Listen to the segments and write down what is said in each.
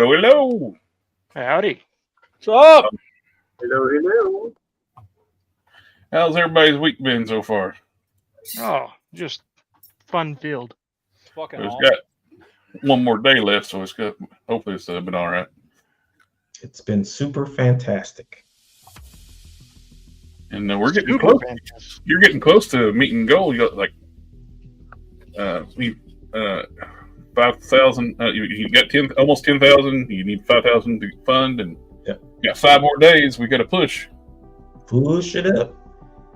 Hello, hello. Howdy. What's up? Hello, hello. How's everybody's week been so far? Oh, just fun filled. It's fucking It's awesome. got one more day left, so it's got. Hopefully, it's been all right. It's been super fantastic. And we're getting Super close. fantastic. You're getting close to meeting goal. You got like 5,000. You got almost 10,000. You need 5,000 to fund, and Yeah. you got 5 more days. We got to push. Push it up.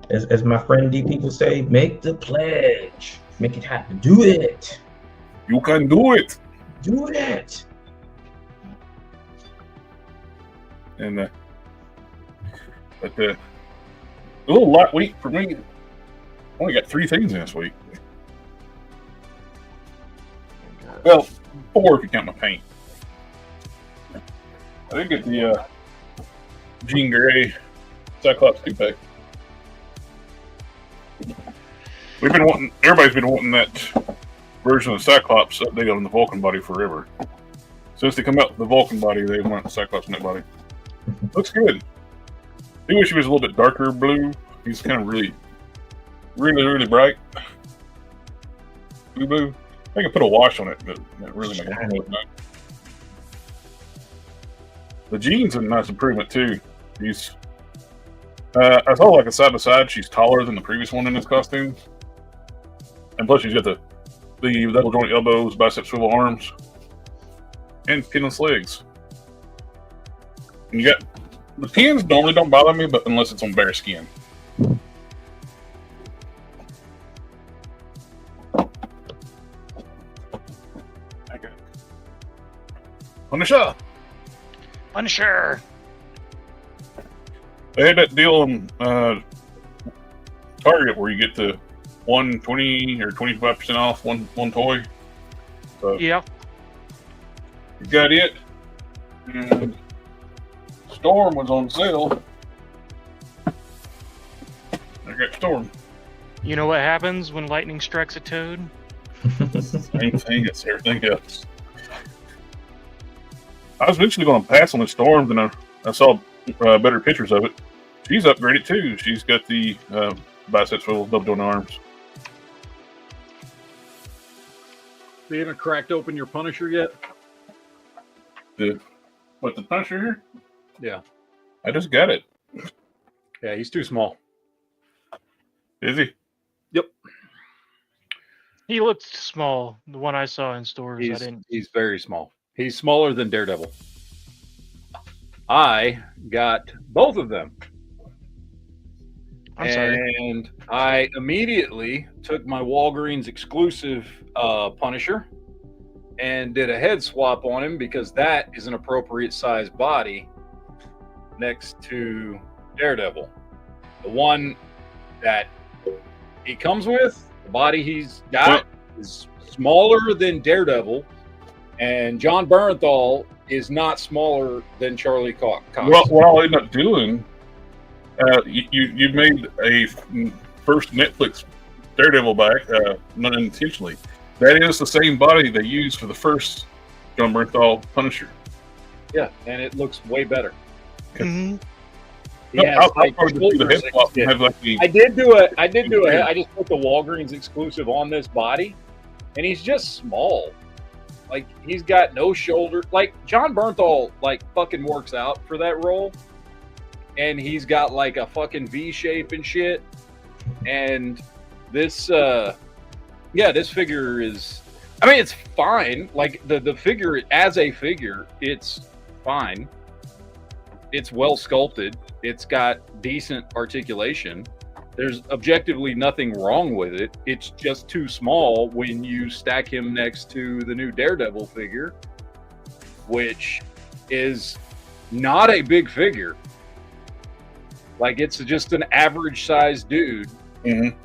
As my friend D people say, make the pledge. Make it happen. Do it. You can do it. Do it. And but a little light week for me. Only got 3 things in this week. Well, 4 if you count my paint. I did get the Jean Grey Cyclops 2-pack. Everybody's been wanting that version of Cyclops updated on the Vulcan body forever. Since they come out with the Vulcan body, they want the Cyclops net body. Looks good. I wish he was a little bit darker blue. He's kind of really bright. Blue. I can put a wash on it, but that really makes it look nice. The Jean's a nice improvement too. He's I saw like a side by side. She's taller than the previous one in this costume, and plus she's got the double joint elbows, bicep swivel arms, and pinless legs. And you got the pins normally don't bother me, but unless it's on bare skin. Okay. Punisher. Punisher. They had that deal on Target where you get the 120 or 25% off one toy. So Yeah. you got it. And Storm was on sale. I got Storm. You know what happens when lightning strikes a toad? Same thing as everything else. I was eventually going to pass on the Storm, then I saw better pictures of it. She's upgraded too. She's got the bicep swivel, double joint arms. You haven't cracked open your Punisher yet? The Punisher here? Yeah. I just got it. Yeah, he's too small. Is he? Yep. He looked small. The one I saw in stores, I didn't. He's very small. He's smaller than Daredevil. I got both of them. I'm sorry. And I immediately took my Walgreens exclusive Punisher and did a head swap on him because that is an appropriate size body next to Daredevil. The one that he comes with, the body he's got is smaller than Daredevil, and John Bernthal is not smaller than Charlie Cox. Well, what I'll end up doing, you made a first Netflix Daredevil back, not intentionally. That is the same body they used for the first John Bernthal Punisher. Yeah, and it looks way better. Mm-hmm. He has like do the head swap and have like the, I did do a. I just put the Walgreens exclusive on this body, and he's just small. Like he's got no shoulder. Like John Bernthal, like fucking works out for that role, and he's got like a fucking V shape and shit. And this, this figure is. I mean, it's fine. Like the figure as a figure, it's fine. It's well sculpted. It's got decent articulation. There's objectively nothing wrong with it. It's just too small when you stack him next to the new Daredevil figure, which is not a big figure. Like, it's just an average sized dude. Mm-hmm.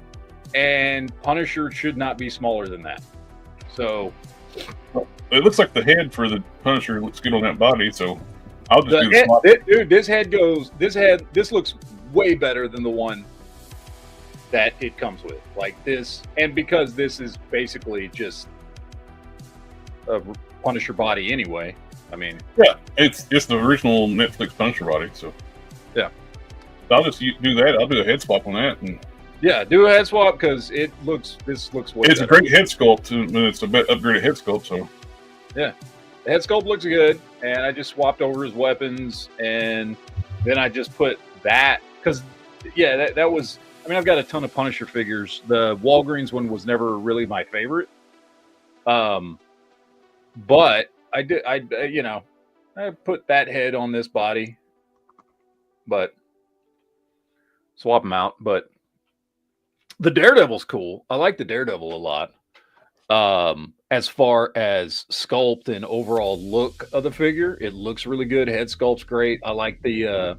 And Punisher should not be smaller than that. So it looks like the head for the Punisher looks good on that body, so I'll just do the head, swap. dude, this looks way better than the one that it comes with. Like this, and because this is basically just a Punisher body anyway, I mean, Yeah, it's the original Netflix Punisher body. So Yeah. I'll just do that. I'll do a head swap on that, and yeah, do a head swap because this looks way it's a better. great head sculpt. And it's a bit upgraded head sculpt. So The head sculpt looks good, and I just swapped over his weapons, and then I just put that because that was. I mean, I've got a ton of Punisher figures. The Walgreens one was never really my favorite, but I put that head on this body, but swap them out. But the Daredevil's cool. I like the Daredevil a lot. As far as sculpt and overall look of the figure, it looks really good. Head sculpt's great. I like the.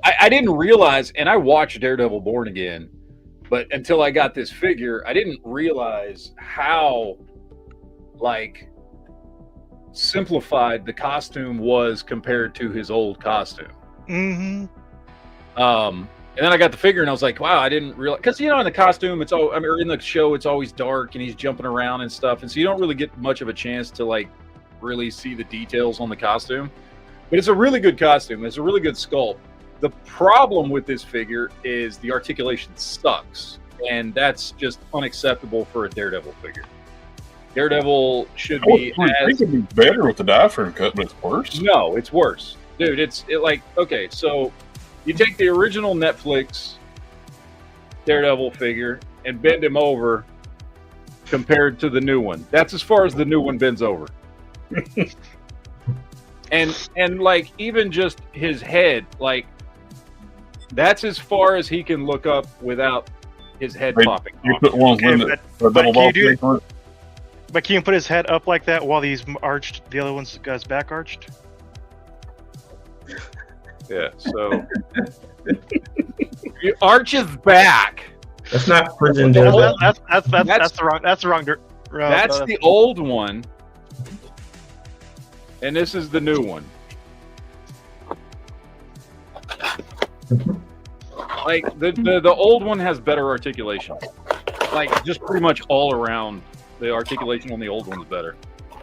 I didn't realize, and I watched Daredevil Born Again, but until I got this figure, I didn't realize how simplified the costume was compared to his old costume. Mm-hmm. And then I got the figure and I was like, wow, I didn't realize, because in the costume, or in the show, it's always dark and he's jumping around and stuff, and so you don't really get much of a chance to really see the details on the costume. But it's a really good costume. It's a really good sculpt. The problem with this figure is the articulation sucks, and that's just unacceptable for a Daredevil figure. Daredevil should be. I think it'd be better with the diaphragm cut, but it's worse. No, it's worse, dude. Okay, so you take the original Netflix Daredevil figure and bend him over compared to the new one. That's as far as the new one bends over. and even just his head, that's as far as he can look up without his head popping. You put one Okay, with a double ball plate on it. But can you put his head up like that while he's arched? The other one's got his back arched. Yeah, so you arch his back. That's not prison Well, Daredevil. That's the wrong. That's the wrong. That's the old one, and this is the new one. The old one has better articulation. Just pretty much all around, the articulation on the old one's better.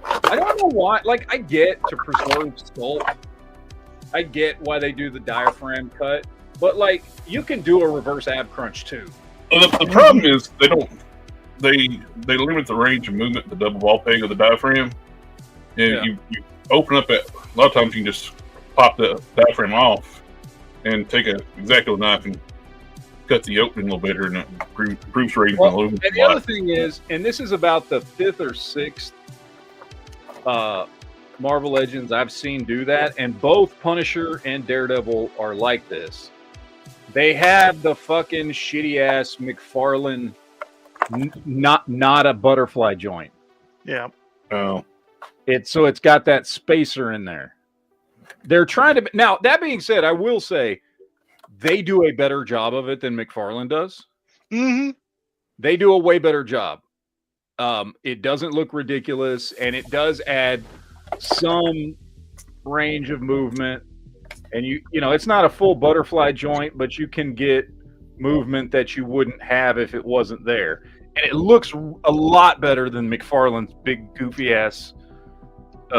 I don't know why. I get to preserve sculpt. I get why they do the diaphragm cut, but you can do a reverse ab crunch too. The problem is they limit the range of movement of the double ball peg of the diaphragm, and you open up a lot of times you can just pop the diaphragm off and take a X-Acto knife and cut the opening a little better, and it improves range. And the other thing is, and this is about the 5th or 6th Marvel Legends I've seen do that, and both Punisher and Daredevil are like this. They have the fucking shitty ass McFarlane, not a butterfly joint. Yeah. Oh, It's got that spacer in there. They're trying to. Now that being said, I will say they do a better job of it than McFarlane does. Mm-hmm. They do a way better job. It doesn't look ridiculous, and it does add some range of movement. And it's not a full butterfly joint, but you can get movement that you wouldn't have if it wasn't there. And it looks a lot better than McFarlane's big goofy ass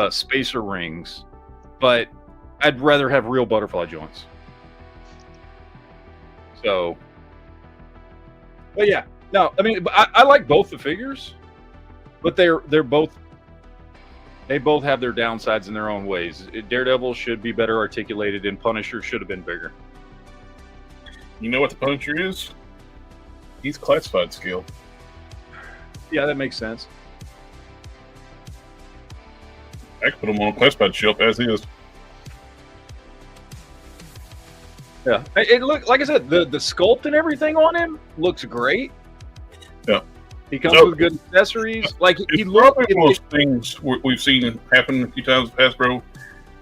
spacer rings. But I'd rather have real butterfly joints. So, but yeah, no, I mean, I like both the figures, but they both have their downsides in their own ways. Daredevil should be better articulated, and Punisher should have been bigger. you know what the Punisher is? He's classified scale. Yeah, that makes sense. I could put him on a classified shelf as is. Yeah, it look like I said, the sculpt and everything on him looks great. Yeah, he comes with good accessories. He looks one of those things we've seen happen a few times with Hasbro.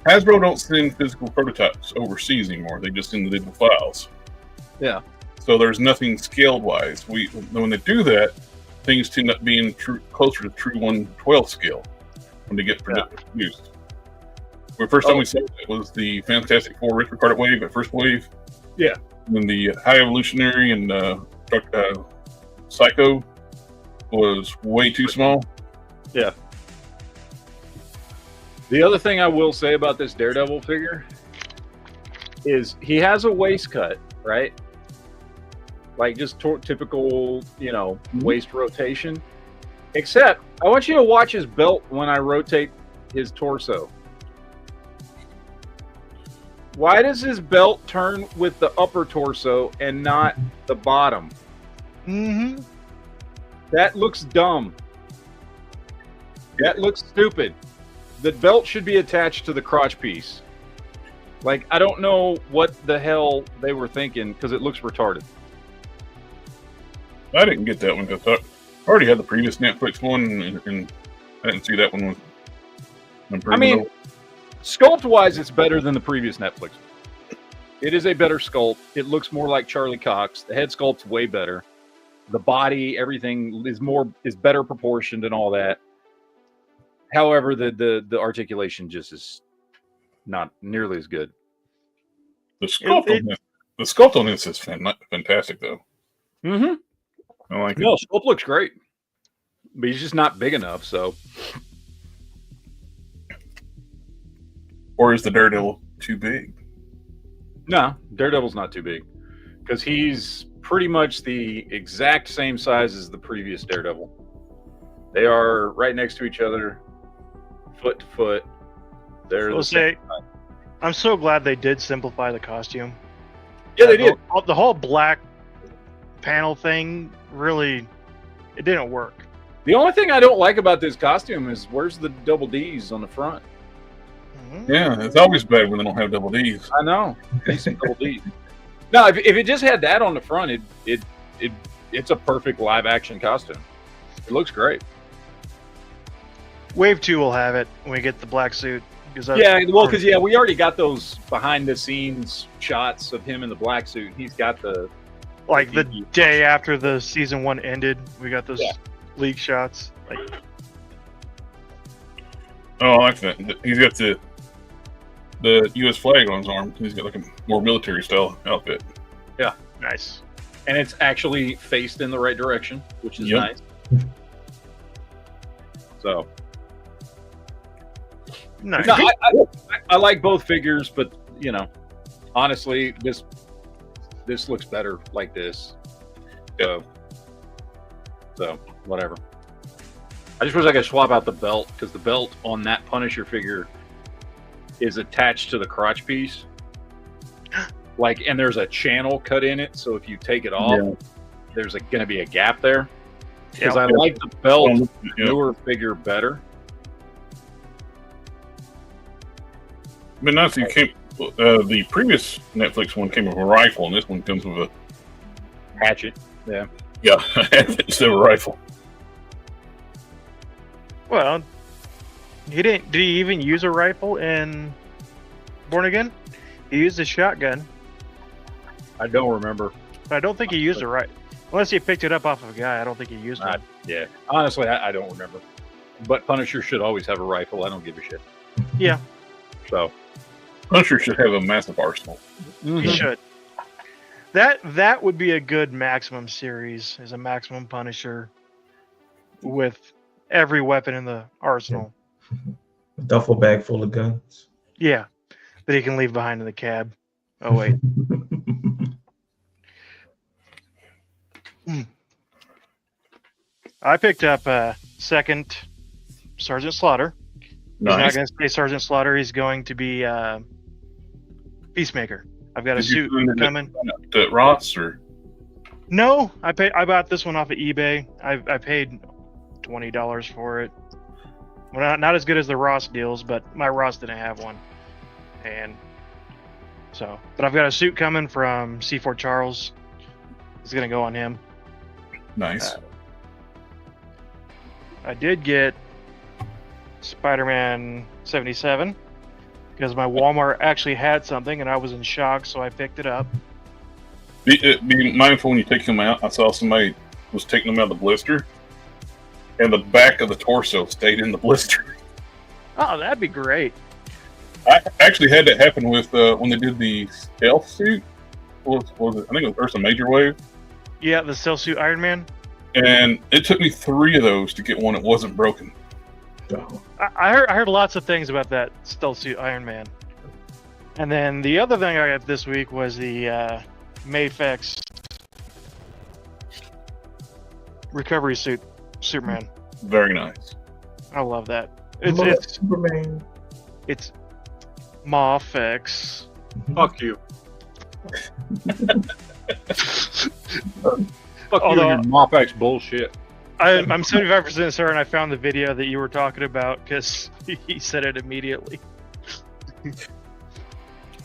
Hasbro don't send physical prototypes overseas anymore; they just send the digital files. Yeah. So there's nothing scaled wise. When they do that, things tend up being closer to true 1/12 scale when they get produced. The first time we saw it was the Fantastic Four Richard Carter wave, at first wave. Yeah. And then the High Evolutionary and Psycho was way too small. Yeah. The other thing I will say about this Daredevil figure is he has a waist cut, right? Like just typical, waist rotation. Except, I want you to watch his belt when I rotate his torso. Why does his belt turn with the upper torso and not the bottom? Mm-hmm. That looks dumb. That looks stupid. The belt should be attached to the crotch piece. Like, I don't know what the hell they were thinking because it looks retarded. I didn't get that one because I already had the previous Netflix one, and I didn't see that one with. I mean, sculpt-wise, it's better than the previous Netflix. It is a better sculpt. It looks more like Charlie Cox. The head sculpt's way better. The body, everything is better proportioned and all that. However, the articulation just is not nearly as good. The sculpt on this is fantastic, though. Mm-hmm. I like it. No, sculpt looks great, but he's just not big enough. So, or is the Daredevil too big? No, Daredevil's not too big because he's pretty much the exact same size as the previous Daredevil. They are right next to each other, foot to foot. I'm so glad they did simplify the costume. Yeah, they did. The whole black panel thing really, it didn't work. The only thing I don't like about this costume is where's the double D's on the front? Mm-hmm. Yeah, it's always bad when they don't have double D's. I know. Need some double D's. No, if it just had that on the front, it's a perfect live action costume. It looks great. Wave 2 will have it when we get the black suit. Because we already got those behind the scenes shots of him in the black suit. He's got the day after the season 1 ended, we got those leak shots. Oh, I like that. He's got the U.S. flag on his arm. He's got like a more military style outfit. Yeah, nice. And it's actually faced in the right direction, which is nice. So. Nice. No, I like both figures, but honestly, this looks better like this. So whatever. I just wish I could swap out the belt because the belt on that Punisher figure is attached to the crotch piece. And there's a channel cut in it, so if you take it off, there's going to be a gap there. Because I like the belt newer figure better. But nice you came. The previous Netflix one came with a rifle, and this one comes with a hatchet. Yeah. Yeah, instead of a rifle. Well, did he even use a rifle in Born Again? He used a shotgun. I don't remember. But I don't think he used a rifle. Unless he picked it up off of a guy, I don't think he used it. Yeah. Honestly, I don't remember. But Punisher should always have a rifle. I don't give a shit. Yeah. So. Punisher should have a massive arsenal. Mm-hmm. He should. That would be a good Maximum series, is a Maximum Punisher with every weapon in the arsenal. A duffel bag full of guns. Yeah, that he can leave behind in the cab. Oh, wait. I picked up second Sergeant Slaughter. Nice. He's not going to stay Sergeant Slaughter. He's going to be Peacemaker. I've got a suit coming. To Ross or? No, I bought this one off of eBay. I paid $20 for it. Well, not as good as the Ross deals, but my Ross didn't have one, and so. But I've got a suit coming from C4 Charles. It's gonna go on him. Nice. I did get Spider-Man 77 because my Walmart actually had something, and I was in shock, so I picked it up. Be mindful when you take him out. I saw somebody was taking them out of the blister, and the back of the torso stayed in the blister. Oh, that'd be great. I actually had that happen with when they did the stealth suit. What was it? I think it was Ursa Major Wave. Yeah, the stealth suit Iron Man. And it took me 3 of those to get one that wasn't broken. Oh. I heard lots of things about that stealth suit Iron Man. And then the other thing I got this week was the Mafex recovery suit Superman. Very nice. I love that. Love It's Superman. it's Mafex. Fuck you. Fuck Although- you and your Mofex bullshit. I'm 75% certain I found the video that you were talking about because he said it immediately.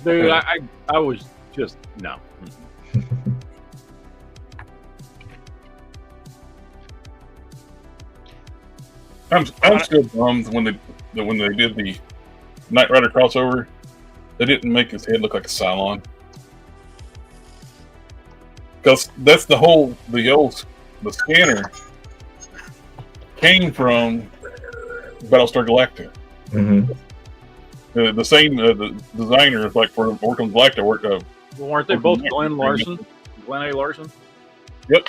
Dude, I was just no. I'm still bummed when they did the Knight Rider crossover. They didn't make his head look like a Cylon. Because that's the scanner came from Battlestar Galactica. Mm-hmm. The same the designer, like for working with Galactica, worked. Weren't they both Glenn Larson? Glenn A. Larson? Yep.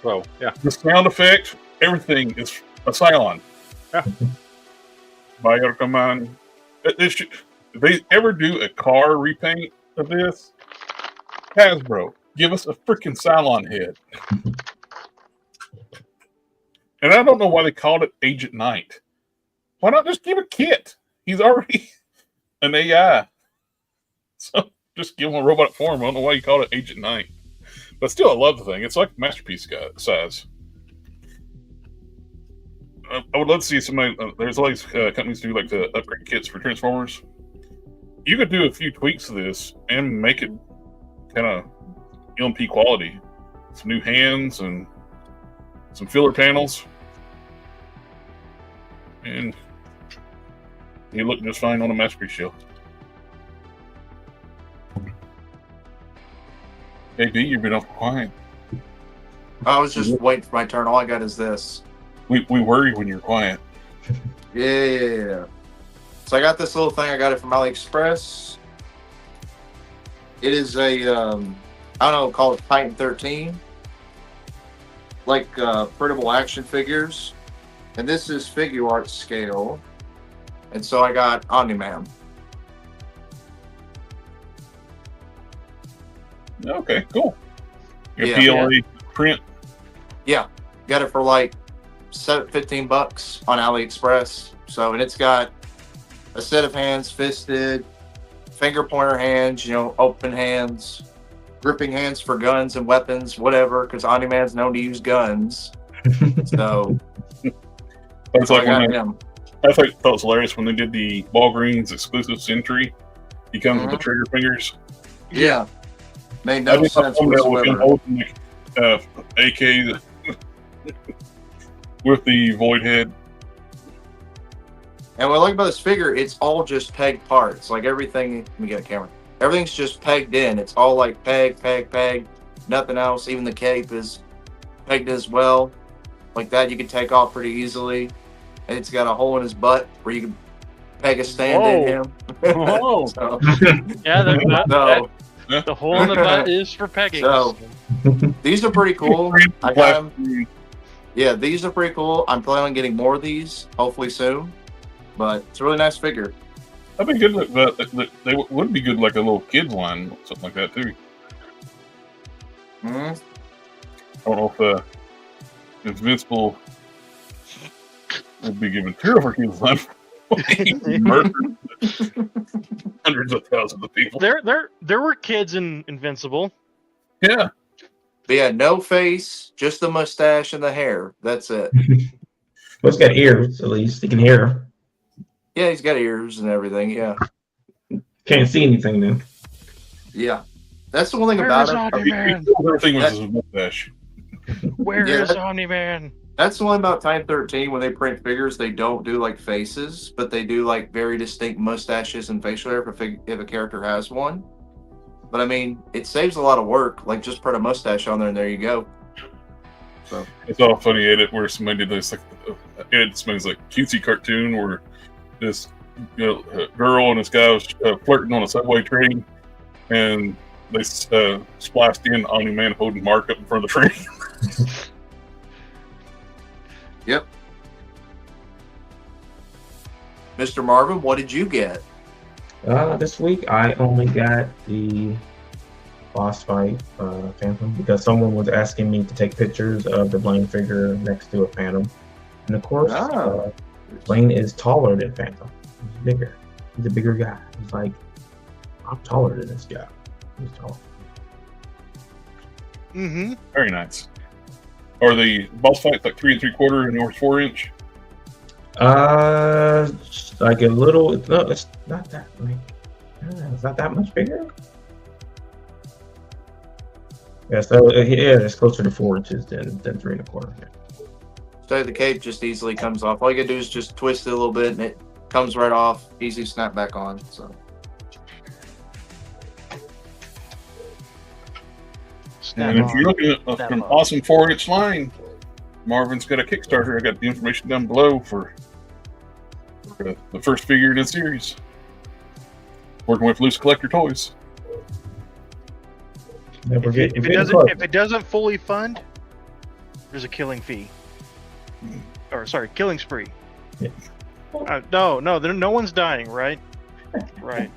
So yeah. The sound effects, everything is a Cylon. Yeah. Biota Command. If they ever do a car repaint of this, Hasbro, give us a freaking Cylon head. And I don't know why they called it Agent Knight. Why not just give a kit? He's already an AI. So just give him a robot form. I don't know why you called it Agent Knight. But still, I love the thing. It's like Masterpiece size. I would love to see somebody. There's all these companies do like the upgrade kits for Transformers. You could do a few tweaks to this and make it kind of LMP quality. Some new hands and some filler panels. And you look just fine on a Masterpiece show. AB, you've been off quiet. I was just waiting for my turn. All I got is this. We worry when you're quiet. Yeah. So I got this little thing. I got it from AliExpress. It is a, I don't know, called Titan 13. Like printable action figures. And this is figure art scale. And so I got Omni-Man. Okay, cool. Your Yeah. PLA print. Yeah. Got it for like $15 on AliExpress. So, and it's got a set of hands, fisted, finger pointer hands, open hands, gripping hands for guns and weapons, whatever, because Omni-Man's known to use guns. So, That's like I when got him. I thought it was hilarious when they did the Walgreens exclusive Sentry. He comes with the trigger fingers. Yeah. Made I no just sense thought that with him whatsoever. holding the AK with the void head. And what I like about this figure, it's all just pegged parts. Like everything, let me get a camera. Everything's just pegged in. It's all like peg, nothing else. Even the cape is pegged as well. Like that, you can take off pretty easily. And it's got a hole in his butt where you can peg a stand in him. Whoa. So, Yeah, so, the hole in the butt is for pegging. So- these are pretty cool. I got them. Yeah, these are pretty cool. I'm planning on getting more of these, hopefully soon. But it's a really nice figure. That'd be good. They would be good, like a little kids line, something like that too. Mm-hmm. I don't know if Invincible would be given two of our kids line. He murdered hundreds of thousands of people. There were kids in Invincible. Yeah. But yeah, no face, just the mustache and the hair. That's it. Well, it's got ears, at least. You can hear. Yeah, he's got ears and everything. Yeah. Can't see anything then. Yeah. That's the one thing Where about is it. Omni-Man? Everything was his mustache. Where Yeah, is Omni-Man? That's the one about Time 13. When they print figures, they don't do like faces, but they do like very distinct mustaches and facial hair if a character has one. But I mean, it saves a lot of work. Like just put a mustache on there and there you go. So It's all funny edit where somebody did this, like, edit somebody's like cutesy cartoon where this girl and this guy was flirting on a subway train, and they spliced in Omni-Man holding Mark up in front of the train. Yep. Mr. Marvin, what did you get? This week I only got the boss fight Phantom because someone was asking me to take pictures of the Blaine figure next to a Phantom, and of course, Blaine is taller than Phantom. He's bigger. He's a bigger guy. He's like, I'm taller than this guy. He's tall. Mm-hmm. Very nice. Are the boss fights like 3 3/4 and yours 4-inch? Like a little. No, it's not that. Like, it's not that much bigger. Yeah, so it's closer to 4 inches than 3 1/4. Yeah. So the cape just easily comes off. All you gotta do is just twist it a little bit, and it comes right off. Easy snap back on. So. And if you're looking at an awesome 4-inch line, Marvin's got a Kickstarter. I got the information down below for the first figure in the series. Working with Loose Collector Toys. If it doesn't fully fund, there's a killing fee. Or sorry, killing spree. Yeah. No one's dying, right? Right.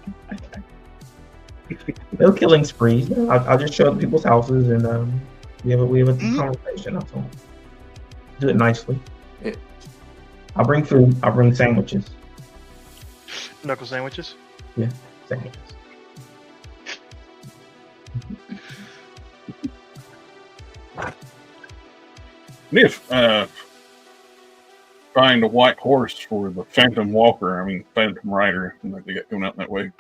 No killing sprees. I'll just show up at people's houses and we have a conversation. That's all. Do it nicely. Yeah. I'll bring food. I'll bring sandwiches. Knuckle sandwiches? Yeah, sandwiches. If find a white horse for the Phantom Walker, Phantom Rider, like they got coming out that way.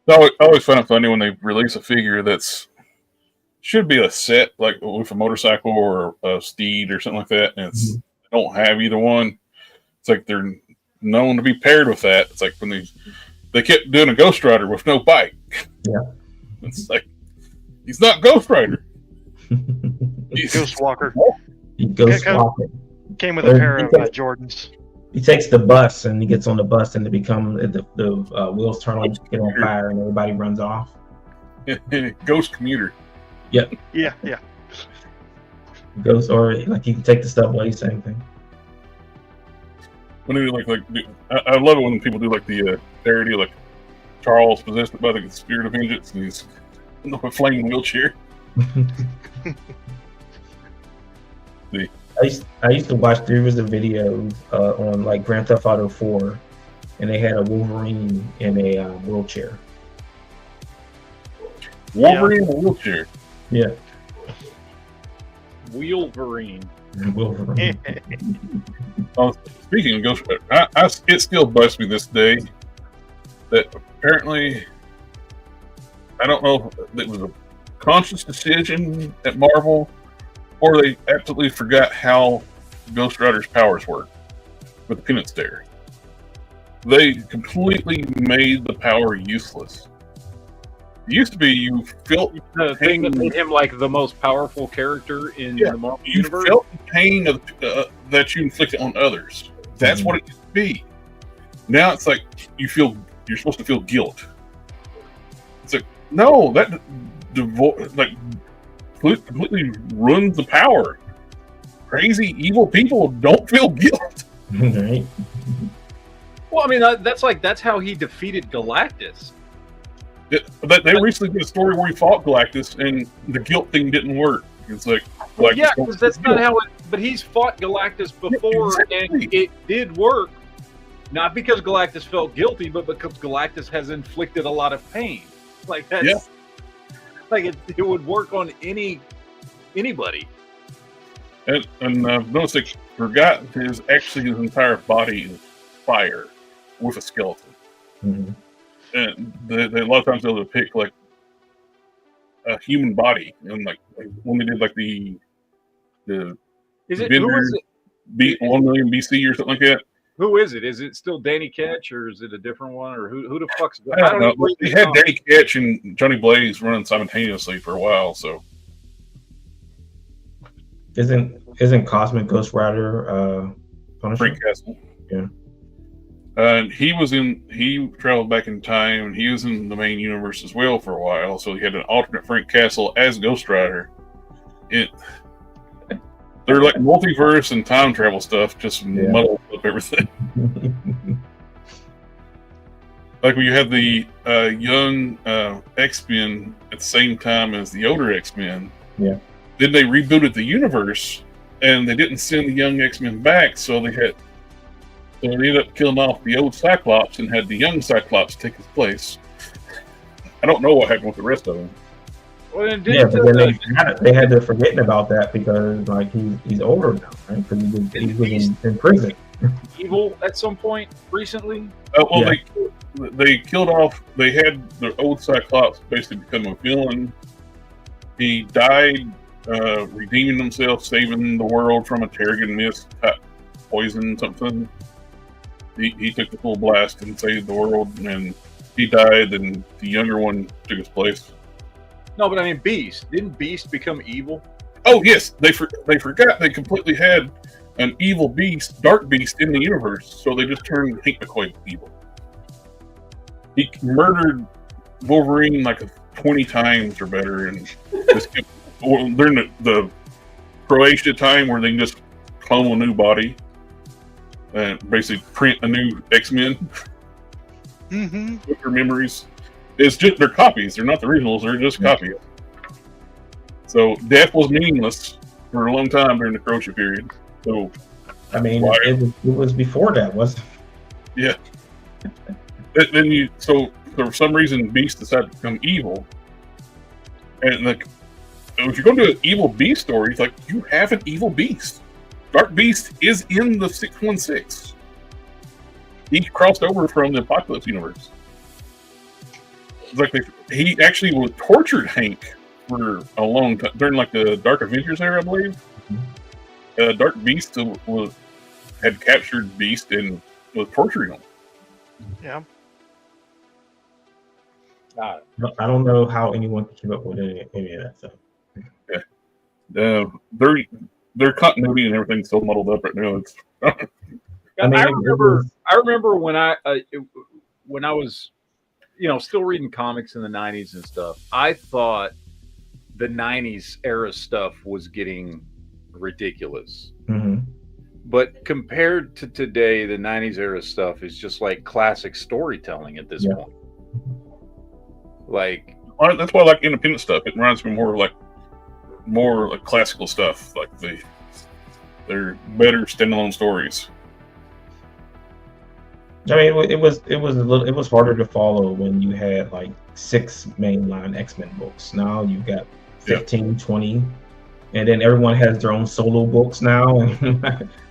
I always find it funny when they release a figure that's should be a set, like with a motorcycle or a steed or something like that, and they don't have either one. It's like they're known to be paired with that. It's like when they kept doing a Ghost Rider with no bike. Yeah, it's like he's not Ghost Rider. He's Ghost Walker. Ghost Walker Came with a pair of Jordans. He takes the bus and he gets on the bus and the wheels turn on, get on fire, and everybody runs off. Ghost commuter. Yep. Yeah. Ghost, or like you can take the subway, same thing. When they I love it when people do like the parody, like Charles possessed by the spirit of vengeance, and he's in a flaming wheelchair. I used to watch. There was a video on like Grand Theft Auto 4, and they had a Wolverine in a wheelchair. Wolverine in a wheelchair. Yeah. Wolverine. Wolverine. Speaking of Ghost Rider, it still busts me this day that apparently, I don't know if it was a conscious decision at Marvel, or they absolutely forgot how Ghost Rider's powers work with the Penance Stare. They completely made the power useless. It used to be you felt the thing that made him like the most powerful character in the Marvel universe. You felt the pain of that you inflicted on others. That's what it used to be. Now it's like you're supposed to feel guilt. It's like, no, that completely ruins the power. Crazy, evil people don't feel guilt. Right. Well, that's how he defeated Galactus. But they recently did a story where he fought Galactus, and the guilt thing didn't work. It's like, because that's not how it. But he's fought Galactus before, and it did work. Not because Galactus felt guilty, but because Galactus has inflicted a lot of pain. Like that. Yeah. Like it would work on anybody. And I've noticed they forgot his entire body is fire with a skeleton. Mm-hmm. And they a lot of times they'll depict like a human body, and like when they did like the who is it? 1 million BC or something like that. Who is it? Is it still Danny Ketch, or is it a different one, or who the fuck's? I don't know. They had Danny Ketch and Johnny Blaze running simultaneously for a while. So isn't Cosmic Ghost Rider Punisher? Frank Castle? Yeah. And he traveled back in time, and he was in the main universe as well for a while. So he had an alternate Frank Castle as Ghost Rider. The They're like multiverse and time travel stuff, just muddle up everything. Like when you had the young X-Men at the same time as the older X-Men. Yeah. Then they rebooted the universe, and they didn't send the young X-Men back, so they ended up killing off the old Cyclops and had the young Cyclops take his place. I don't know what happened with the rest of them. Well, then Yeah, but then they had to forget about that because like he's older now, right? Because he was in prison. Evil at some point recently. Well, they killed off. They had the old Cyclops basically become a villain. He died, redeeming himself, saving the world from a Terrigen Mist poison something. He took the full blast and saved the world, and he died, and the younger one took his place. No, but I mean, Beast. Didn't Beast become evil? Oh yes, they forgot they completely had an evil beast, Dark Beast, in the universe, so they just turned Hank McCoy evil. He murdered Wolverine like 20 times or better, and just kept, during the Croatia time where they can just clone a new body and basically print a new X-Men with their memories. It's just their copies. They're not the originals. They're just copies. So death was meaningless for a long time during the Croatia period. So I mean, it was before that, wasn't it? Yeah. So for some reason, Beast decided to become evil, and like, if you're going to do an evil Beast story, it's like you have an evil Beast. Dark Beast is in the 616. He crossed over from the Apocalypse universe. It's like he actually was tortured Hank for a long time during like the Dark Avengers era, I believe. Dark Beast had captured Beast and was torturing him. Yeah. I don't know how anyone can keep up with any of that stuff. Yeah. Their continuity and everything's so muddled up right now. It's I remember when I was, still reading comics in the 90s and stuff. I thought the 90s era stuff was getting ridiculous. Mm-hmm. But compared to today, the 90s era stuff is just like classic storytelling at this point. Like, that's why I like independent stuff. It reminds me more like classical stuff. Like they're better standalone stories. I mean, it was harder to follow when you had like 6 mainline X-Men books. Now you've got 15, 20, and then everyone has their own solo books now.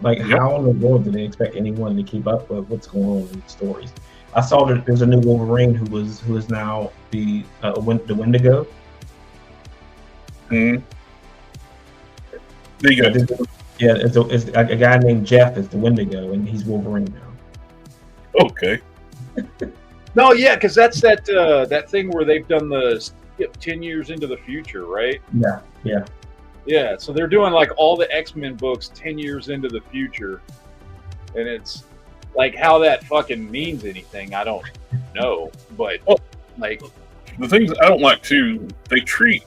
Like, how in the world do they expect anyone to keep up with what's going on in the stories? I saw that there's a new Wolverine who is now the Wendigo. Mm-hmm. There you go. Yeah, it's a guy named Jeff is the Wendigo, and he's Wolverine now. Okay. No, yeah, because that's that thing where they've done the skip 10 years into the future, right? Yeah. So they're doing like all the X-Men books 10 years into the future, and it's like how that fucking means anything, I don't know. But like the things I don't like too, they treat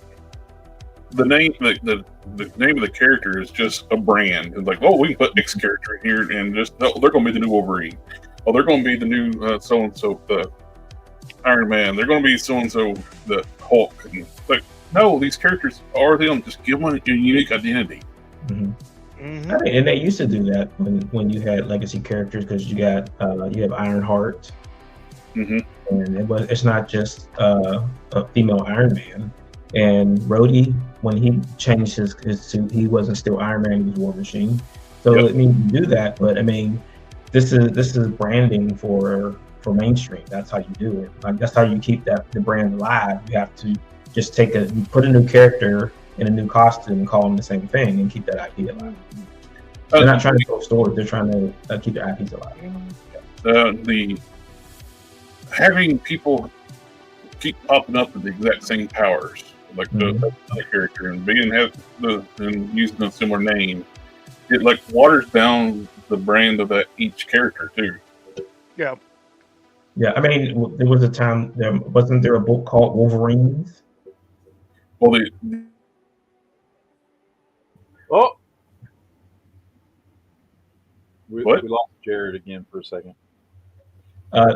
the name the name of the character is just a brand. It's like, oh, we can put X character in here and just they're going to be the new Wolverine. Oh, they're going to be the new so and so the Iron Man. They're going to be so and so the Hulk. And like, no, these characters are them. Just give them a unique identity. Mm-hmm. I mean, and they used to do that when you had legacy characters because you got you have Ironheart, and it's not just a female Iron Man. And Rhodey, when he changed his suit, he wasn't still Iron Man; he was War Machine. So I mean, you do that, but I mean, this is branding for mainstream. That's how you do it. Like that's how you keep the brand alive. You have to just you put a new character in a new costume and call them the same thing and keep that IP alive. They're not trying to go stores; they're trying to keep their IPs alive. The having people keep popping up with the exact same powers, like the other character, and and using a similar name, it like waters down the brand of each character too. Yeah. Yeah, I mean, there was a time wasn't there a book called Wolverines? Well, We What? lost Jared again for a second.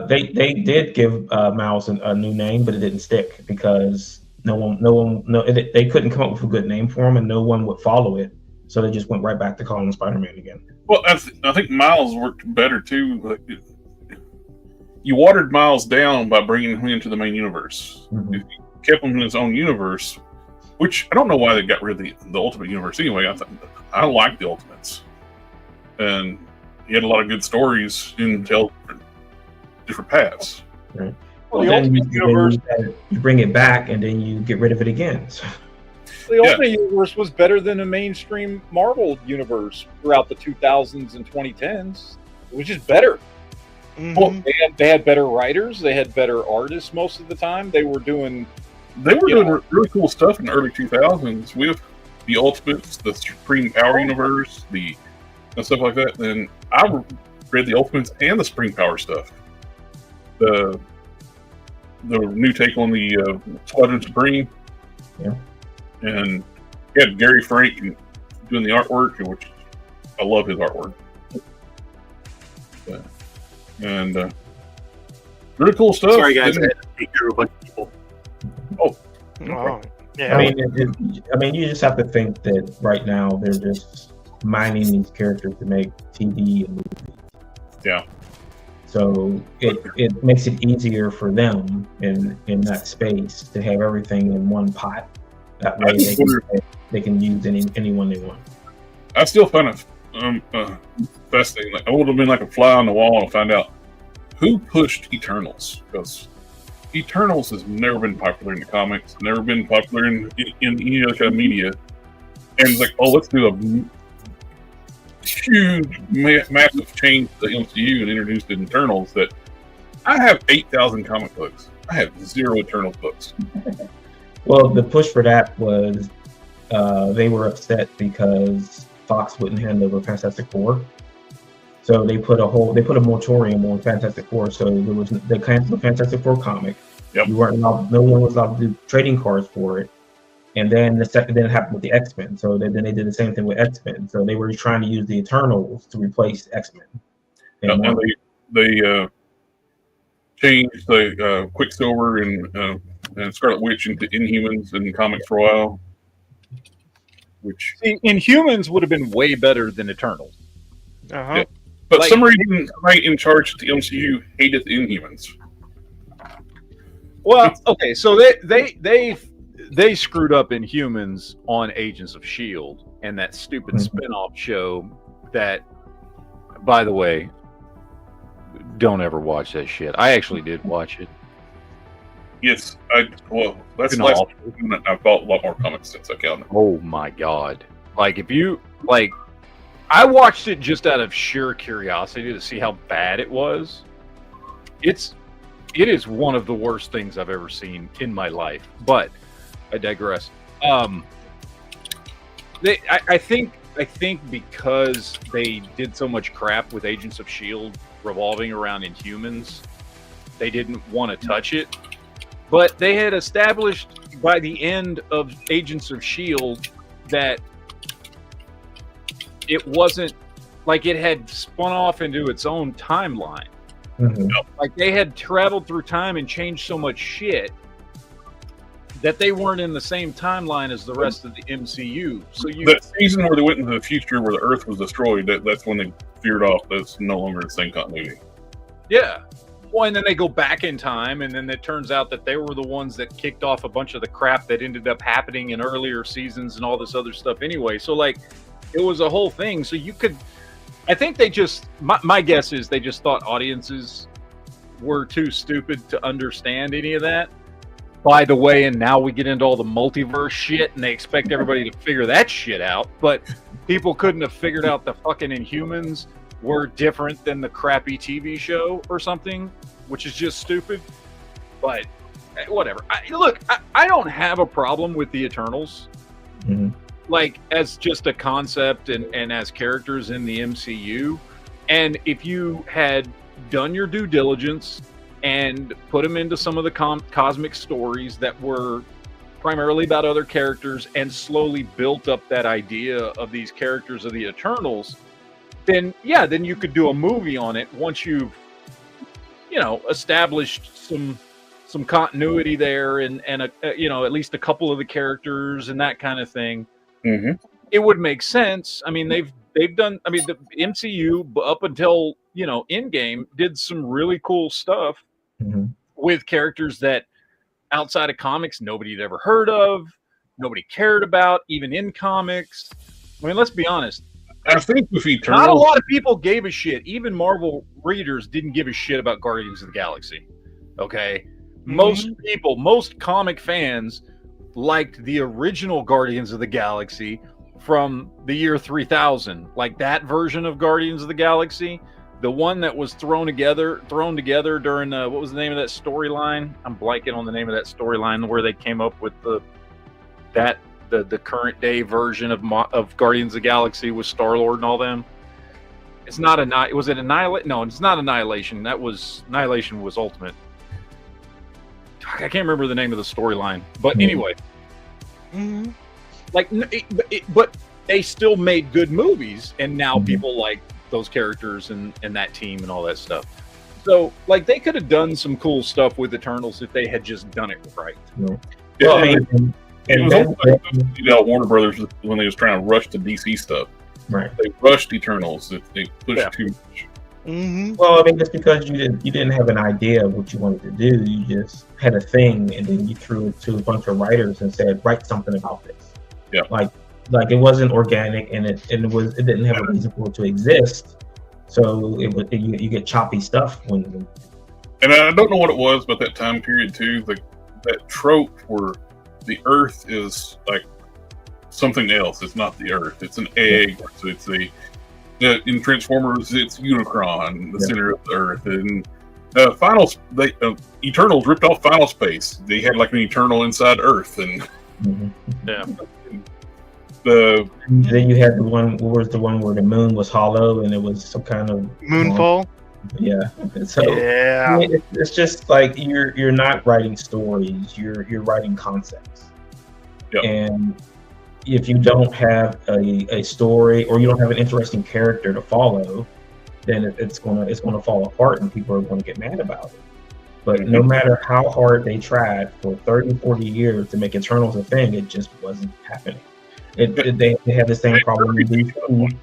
They did give Miles a new name, but it didn't stick because they couldn't come up with a good name for him, and no one would follow it. So they just went right back to calling him Spider-Man again. Well, I think Miles worked better too. Like, you watered Miles down by bringing him into the main universe. Mhm. If you kept him in his own universe, which I don't know why they got rid of the Ultimate Universe anyway. I like the Ultimates, and he had a lot of good stories and tell different paths. Right. Well, the Then Ultimate Universe, you bring it back, and then you get rid of it again. So, the Ultimate Universe was better than the mainstream Marvel universe throughout the 2000s and 2010s. It was just better. Mhm. They had better writers. They had better artists most of the time. They were doing. They were Yeah. doing really cool stuff in the early 2000s with the Ultimates, the Supreme Power Universe, and stuff like that. And I read the Ultimates and the Supreme Power stuff. The new take on the Squadron Supreme. Yeah. And you had Gary Frank doing the artwork, which I love his artwork. And really cool stuff. Sorry, guys, I had to take care of a bunch of people. Oh, yeah. I mean, you just have to think that right now they're just mining these characters to make TV and movies. Yeah. So it makes it easier for them in that space to have everything in one pot. That way they can use anyone they want. I still find it fascinating. Like, I would have been like a fly on the wall and find out who pushed Eternals, because Eternals has never been popular in the comics, never been popular in any other kind of media. And it's like, oh, let's do a huge, massive change to the MCU and introduce the Eternals. That I have 8,000 comic books. I have 0 Eternals books. Well, the push for that was they were upset because Fox wouldn't hand over Fantastic Four. So they put a moratorium on Fantastic Four. So they canceled the Fantastic Four comic. Yep. No one was allowed to do trading cards for it. And then then it happened with the X-Men. So then they did the same thing with X-Men. So they were trying to use the Eternals to replace X-Men. And they changed the Quicksilver and Scarlet Witch into Inhumans in comics for a while. Which, See, Inhumans would have been way better than Eternals. Uh-huh. but like- some reason, right in charge of the MCU hated the Inhumans. Well, okay, so they screwed up Inhumans on Agents of S.H.I.E.L.D. and that stupid Mhm. spin-off show that, by the way, don't ever watch that shit. I actually did watch it. Yes, that's You the know, last time I've bought a lot more comics since I counted. Oh my god. Like if you like I watched it just out of sheer curiosity to see how bad it was. It is one of the worst things I've ever seen in my life. But I digress. I think because they did so much crap with Agents of S.H.I.E.L.D. revolving around Inhumans, they didn't want to touch it. But they had established by the end of Agents of S.H.I.E.L.D. that it wasn't like it had spun off into its own timeline. Mhm. Like they had traveled through time and changed so much shit that they weren't in the same timeline as the rest of the MCU. So That season where they went into the future where the Earth was destroyed, that's when they veered off. That's no longer the same continuity. yeah. Well, and then they go back in time, and then it turns out that they were the ones that kicked off a bunch of the crap that ended up happening in earlier seasons and all this other stuff anyway. So, like, it was a whole thing. So you could, I think they just, my guess is they just thought audiences were too stupid to understand any of that. By the way, and now we get into all the multiverse shit, and they expect everybody to figure that shit out. But people couldn't have figured out the fucking Inhumans were different than the crappy TV show or something, which is just stupid. But whatever. I don't have a problem with the Eternals, Mhm. like as just a concept and as characters in the MCU. And if you had done your due diligence and put them into some of the cosmic stories that were primarily about other characters and slowly built up that idea of these characters of the Eternals, then you could do a movie on it once you've, established some continuity there and at least a couple of the characters and that kind of thing. Mm-hmm. It would make sense. I mean, they've done. I mean, the MCU up until Endgame did some really cool stuff with characters that outside of comics nobody had ever heard of, nobody cared about, even in comics. I mean, let's be honest. I think with Eternals, not a lot of people gave a shit. Even Marvel readers didn't give a shit about Guardians of the Galaxy. Okay, most comic fans liked the original Guardians of the Galaxy from the year 3000, like that version of Guardians of the Galaxy, the one that was thrown together during what was the name of that storyline? I'm blanking on the name of that storyline where they came up with the current day version of Guardians of the Galaxy with Star-Lord and all them. It's not was it Annihilation? No, it's not Annihilation. Annihilation was Ultimate. I can't remember the name of the storyline, but anyway. Mm-hmm. But they still made good movies, and now people like those characters and that team and all that stuff. So, they could have done some cool stuff with Eternals if they had just done it right. Yeah, well, it was Warner Brothers when they was trying to rush the DC stuff. Right. They rushed Eternals. They pushed too much. Mm-hmm. Well, I mean, just because you didn't have an idea of what you wanted to do, you just had a thing, and then you threw it to a bunch of writers and said, "Write something about this." Yeah. Like it wasn't organic, and it didn't have a reason for it to exist. So you get choppy stuff when. And I don't know what it was, but that time period too, that trope where the Earth is like something else. It's not the Earth. It's an egg. So it's in Transformers, it's Unicron, the center of the Earth, and Eternals ripped off Final Space. They had like an Eternal inside Earth, and then you had the one. What was the one where the moon was hollow and it was some kind of Moonfall? Yeah. So I mean, it's just like you're not writing stories. You're writing concepts. Yep. And if you don't have a story or you don't have an interesting character to follow, then it's gonna fall apart and people are going to get mad about it. But no matter how hard they tried for 30, 40 years to make Eternals a thing, it just wasn't happening. They had the same problem in DC.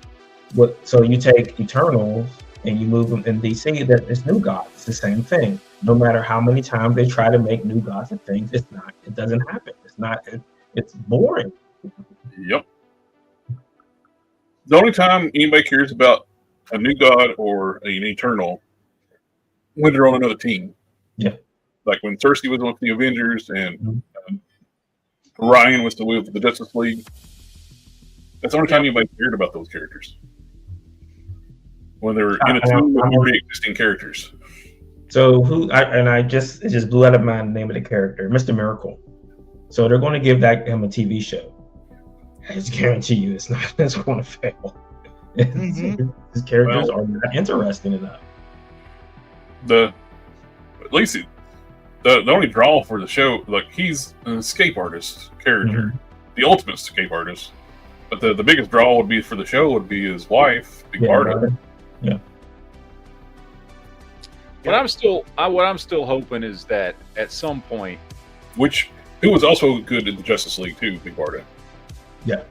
So you take Eternals and you move them in DC, that it's New Gods. It's the same thing. No matter how many times they try to make New Gods and things, it doesn't happen. It's boring. Yep. The only time anybody cares about a New God or an Eternal when they're on another team. Yeah. Like when Cersei was with the Avengers and Ryan was with the Justice League. That's the only time anybody cared about those characters. When they were in a team with already existing characters. So it just blew out of my name of the character, Mr. Miracle. So they're going to give him a TV show. I just guarantee you it's going to fail. His characters are not interesting enough. The only draw for the show, like he's an escape artist character, the ultimate escape artist. But the biggest draw would be for the show would be his wife, Big Barda. Yeah. What I'm still hoping is that at some point, who was also good in the Justice League too, Big Barda. Yeah.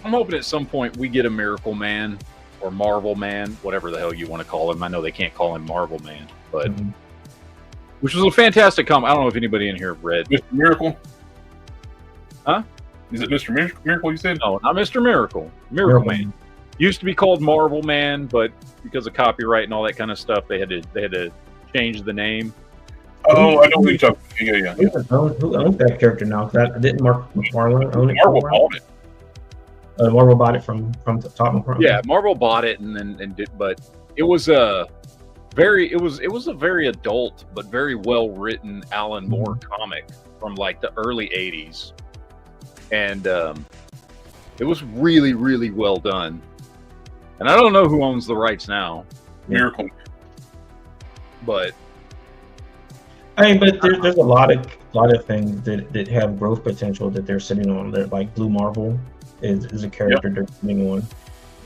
I'm hoping at some point we get a Miracle Man or Marvel Man, whatever the hell you want to call him. I know they can't call him Marvel Man, but which was a fantastic comic. I don't know if anybody in here read Mr. Miracle. Huh? Is it Mr. Miracle you said? No, not Mr. Miracle. Miracle Man. Used to be called Marvel Man, but because of copyright and all that kind of stuff, they had to change the name. Oh, I know who you're talking about. Yeah. Who owns that character now? Didn't Mark McFarlane own it? Marvel bought it. Marvel bought it from the top McFarlane. Yeah, Marvel bought it but it was a very adult but very well written Alan Moore comic from like the early '80s, and it was really, really well done. And I don't know who owns the rights now. Miracle. But there's a lot of things that have growth potential that they're sitting on. They're like Blue Marvel is a character they're sitting on.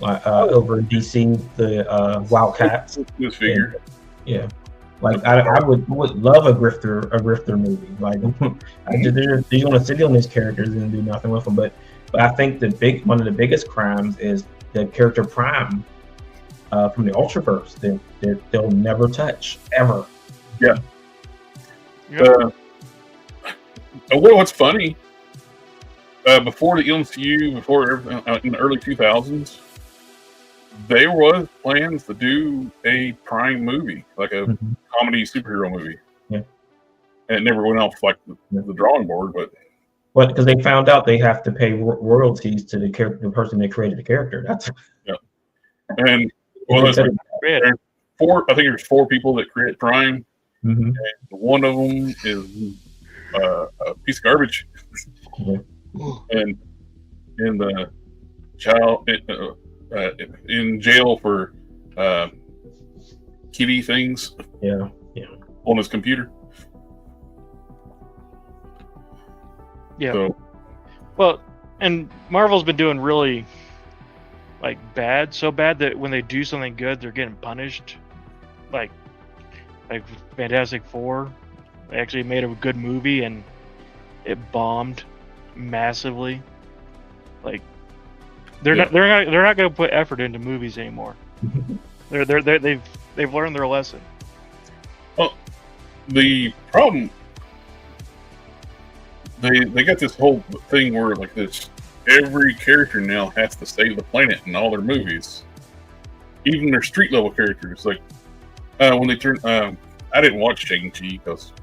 over in DC, the Wildcats. This figure. Yeah, like I would love a grifter movie. Like they're going to sit on these characters and do nothing with them. But I think one of the biggest crimes is the character Prime from the Ultraverse that they'll never touch ever. Yeah. What's funny? Before the MCU, in the early 2000s, there was plans to do a Prime movie, like a comedy superhero movie. Yeah. And it never went off like the drawing board, but because they found out they have to pay royalties to the person that created the character. That's and there's four. I think there's 4 people that create Prime, and one of them is a piece of garbage, and in the child in jail for kitty things. Yeah. On his computer. Yeah. So, well, and Marvel's been doing really bad, so bad that when they do something good, they're getting punished. Like Fantastic Four, they actually made a good movie and it bombed massively. Like they're not going to put effort into movies anymore. They've learned their lesson. Well, the problem, they got this whole thing where every character now has to save the planet in all their movies, even their street level characters. Like when they turn, I didn't watch Shang-Chi because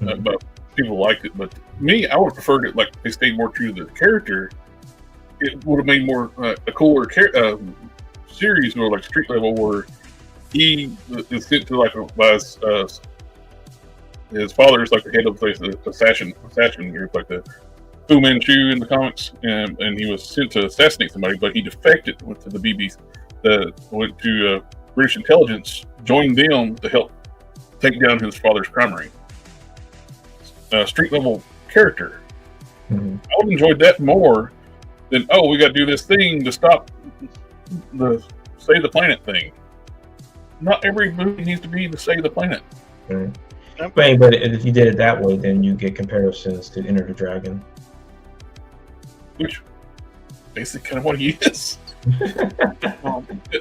but people liked it. But me, I would have preferred it like they stayed more true to the character. It would have made more a cooler series or like street level where he is sent to by his father is like the head of the assassin group, like the Fu Manchu in the comics, and he was sent to assassinate somebody, but he defected, went to the BBC, went to British intelligence, joined them to help take down his father's crime ring. Street level character. I would have enjoyed that more than we got to do this thing to stop the save the planet thing. Not every movie needs to be to save the planet. But if you did it that way, then you get comparisons to Enter the Dragon, which basically kind of what he is.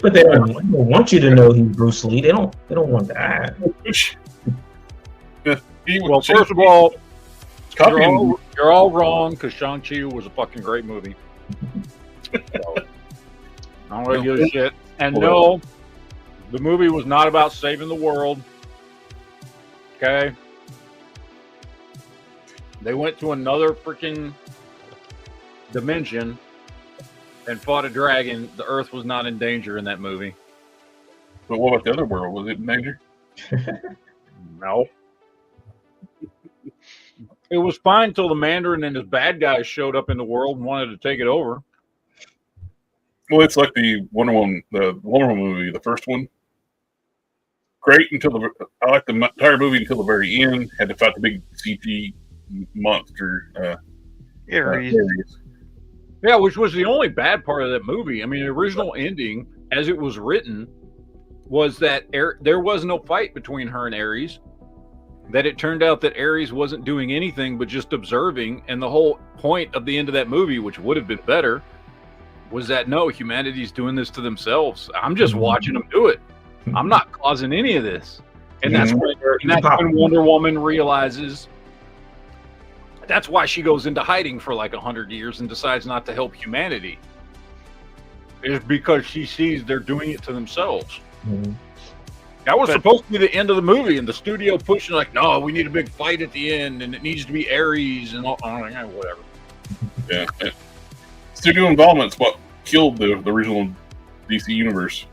But they don't want you to know he's Bruce Lee. They don't want that. Well, first of all, you're all wrong because Shang-Chi was a fucking great movie. So, I don't really give a shit. And no, the movie was not about saving the world. Okay? They went to another freaking dimension and fought a dragon. The Earth was not in danger in that movie. But what about the other world? Was it in danger? No. It was fine until the Mandarin and his bad guys showed up in the world and wanted to take it over. Well, it's like the Wonder Woman movie, the first one. Great I liked the entire movie until the very end. Had to fight the big CG monster. Ares. Yeah, which was the only bad part of that movie. I mean, the original ending, as it was written, was that there was no fight between her and Ares. That it turned out that Ares wasn't doing anything but just observing, and the whole point of the end of that movie, which would have been better, was that no, humanity's doing this to themselves. I'm just watching them do it. I'm not causing any of this. And that's when Wonder Woman realizes that's why she goes into hiding for like 100 years and decides not to help humanity. Is because she sees they're doing it to themselves. That was supposed to be the end of the movie, and the studio pushing like, no, we need a big fight at the end, and it needs to be Ares and all, whatever. Yeah. Studio involvement's what killed the original DC universe.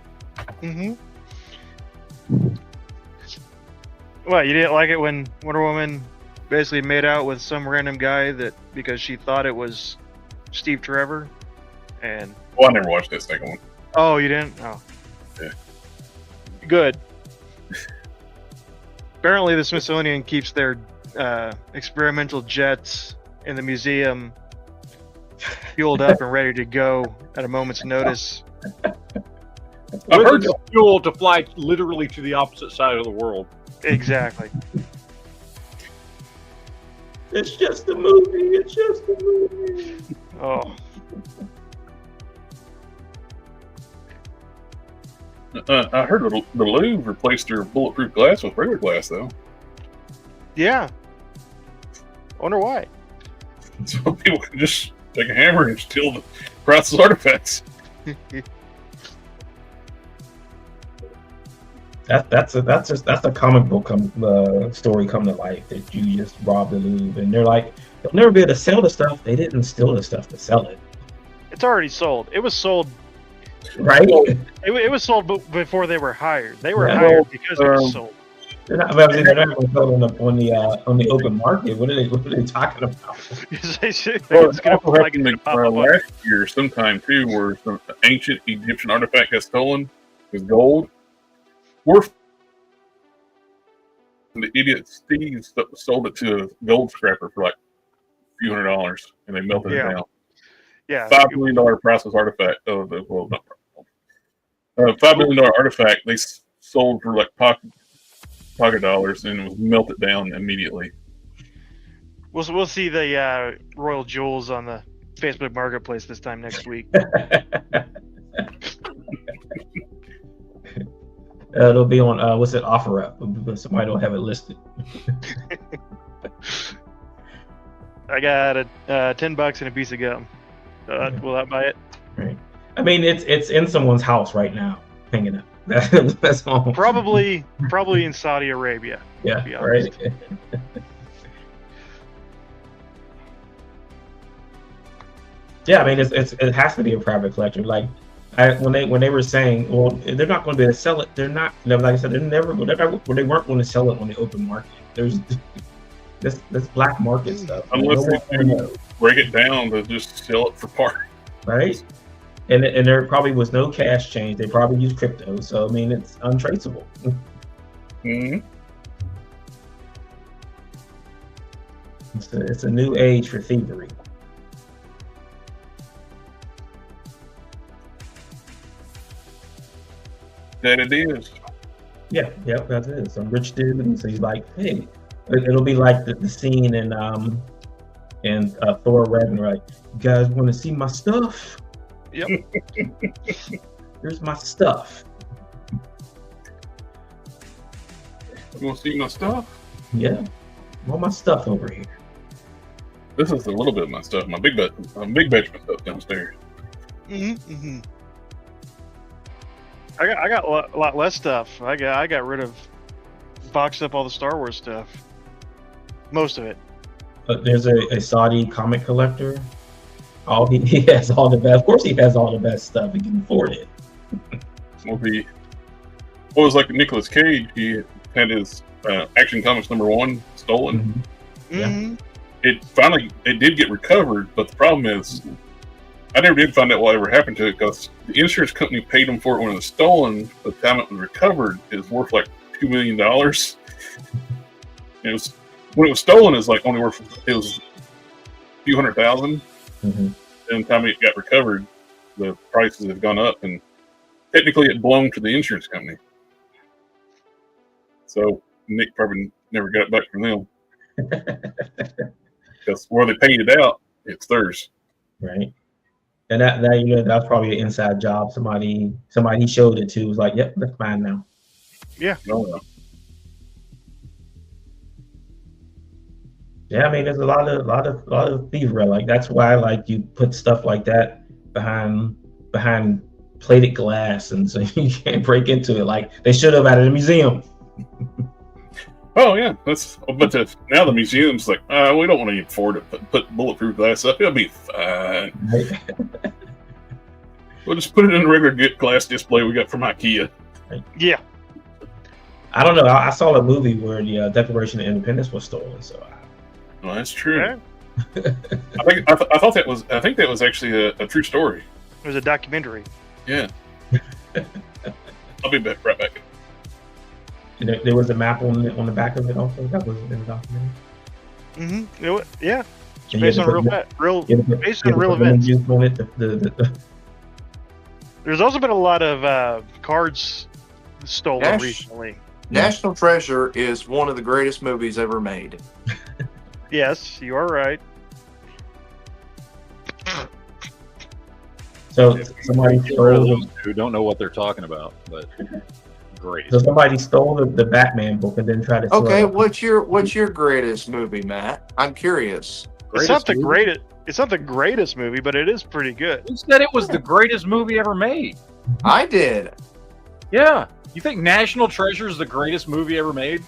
What, you didn't like it when Wonder Woman basically made out with some random guy because she thought it was Steve Trevor? And I never watched that second one. Oh, you didn't? Oh. Yeah. Good. Apparently the Smithsonian keeps their experimental jets in the museum fueled up and ready to go at a moment's notice I've heard With enough fuel to fly literally to the opposite side of the world. Exactly. It's just a movie. It's just a movie. Oh, I heard the Louvre replaced their bulletproof glass with regular glass, though. yeah. Wonder why. So people can just take a hammer and steal the priceless artifacts. That's a comic book story come to life that you just robbed the Louvre, and they're like, they'll never be able to sell the stuff. They didn't steal the stuff to sell it, It's already sold. It was sold. right? It was sold before they were hired. They were Yeah. hired because it was sold. They're not going to sell it on the open market. What are they talking about? It's Well, gonna it also like happened it's gonna pop up. last year sometime too, where some ancient Egyptian artifact got stolen. It was gold. The idiot Steve sold it to a gold scrapper for like a few $100s, and they melted it Yeah. down. Yeah. $5 million priceless artifact. $5 million artifact they sold for like pocket dollars, and it was melted down immediately. We'll see the royal jewels on the Facebook Marketplace this time next week. It'll be on what's it, OfferUp, but somebody don't have it listed. I got a $10 and a piece of gum. Will that buy it? Right. I mean, it's in someone's house right now, hanging up. That's all. Probably in Saudi Arabia. Yeah. to be honest. Right. Yeah, I mean, it has to be a private collector. Like, when they were saying, well, they're not going to be able to sell it. They're not. Like I said, they weren't going to sell it on the open market. There's this black market stuff. Unless No they one do knows, break it down to just sell it for parts. right? And there probably was no cash change. They probably used crypto. So I mean, it's untraceable. Mm-hmm. It's a new age for thievery. That it is. Yeah, that's it. Some rich dude, and so he's like, hey, it'll be like the scene in Thor Ragnarok. You guys want to see my stuff? Yep. Here's my stuff. You want to see my stuff? Yeah, all my stuff over here. This is a little bit of my stuff. My big batch of stuff downstairs. Mm-hmm. I got a lot less stuff. I got rid of, boxed up all the Star Wars stuff. Most of it. But there's a Saudi comic collector. He has all the best. Of course, he has all the best stuff. He can afford it. Will be. Well, it was like Nicolas Cage. He had his Action Comics #1 stolen. Yeah. Mm-hmm. It did get recovered, but the problem is, I never did find out what ever happened to it because the insurance company paid them for it when it was stolen. By the time it was recovered, it was worth like $2 million. It was when it was stolen, it was like only worth it was a few $100,000. Mm-hmm. And the time it got recovered, the prices have gone up, and technically it belonged to the insurance company. So Nick probably never got it back from them because where they paid it out, it's theirs. Right. And that's probably an inside job. Somebody he showed it to was like, yep, that's mine now. No. Yeah, I mean, there's a lot of thievery. Like that's why, like, you put stuff like that behind plated glass, and so you can't break into it. Like they should have at a museum. Oh yeah, but now the museum's like, we don't want to afford it. Put bulletproof glass up; it'll be fine. Right? We'll just put it in a regular glass display we got from IKEA. Yeah. I don't know. I saw a movie where the Declaration of Independence was stolen. So Well, that's true. Yeah. I think that was actually a true story. It was a documentary. Yeah. I'll be back right back. there was a map on the back of it also. That was in the documentary. Mm-hmm. Yeah. It's And based you on had to put- real you had to put- based you on had to real put lemon events. juice on it. There's also been a lot of cards stolen Yes. recently. National Treasure is one of the greatest movies ever made. Yes, you are right. So somebody stole Those who don't know what they're talking about, but great. so somebody stole the Batman book and then tried to sell Okay, it. what's your greatest movie, Matt? I'm curious. It's not the movie? greatest. It's not the greatest movie, but it is pretty good. Who said it was the greatest movie ever made? I did. Yeah. You think National Treasure is the greatest movie ever made?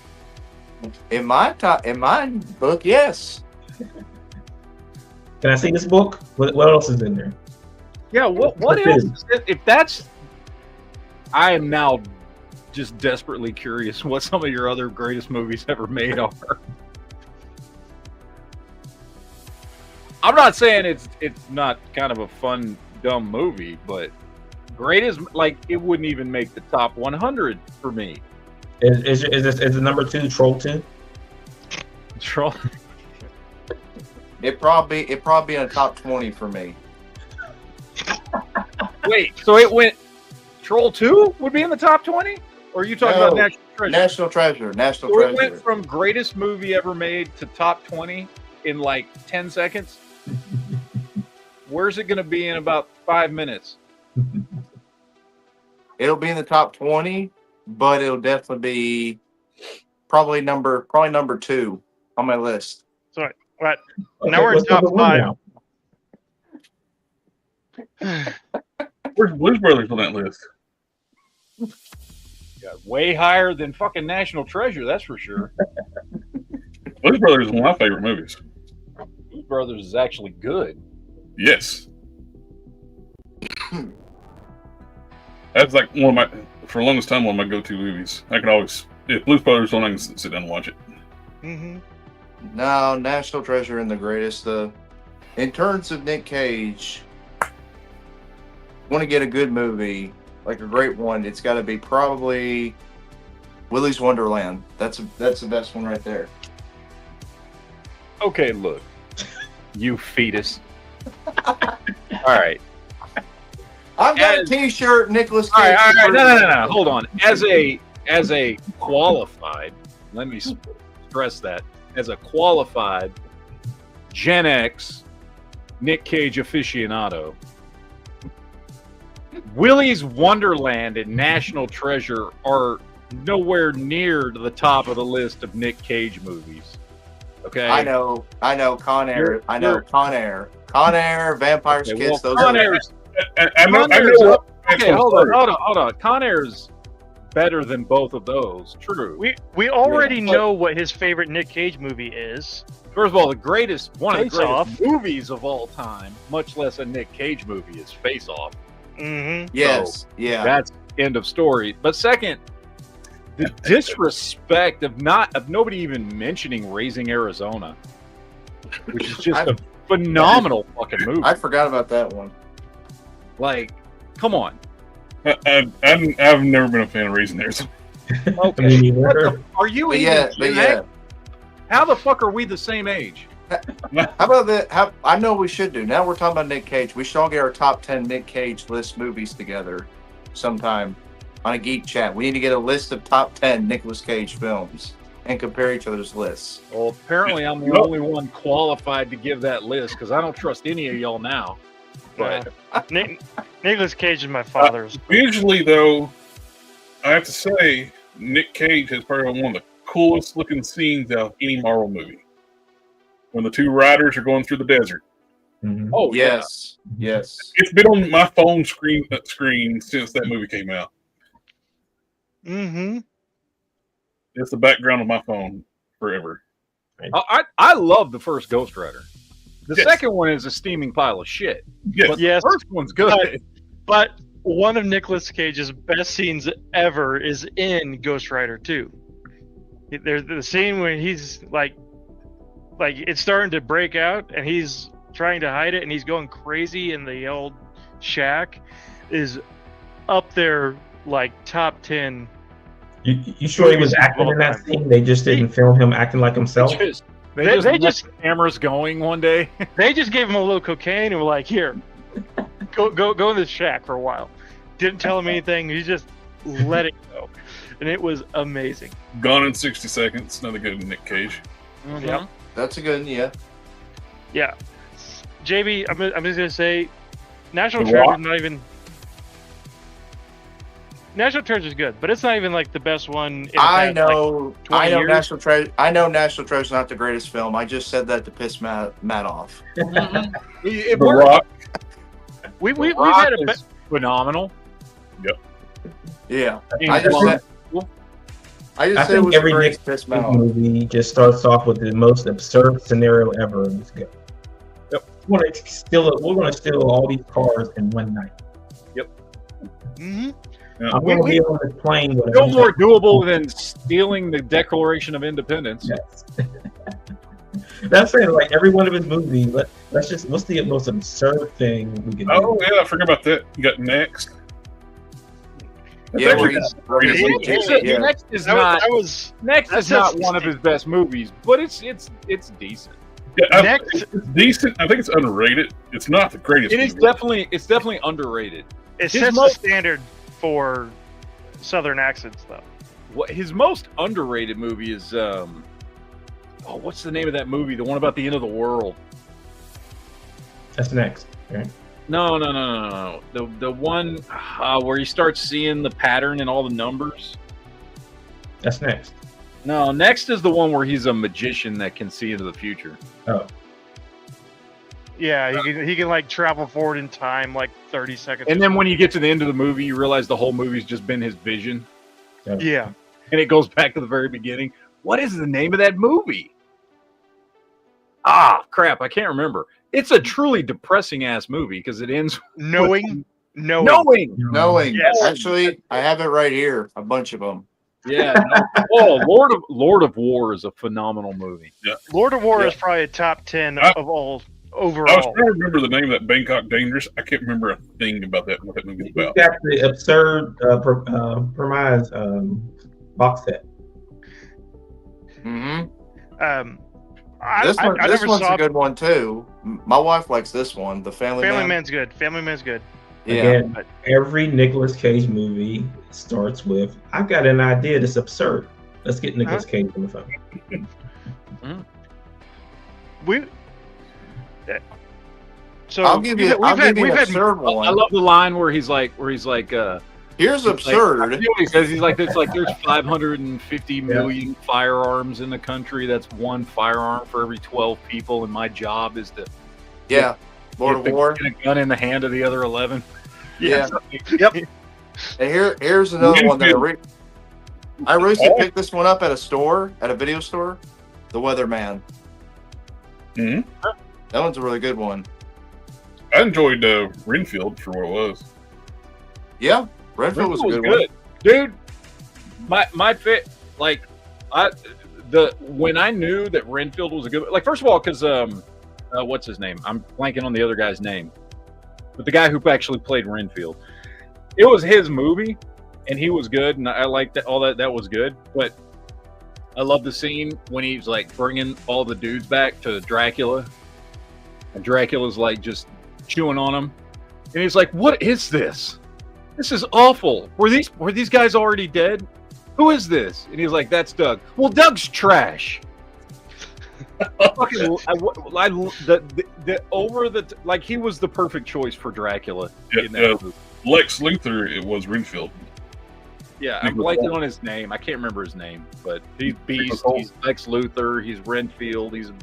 In my book, yes. Can I see this book? What else is in there? Yeah, what What else? is? Is it? If that's, I am now just desperately curious what some of your other greatest movies ever made are. I'm not saying it's not kind of a fun, dumb movie, but greatest, like, it wouldn't even make the top 100 for me. Is the number 2 Troll 2? Troll. It probably in a top 20 for me. Wait, so it went. Troll 2 would be in the top 20? Or are you talking No. about National Treasure? National Treasure. National So it Treasure. went from greatest movie ever made to top 20 in like 10 seconds? Where's it going to be in about 5 minutes? It'll be in the top 20, but it'll definitely be probably number 2 on my list. Sorry, but now we're in what's top number 1 5. now? Where's Blues Brothers on that list? Yeah, way higher than fucking National Treasure, that's for sure. Blues Brothers is one of my favorite movies. Blues Brothers is actually good. Yes. That's like one of my, for the longest time, one of my go-to movies. I can always, if Blues Brothers on, I can sit down and watch it. Mm-hmm. No, National Treasure and the greatest. In terms of Nick Cage, want to get a good movie, like a great one, it's got to be probably Willy's Wonderland. That's the best one right there. Okay, look. You fetus. All right. I've got As- a T-shirt, Nicholas All Cage. right, all right. No. Hold on. As a qualified, let me stress that, as a qualified Gen X Nick Cage aficionado, Willy's Wonderland and National Treasure are nowhere near to the top of the list of Nick Cage movies. Okay. I know. Con Air. You're- I know you're- Con Air, Vampire's Okay, Kiss. well, Those Con are. Air's I know Con Air's what- okay. Hold on. Con Air's better than both of those. True. We already Yeah. know what his favorite Nick Cage movie is. First of all, one of the Face greatest Off. movies of all time, much less a Nick Cage movie, is Face Off. Mm-hmm. Yes. Yeah. That's end of story. But second, the disrespect of nobody even mentioning Raising Arizona, which is just a phenomenal fucking movie. I forgot about that one. Like, come on. I've never been a fan of Raising Arizona. Okay. Me What neither. the, are you But even yeah, but Gen yeah. X? How the fuck are we the same age? How about that? I know we should do. Now we're talking about Nick Cage. We should all get our top 10 Nick Cage list movies together sometime on a geek chat. We need to get a list of top 10 Nicolas Cage films and compare each other's lists. Well, apparently I'm the only one qualified to give that list because I don't trust any of y'all now. But Nicolas Cage is my father's. Usually, though, I have to say, Nick Cage has probably one of the coolest looking scenes out of any Marvel movie. When the two riders are going through the desert. Mhm. oh Yes. Yes. It's been on my phone screen since that movie came out. Mm-hmm. It's the background of my phone forever. I love the first Ghost Rider. The Yes. second one is a steaming pile of shit. Yes. But Yes. the first one's good. But one of Nicolas Cage's best scenes ever is in Ghost Rider 2. There's the scene where he's like it's starting to break out and he's trying to hide it and he's going crazy in the old shack is up there like top 10. You sure he was acting in that scene? They just didn't film him acting like himself. They They just just- left the cameras going one day. They just gave him a little cocaine and were like, "Here, go in the shack for a while." Didn't tell him anything. He just let it go, and it was amazing. Gone in 60 Seconds. Another good Nick Cage. Yep. That's a good one, yeah. Yeah. JB, I'm just gonna say, National The Treasure Rock? is not even. National Treasure is good, but it's not even like the best one. In the I past, like, know 20 years. National Treasure. I know National Treasure's not the greatest film. I just said that to piss Matt off. It The worked. Rock. we've Rock had a is phenomenal. Yeah, I mean, I just well, said I it think was every great Nick to piss Matt Cage off. movie just starts off with the most absurd scenario ever. And it's good. Yep. We're gonna steal all these cars in one night. Mhm. I'm gonna be on this plane with no more doable than stealing the Declaration of Independence. Yes. That's saying like every one of his movies. What's the most absurd thing we can do? Oh, yeah, I forgot about that. You got Next. Yeah, That's where actually- he's- where he's He- legit, yeah. Next is That not was Next that's is not just- one of his best movies, but it's decent. Yeah, Next. it's decent. I think it's underrated. It's not the greatest. It is movie. definitely underrated. It His sets most- the standard for Southern accents, though. What his most underrated movie is what's the name of that movie? The one about the end of the world. That's next. Right? No. The one where you start seeing the pattern and all the numbers. That's next. No, next is the one where he's a magician that can see into the future. Oh, Yeah, he can like travel forward in time like 30 seconds. And then when you get to the end of the movie, you realize the whole movie's just been his vision, yeah, and it goes back to the very beginning. What is the name of that movie? Ah, crap! I can't remember. It's a truly depressing ass movie because it ends knowing. knowing. Yes. Actually, I have it right here. A bunch of them. Yeah. Oh, Lord of War is a phenomenal movie. Lord of War Yeah. is probably a top 10 I- of all I was overall. trying to remember the name of that Bangkok Dangerous. I can't remember a thing about that. What that movie's we about. got the absurd premise box set. hmm I, This I one's never saw a good one too. My wife likes this one, The Family Man. Man's good. Family Man's good. Yeah, Again, But- every Nicolas Cage movie starts with, "I got an idea that's absurd. Let's get Nicolas Cage on the phone." We. So I'll give you. I'll give you an absurd I one. love the line where he's like, Here's like, absurd. I forget what he says. He's like, it's like there's 550 million firearms in the country. That's one firearm for every 12 people, and my job is to Yeah, Lord of get War. a gun in the hand of the other 11. Yeah. Yep. And here's another one that I recently picked this one up at a store, at a video store. The Weatherman. Mhm. That one's a really good one. I enjoyed Renfield for what it was. Yeah, Redfield was a good one. dude. My fit, like, when I knew that Renfield was a good, like, first of all, because what's his name? I'm blanking on the other guy's name, but the guy who actually played Renfield, it was his movie, and he was good, and I liked that. All that was good, but I love the scene when he's like bringing all the dudes back to Dracula, and Dracula's like just chewing on him, and he's like, "What is this? This is awful. Were these guys already dead? Who is this?" And he's like, "That's Doug." Well, Doug's trash. Fucking, like he was the perfect choice for Dracula. in that movie. Lex Luthor, it was Renfield. Yeah, I'm blanking on his name. I can't remember his name, but he's Beast. He's Lex Luthor. He's Renfield. He's a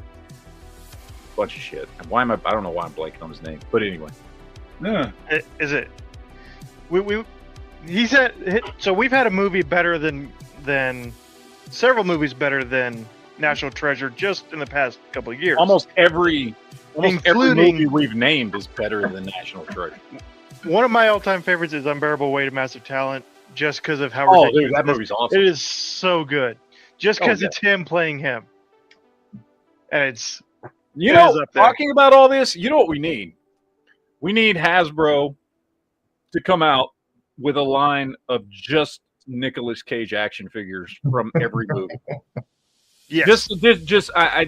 bunch of shit. And why am I don't know why I'm blanking on his name. But anyway, Yeah. Is it? He said so. We've had a movie better than several movies better than National Treasure just in the past couple of years. almost every Including- movie we've named is better than National Treasure. One of my all-time favorites is Unbearable Weight of Massive Talent, just because of how Oh, ridiculous dude, that it is. movie's awesome. It is so good, just Oh, because yeah. it's him playing him, and it's You It know, is up there. talking about all this, you know what we need? We need Hasbro to come out with a line of just Nicolas Cage action figures from every movie. yes. Just I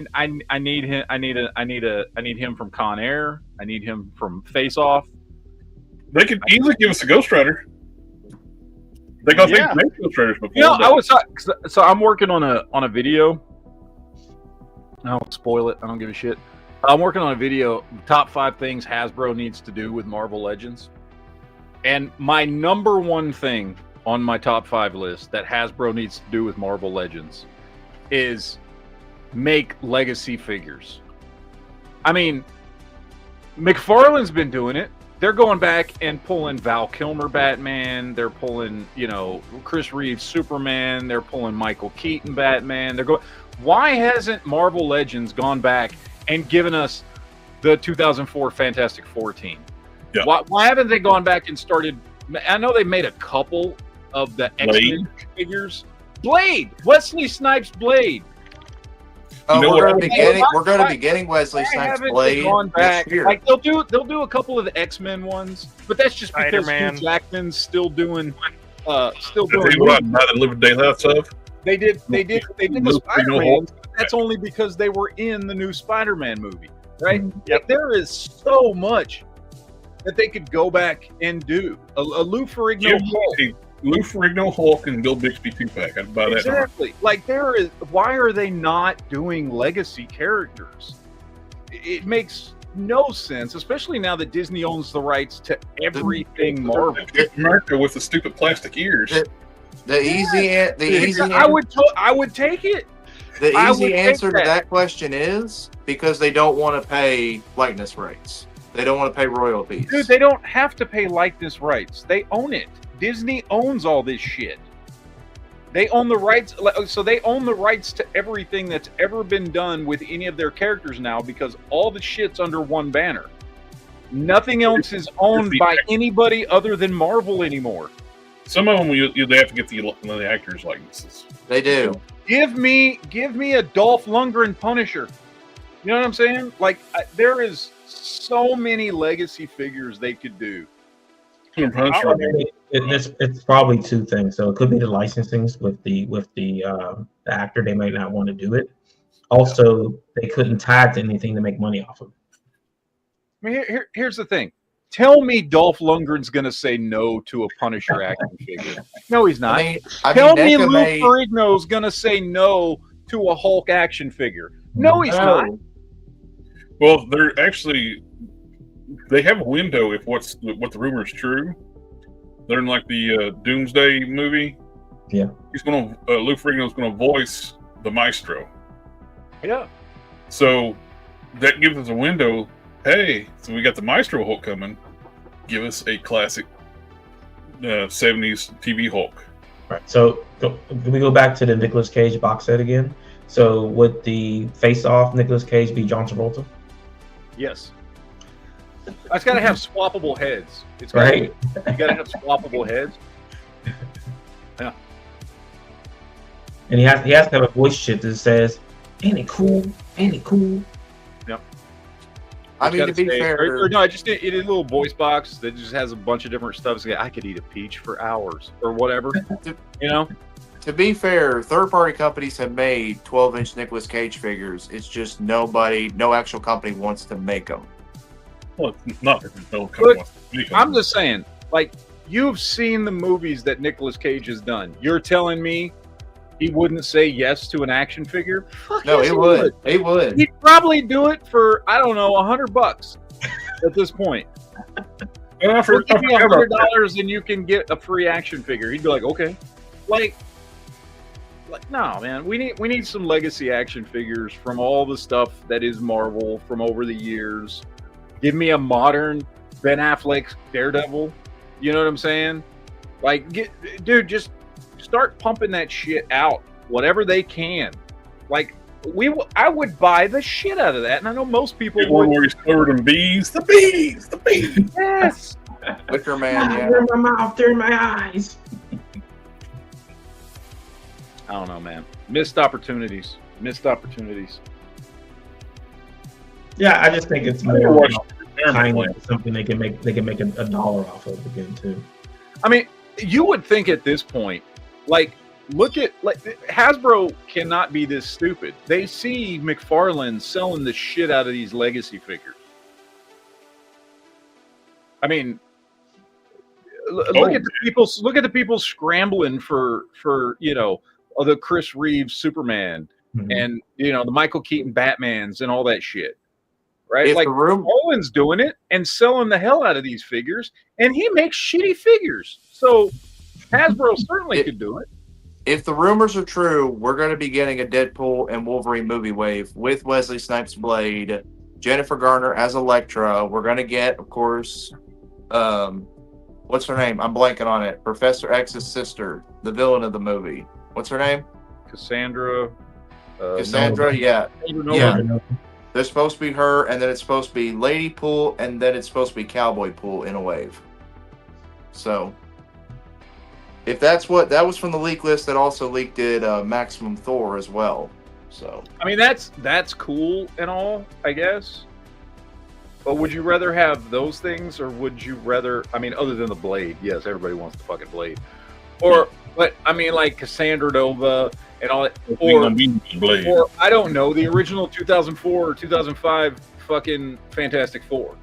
need him. I need him from Con Air. I need him from Face Off. They could easily give us a Ghost Rider. Because Yeah. they've made Illustrators before. You know, but- I was so I'm working on a video. I don't spoil it. I don't give a shit. I'm working on a video. Top 5 things Hasbro needs to do with Marvel Legends, and my number one thing on my top 5 list that Hasbro needs to do with Marvel Legends is make legacy figures. I mean, McFarlane's been doing it. They're going back and pulling Val Kilmer Batman. They're pulling, Chris Reeves Superman. They're pulling Michael Keaton Batman. They're going. Why hasn't Marvel Legends gone back and given us the 2004 Fantastic Four team? Yeah. Why haven't they gone back and started? I know they made a couple of the X-Men figures. Blade, Wesley Snipes Blade. Oh, know we're what? going to be getting Wesley Why Snipes haven't Blade they gone back? this year. Like they'll do a couple of the X-Men ones, but that's just because Spider-Man. Hugh Jackman's still doing That's what I buy the Living Daylights of. They did the No, Spider-Man. That's only because they were in the new Spider-Man movie, right? Yep. There is so much that they could go back and do. A Lou Ferrigno Give Hulk. me a Lou Ferrigno Hulk and Bill Bixby 2-pack. I'd buy that. Exactly. Like there is. Why are they not doing legacy characters? It makes no sense, especially now that Disney owns the rights to everything Marvel. America with the stupid plastic ears. The easy I would take it. The I easy would take answer to that. that question is because they don't want to pay likeness rates. They don't want to pay royalties. Dude, they don't have to pay likeness rights. They own it. Disney owns all this shit. They own the rights, so they own the rights to everything that's ever been done with any of their characters now because all the shit's under one banner. Nothing else is owned by anybody other than Marvel anymore. Some of them they have to get the actors' likenesses. They do. Give me a Dolph Lundgren Punisher. You know what I'm saying? Like there is so many legacy figures they could do. It's probably 2 things. So it could be the licensings with the actor. They might not want to do it. Also, they couldn't tag to anything to make money off of. I mean, here's the thing. Tell me Dolph Lundgren's going to say no to a Punisher action figure. No, he's not. Tell me NECA Lou Ferrigno's going to say no to a Hulk action figure. No, he's not. Well, they have a window if what the rumor is true. They're in like the Doomsday movie. Yeah. Lou Ferrigno's gonna voice the Maestro. Yeah. So that gives us a window. Hey, so we got the Maestro Hulk coming. Give us a classic 70s TV Hulk. Right. So can we go back to the Nicolas Cage box set again? So would the face-off Nicolas Cage be John Travolta? Yes. It's got to have swappable heads. It's got Right. You got to have swappable heads. Yeah. And he has to have a voice chip that says, "Ain't it cool? Ain't it cool?" Yep. I mean, to be fair, no, I just it is a little voice box that just has a bunch of different stuff. So I could eat a peach for hours or whatever. You know. to be fair, third-party companies have made 12-inch Nicolas Cage figures. It's just no actual company wants to make them. Well, it's not that there's no Look, company. I'm just saying, like, you've seen the movies that Nicolas Cage has done. You're telling me he wouldn't say yes to an action figure? Fuck No, yes, he would. He would. He'd probably do it for, I don't know, $100 at this point. And We'll give you $100 and you can get a free action figure. He'd be like, okay. Like no, man. We need some legacy action figures from all the stuff that is Marvel from over the years. Give me a modern Ben Affleck Daredevil. You know what I'm saying? Like, dude, just start pumping that shit out. Whatever they can. Like, I would buy the shit out of that, and I know most people one would. where he's covered in bees. The bees. Yes. Wicker Man, yeah. They're in my mouth, they're in my eyes. I don't know, man. Missed opportunities. Yeah, I just think it's I more watched kind of something they can make a dollar off of again too. I mean, you would think at this point, like, look at Hasbro cannot be this stupid. They see McFarlane selling the shit out of these legacy figures. I mean, look at the people scrambling for the Chris Reeves Superman and the Michael Keaton Batmans and all that shit. Right? If like the room- Nolan's doing it and selling the hell out of these figures, and he makes shitty figures. So Hasbro certainly could do it. If the rumors are true, we're going to be getting a Deadpool and Wolverine movie wave with Wesley Snipes' Blade, Jennifer Garner as Elektra. We're going to get, of course, what's her name? I'm blanking on it. Professor X's sister, the villain of the movie. What's her name? Cassandra. Cassandra, yeah. There's supposed to be her, and then it's supposed to be Lady Pool, and then it's supposed to be Cowboy Pool in a wave. So, if that's what that was from the leak list, that also leaked it Maximum Thor as well. So, I mean, that's cool and all, I guess. But would you rather have those things, or would you rather? I mean, other than the Blade, yes, everybody wants the fucking Blade. But I mean, like Cassandra Nova and all that, or I don't know, the original 2004 or 2005 fucking Fantastic Four.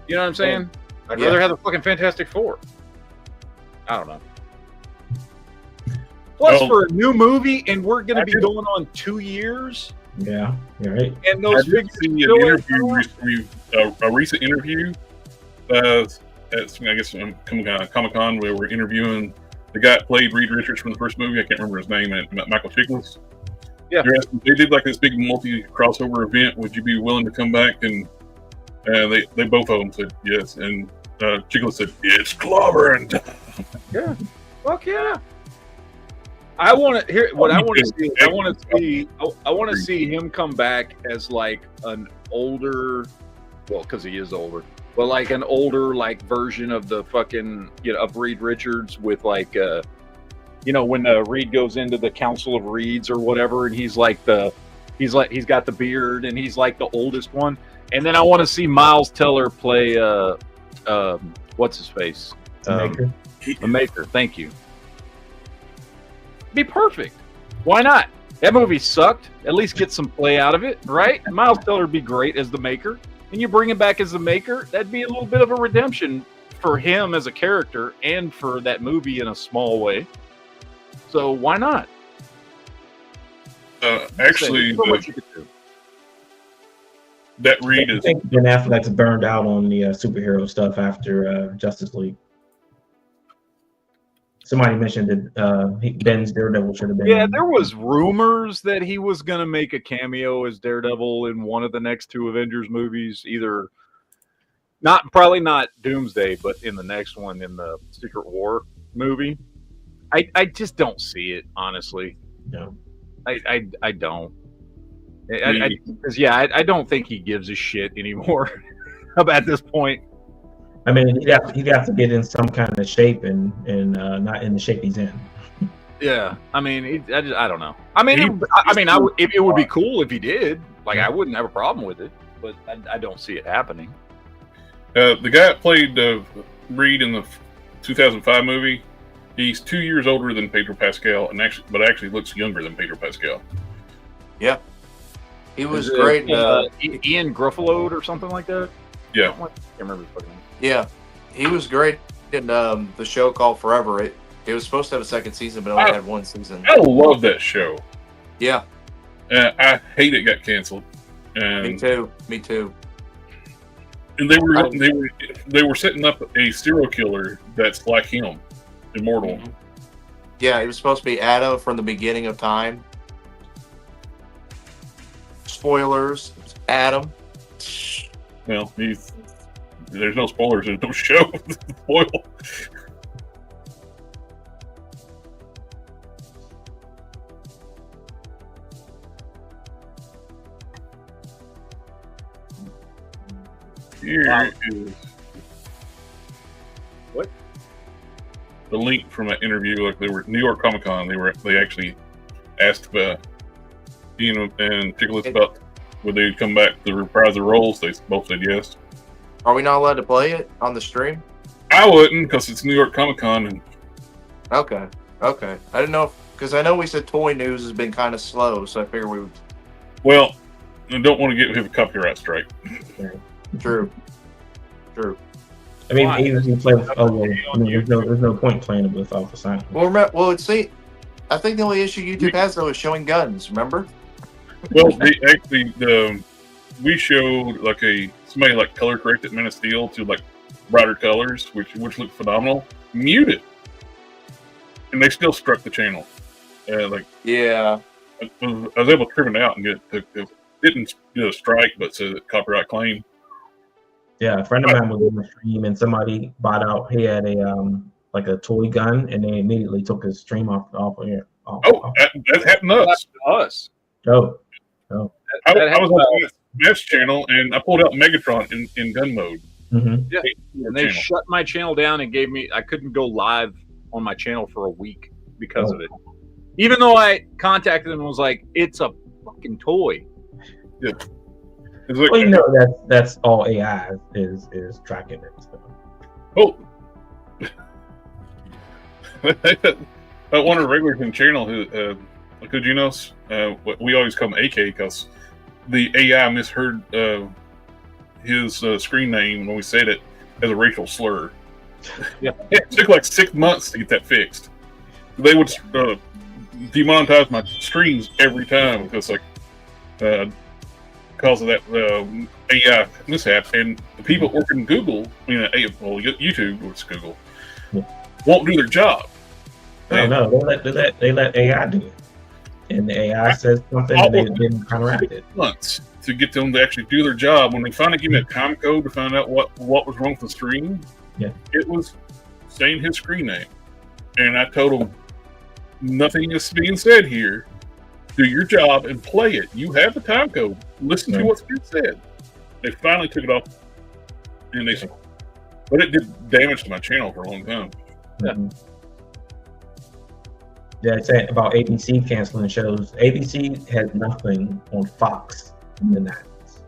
You know what I'm saying? I'd rather have the fucking Fantastic Four. I don't know. Plus, for a new movie, and we're going to be going on 2 years. Yeah, you're right. And those figures. A recent interview at I guess Comic-Con, where we're interviewing the guy that played Reed Richards from the first movie. I can't remember his name. Michael Chiklis. Yeah, they did like this big multi-crossover event. Would you be willing to come back? And they both of them said yes. And Chiklis said, "It's clobbering." Yeah, fuck yeah. I want to hear what I want to see. I want to see him come back as like an older, well, because he is older, but like an older like version of the fucking of Reed Richards with like when Reed goes into the Council of Reeds or whatever, and he's got the beard and he's like the oldest one, and then I want to see Miles Teller play what's his face, Maker. The Maker. Thank you. Be perfect. Why not? That movie sucked. At least get some play out of it, right? Miles Teller would be great as the Maker. And you bring him back as the Maker, that'd be a little bit of a redemption for him as a character and for that movie in a small way. So why not? Actually, that Reed is. I think Ben Affleck's burned out on the superhero stuff after Justice League. Somebody mentioned that Ben's Daredevil should have been. Yeah, there was rumors that he was going to make a cameo as Daredevil in one of the next two Avengers movies. Probably not Doomsday, but in the next one, in the Secret War movie. I just don't see it, honestly. No, I don't. I don't think he gives a shit anymore at this point. I mean, he'd have to get in some kind of shape and not in the shape he's in. Yeah, I mean, I don't know. I mean, it would be cool if he did. Like, I wouldn't have a problem with it, but I don't see it happening. The guy that played Reed in the 2005 movie, he's 2 years older than Pedro Pascal, but actually looks younger than Pedro Pascal. Yeah, he was great. Ian Gruffalo or something like that. Yeah, I can't remember his fucking name. Yeah, he was great in the show called Forever. It was supposed to have a second season, but only had one season. I love that show. Yeah, I hate it got canceled. And Me too. And they were setting up a serial killer that's like him, immortal. Mm-hmm. Yeah, it was supposed to be Adam from the beginning of time. Spoilers, Adam. Well, there's no spoilers. There's no show. Spoil. Here is what the link from an interview. Like they were New York Comic Con. They actually asked Ian and Chiklis about would they come back to reprise the roles. They both said yes. Are we not allowed to play it on the stream? I wouldn't, because it's New York Comic Con. And Okay. I didn't know, because I know we said Toy News has been kind of slow, so I figured we would. Well, I don't want to get a copyright strike. True. I mean, Why? even if you play with, there's no point playing it with Alpha Silent. I think the only issue YouTube has though is showing guns. Remember? Well, we showed like somebody like color corrected Man of Steel to like brighter colors, which looked phenomenal. Muted, and they still struck the channel. Yeah. I was able to trim it out and get it didn't get a strike, but said copyright claim. Yeah, a friend of mine was on the stream and somebody bought out. He had a toy gun, and they immediately took his stream off here. That happened to us. Us. Oh. I was on the Best channel, and I pulled out Megatron in gun mode. Mm-hmm. Yeah, and they shut my channel down and I couldn't go live on my channel for a week because of it. Even though I contacted them and was like, it's a fucking toy. Yeah. Like, Well, that's all AI is tracking it. So. Oh. One of the regulars in the channel who Kujinos, we always call him AK because the AI misheard his screen name when we said it as a racial slur. Yeah. It took like 6 months to get that fixed. They would demonetize my streams every time because because of that AI mishap, and the people working in Google, YouTube, which is Google, won't do their job. No, they let AI do it, and the AI says something, and they didn't counteract it. Months to get them to actually do their job. When they finally give me a time code to find out what was wrong with the stream, it was saying his screen name, and I told them nothing is being said here. Do your job and play it. You have the time code. Listen to what's being said. They finally took it off, and but it did damage to my channel for a long time. Mm-hmm. Yeah, it's about ABC canceling shows. ABC had nothing on Fox in the 90s.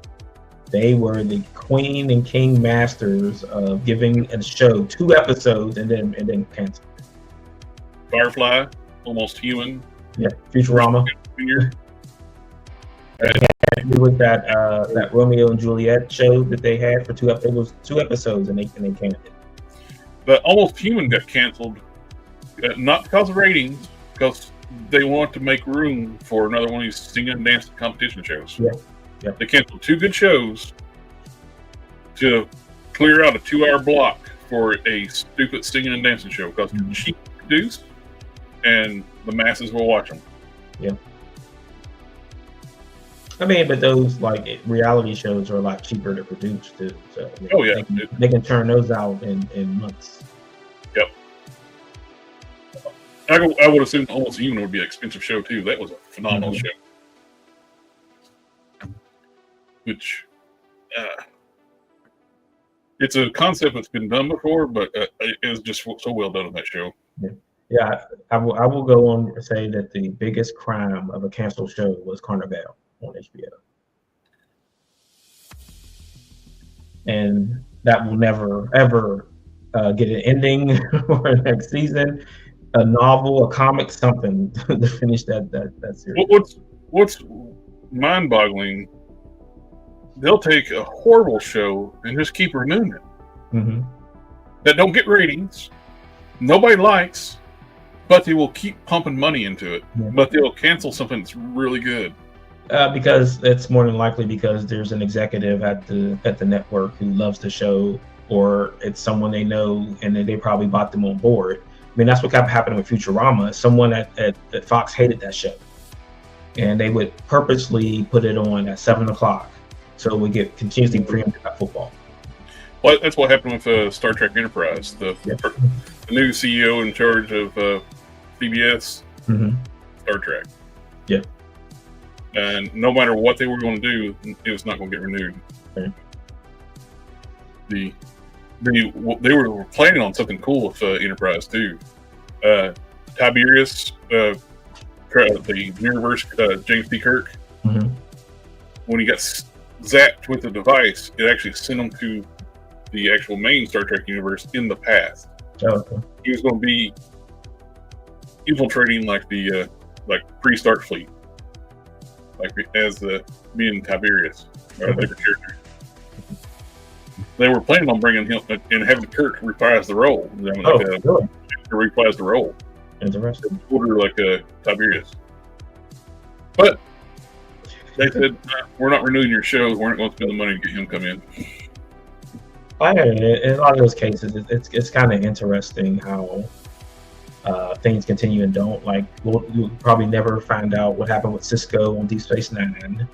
They were the queen and king masters of giving a show 2 episodes and then cancel. Firefly, Almost Human. Yeah, Futurama. It was that Romeo and Juliet show that they had for 2 episodes. It was 2 episodes and they canceled it. But Almost Human got canceled, not because of ratings, because they want to make room for another one of these singing and dancing competition shows. Yeah. They canceled 2 good shows to clear out a 2-hour block for a stupid singing and dancing show because it's cheap to produce and the masses will watch them. Yeah. I mean, but those reality shows are a lot cheaper to produce too. So they can turn those out in months. Yep. I would assume Almost Human would be an expensive show too. That was a phenomenal show. Which, it's a concept that's been done before, but it was just so well done on that show. Yeah, I will go on to say that the biggest crime of a canceled show was Carnival on HBO, and that will never ever get an ending for next season. A novel, a comic, something to finish that series. What's mind-boggling? They'll take a horrible show and just keep renewing it. That don't get ratings, nobody likes, but they will keep pumping money into it. But they'll cancel something that's really good. Because it's more than likely because there's an executive at the network who loves the show, or it's someone they know and they probably bought them on board. I mean, that's what kept happening with Futurama. Someone at Fox hated that show, and they would purposely put it on at 7:00, so we get continuously preempted by football. Well, that's what happened with Star Trek Enterprise. The new CEO in charge of CBS, Star Trek. Yeah. And no matter what they were going to do, it was not going to get renewed. Okay. They were planning on something cool with Enterprise too. Tiberius, the universe, James T. Kirk, when he got zapped with the device, it actually sent him to the actual main Star Trek universe in the past. He was going to be infiltrating like pre-Start Fleet, as being Tiberius, or a different character. they were planning on bringing him and having Kirk reprise the role. Like really? Reprise the role. Interesting. Order like Tiberius. But they said, we're not renewing your show. We're not going to spend the money to get him come in. In a lot of those cases, it's kind of interesting how things continue and don't. Like, you'll probably never find out what happened with Cisco on Deep Space Nine,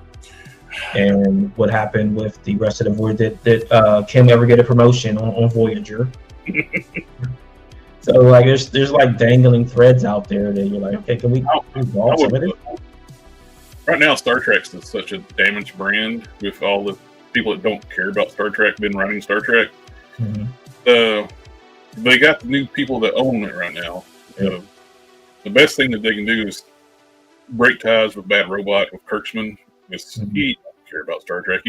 and what happened with the rest of the Voyager. Did Kim ever get a promotion on Voyager? So like, there's like dangling threads out there that you're like, okay, can we involve some of it? Right now, Star Trek's is such a damaged brand with all the people that don't care about Star Trek been running Star Trek. Mm-hmm. They got the new people that own it right now. Yeah. The best thing that they can do is break ties with Bad Robot, with Kurtzman. He don't care about Star Trek.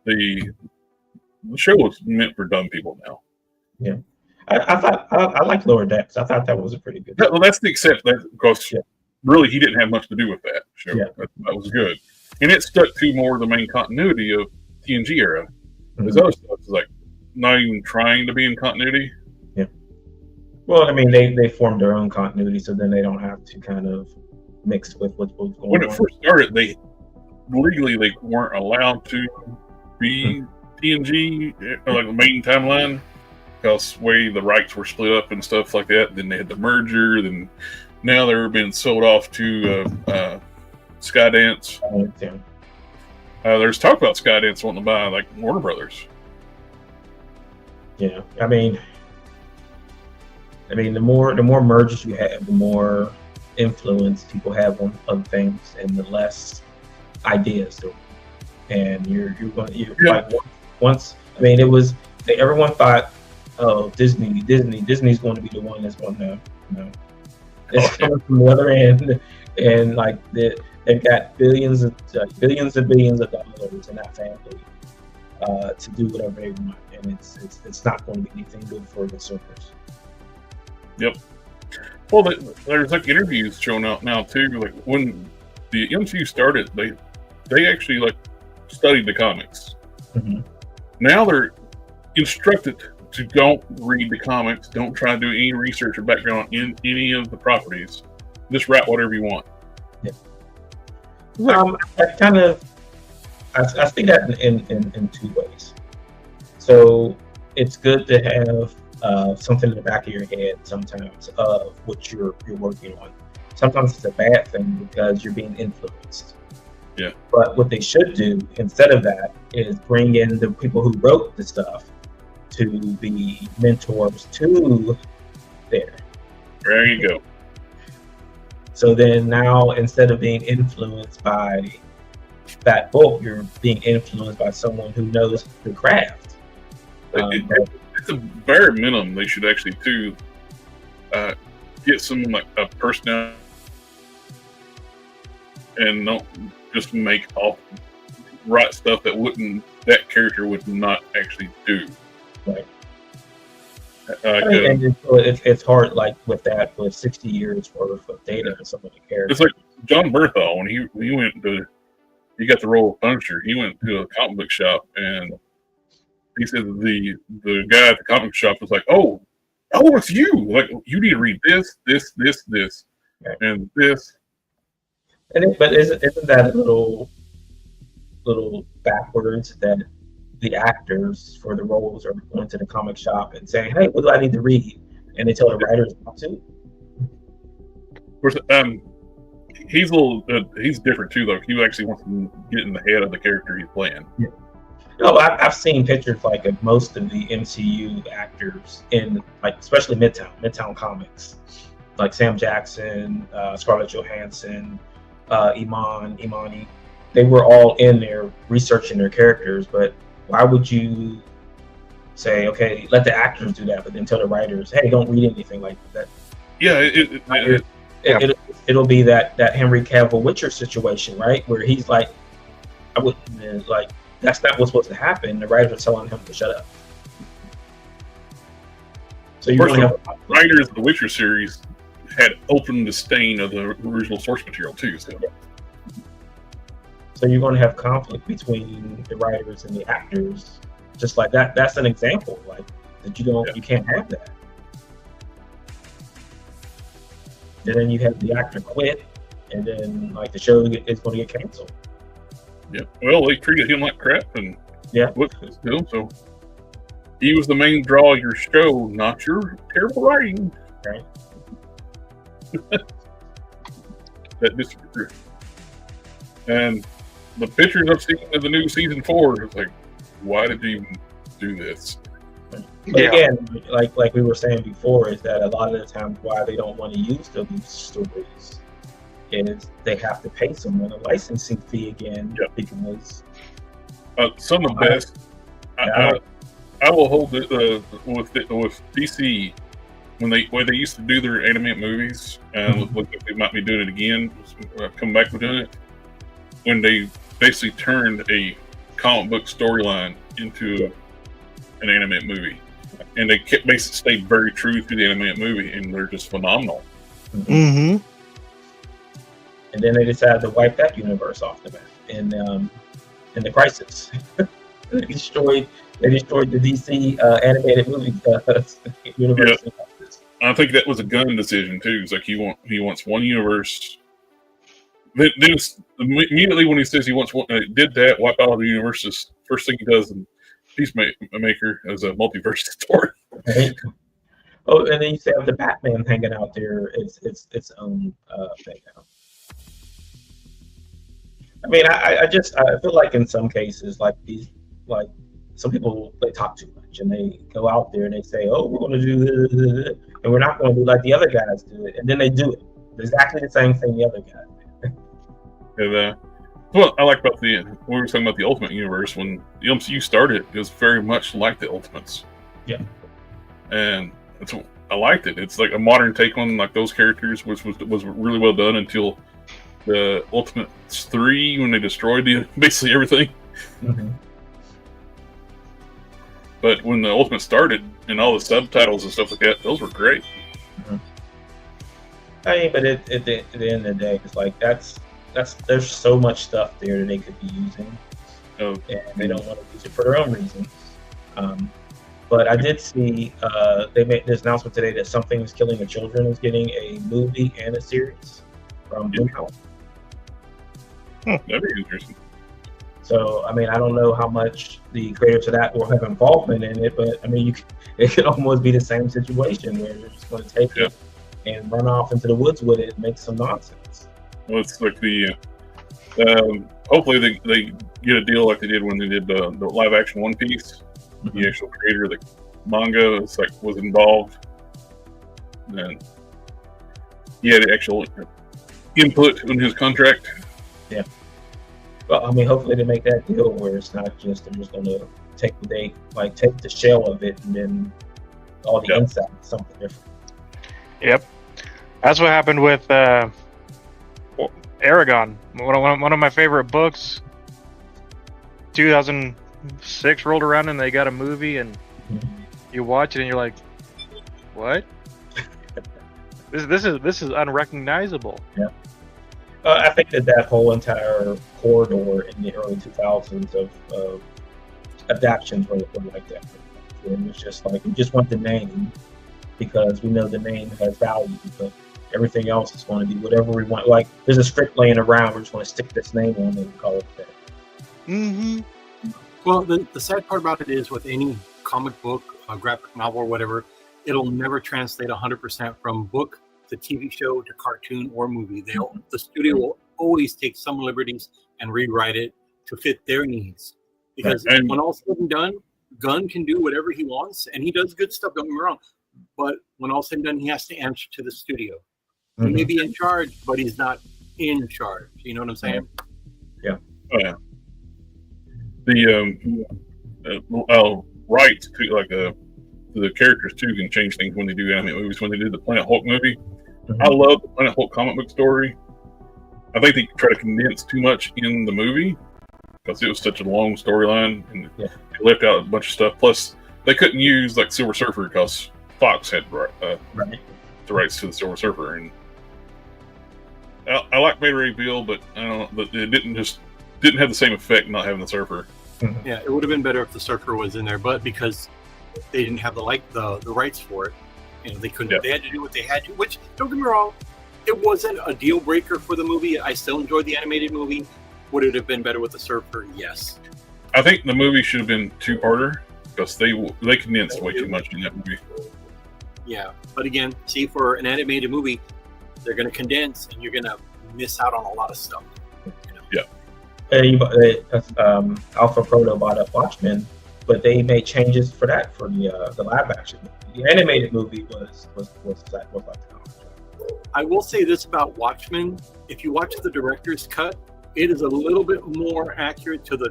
The show was meant for dumb people now. Yeah, I thought I liked Lower Decks. I thought that was a pretty good. Well, that's the exception, because really he didn't have much to do with that show. Yeah. That was good, and it stuck to more of the main continuity of TNG era. Mm-hmm. This other stuff is like not even trying to be in continuity. Yeah. Well, I mean, they formed their own continuity, so then they don't have to kind of mix with what's going on. When it first started, they weren't allowed to be TNG, like the main timeline, because way the rights were split up and stuff like that. Then they had the merger. Then now they're being sold off to Skydance. Yeah. There's talk about Skydance wanting to buy like Warner Brothers. Yeah, I mean, the more mergers you have, the more influence people have on other things, and the less ideas there. And you're like, once. I mean, it was everyone thought, oh, Disney's going to be the one that's going to, it's coming from the other end, and like they've got billions and billions of dollars in that family to do whatever they want, and it's not going to be anything good for the consumers. Yep. Well, there's like interviews showing out now too. Like when the MCU started, they actually like studied the comics. Mm-hmm. Now they're instructed to don't read the comics, don't try to do any research or background in any of the properties. Just write whatever you want. Yeah. I see that in two ways. So it's good to have something in the back of your head sometimes of what you're working on. Sometimes it's a bad thing because you're being influenced. Yeah. But what they should do instead of that is bring in the people who wrote the stuff to be mentors to there. There you go. So then now, instead of being influenced by that book, you're being influenced by someone who knows the craft. It's a bare minimum. They should actually get some like a personnel and don't just write stuff that character would not actually do. Right. And so it's hard, like with 60 years worth of data on some of the characters. It's like John Bernthal when he got the role of Punisher. He went to a comic book shop and he said the guy at the comic book shop was like, "Oh, it's you! Like you need to read this, right. and this." But isn't that a little backwards that the actors for the roles are going to the comic shop and saying, "Hey, what do I need to read?" And they tell the writers not to. Of course, he's different too, though. He actually wants to get in the head of the character he's playing. Yeah. No, I've seen pictures like of most of the MCU actors in, like, especially Midtown Comics, like Sam Jackson, Scarlett Johansson, Imani. They were all in there researching their characters, but why would you say, okay, let the actors do that, but then tell the writers, hey, don't read anything like that? Yeah, it'll be that Henry Cavill Witcher situation, right? Where he's like, I wouldn't like. That's not what's supposed to happen. The writers are telling him to shut up. So you really have writers of the Witcher series had opened the stain of the original source material too. So So you're going to have conflict between the writers and the actors, just like that. That's an example, like that you can't have that. And then you have the actor quit, and then like the show is going to get canceled. Yeah. Well, they treated him like crap, and still. So he was the main draw of your show, not your terrible writing. Right. That disagree. And the pictures I've seen of the new season 4, it's like, why did you even do this? But again, like we were saying before, is that a lot of the times why they don't want to use those stories is they have to pay someone a licensing fee again because some of the best. I will hold it with DC when they used to do their animated movies, and look like they might be doing it again. Come back with doing it when they basically turned a comic book storyline into an animated movie, and they kept basically stayed very true to the animated movie, and they're just phenomenal. Mm-hmm. And then they decided to wipe that universe off the map in the Crisis. They destroyed the DC animated movie universe. Yeah. I think that was a Gunn decision too. It's like he wants one universe. Then immediately when he says he wants one, did that, wipe out all the universes. First thing he does in Peacemaker as a multiverse story. Right. Oh, and then you have the Batman hanging out there. It's its own thing now. I mean, I feel like in some cases, like some people, they talk too much and they go out there and they say, "Oh, we're going to do this, and we're not going to do like the other guys do it," and then they do it exactly the same thing the other guys did. And what I like about we were talking about the Ultimate Universe when the MCU started, it was very much like the Ultimates. Yeah, and I liked it. It's like a modern take on like those characters, which was really well done until the Ultimates 3 when they destroyed basically everything. Mm-hmm. But when the Ultimate started and all the subtitles and stuff like that, those were great. Mm-hmm. I mean, but at the end of the day, it's like there's so much stuff there that they could be using, and they don't want to use it for their own reasons. But I did see they made this announcement today that Something is Killing the Children is getting a movie and a series from Blumhouse. That'd be interesting. So, I mean, I don't know how much the creators of that will have involvement in it, but I mean, it could almost be the same situation where they're just going to take it and run off into the woods with it and make some nonsense. Well, it's like hopefully they get a deal like they did when they did the live action One Piece. Mm-hmm. The actual creator of the manga was involved, and he had actual input in his contract. Yeah. Well, I mean, hopefully they make that deal where it's not just they're just going to take the shell of it and then all the inside is something different. Yep, that's what happened with Aragon. One of my favorite books. 2006 rolled around and they got a movie, and you watch it and you're like, "What? This is unrecognizable." Yeah. I think that whole entire corridor in the early 2000s of adaptions were like that. It was just like we just want the name because we know the name has value, but everything else is going to be whatever we want. Like there's a script laying around, we're just going to stick this name on it and call it that. Mm-hmm. Well, the sad part about it is with any comic book, graphic novel, or whatever, it'll never translate 100% from book to TV show to cartoon or movie. The studio will always take some liberties and rewrite it to fit their needs. Because when all's said and done, Gunn can do whatever he wants, and he does good stuff, don't get me wrong. But when all's said and done, he has to answer to the studio. He may be in charge, but he's not in charge. You know what I'm saying? Yeah. Oh, yeah. The rights to the characters too can change things when they do animated movies. When they did the Planet Hulk movie, I love the Planet Hulk comic book story. I think they try to condense too much in the movie because it was such a long storyline and they left out a bunch of stuff. Plus, they couldn't use like Silver Surfer because Fox had the rights to the Silver Surfer. And I like Beta Ray Bill, but I don't know, it didn't didn't have the same effect not having the surfer. Yeah, it would have been better if the surfer was in there, but because they didn't have the rights for it, they couldn't. Yeah. They had to do what they had to. Which, don't get me wrong, it wasn't a deal breaker for the movie. I still enjoyed the animated movie. Would it have been better with the surfer? Yes. I think the movie should have been 2-parter because they condensed way too much in that movie. Yeah, but again, see, for an animated movie, they're going to condense, and you're going to miss out on a lot of stuff. Alpha Proto bought up Watchmen, but they made changes for that for the live action movie. The animated movie was like that. I will say this about Watchmen: if you watch the director's cut, it is a little bit more accurate to the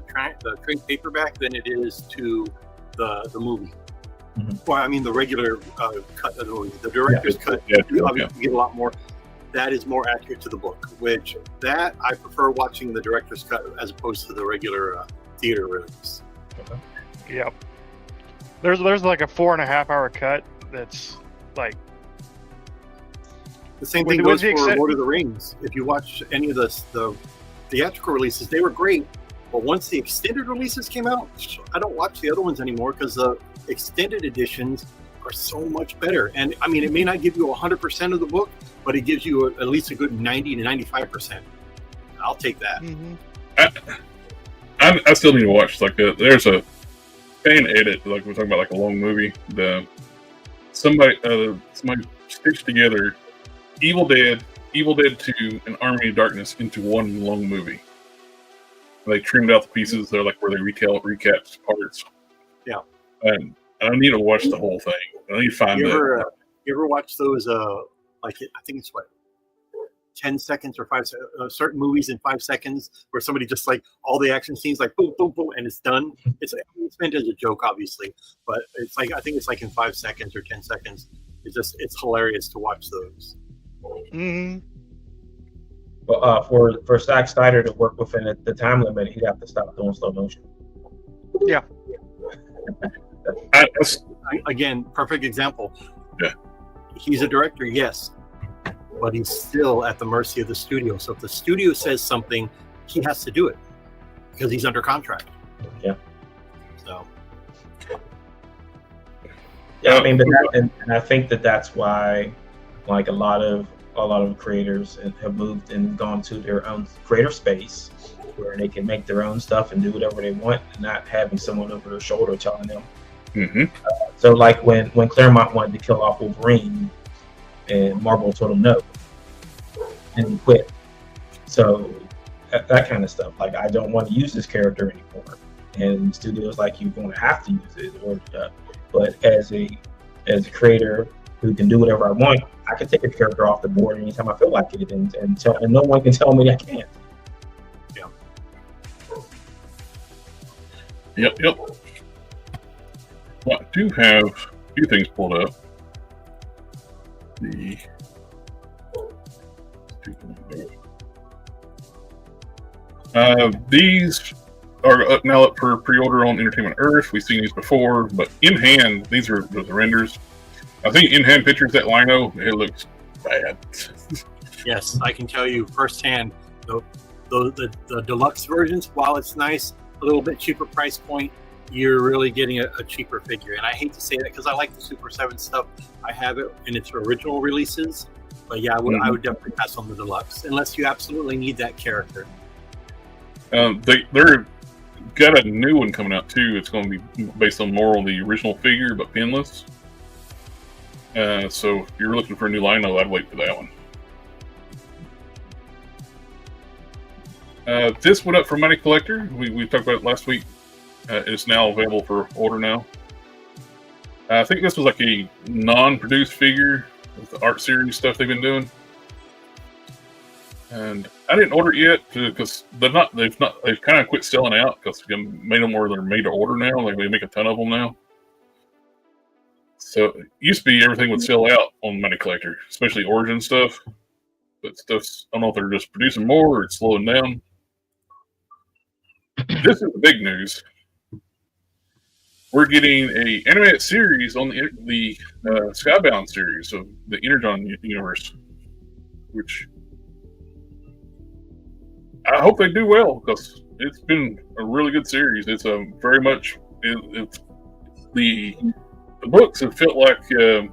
trade paperback than it is to the movie. Mm-hmm. Well, I mean the regular cut of the movie. The director's cut, you obviously get a lot more. That is more accurate to the book, which that I prefer watching the director's cut as opposed to the regular theater release. Yep. There's like a 4.5-hour cut that's like the same thing goes for Lord of the Rings. If you watch any of the theatrical releases, they were great, but once the extended releases came out, I don't watch the other ones anymore because the extended editions are so much better. And I mean, it may not give you 100% of the book, but it gives you at least a good 90 to 95%. I'll take that. Mm-hmm. I still need to watch there's a fan edit, like we're talking about, like a long movie. Somebody stitched together Evil Dead 2, and Army of Darkness into one long movie. They trimmed out the pieces. They're like where they recaps parts. Yeah. And I need to watch the whole thing. I need to find you ever watch those? I think it's 10 seconds or 5 certain movies in 5 seconds where somebody just like all the action scenes like boom boom boom and it's done. It's meant as a joke, obviously, but it's like I think it's like in 5 seconds or 10 seconds. It's hilarious to watch those. Mm-hmm. But for Zack Snyder to work within the time limit, he'd have to stop doing slow motion. Yeah. Again, perfect example. Yeah. He's a director, yes, but he's still at the mercy of the studio. So if the studio says something, he has to do it because he's under contract. Yeah. So. Yeah, I mean, but and I think that's why, like a lot of creators have moved and gone to their own creative space where they can make their own stuff and do whatever they want, and not having someone over their shoulder telling them. Mm-hmm. So like when Claremont wanted to kill off Wolverine, and Marvel told him no, and he quit. So that kind of stuff. Like, I don't want to use this character anymore, and the studio's like, you're going to have to use it. But as a creator who can do whatever I want, I can take a character off the board anytime I feel like it, and no one can tell me I can't. Yep. Well, I do have a few things pulled up. These are now up for pre-order on Entertainment Earth. We've seen these before, but in hand, these are the renders. I think in hand pictures that Lino, it looks bad. Yes, I can tell you firsthand. The deluxe versions, while it's nice, a little bit cheaper price point, you're really getting a cheaper figure. And I hate to say that because I like the Super 7 stuff. I have it in its original releases. But yeah, I would definitely pass on the deluxe unless you absolutely need that character. They're got a new one coming out too. It's going to be based on more on the original figure, but pinless. So if you're looking for a new Lino, I'd wait for that one. This went up for Money Collector. We talked about it last week. It's now available for order now. I think this was like a non-produced figure with the art series stuff they've been doing. And I didn't order it yet because they've kind of quit selling out because they made them where they're made to order now. Like they make a ton of them now. So it used to be everything would sell out on Money Collector, especially Origin stuff. But stuff's, I don't know if they're just producing more or it's slowing down. This is the big news. We're getting a animated series on the Skybound series of the Energon universe, which I hope they do well because it's been a really good series. It's a very much it's the books have felt like the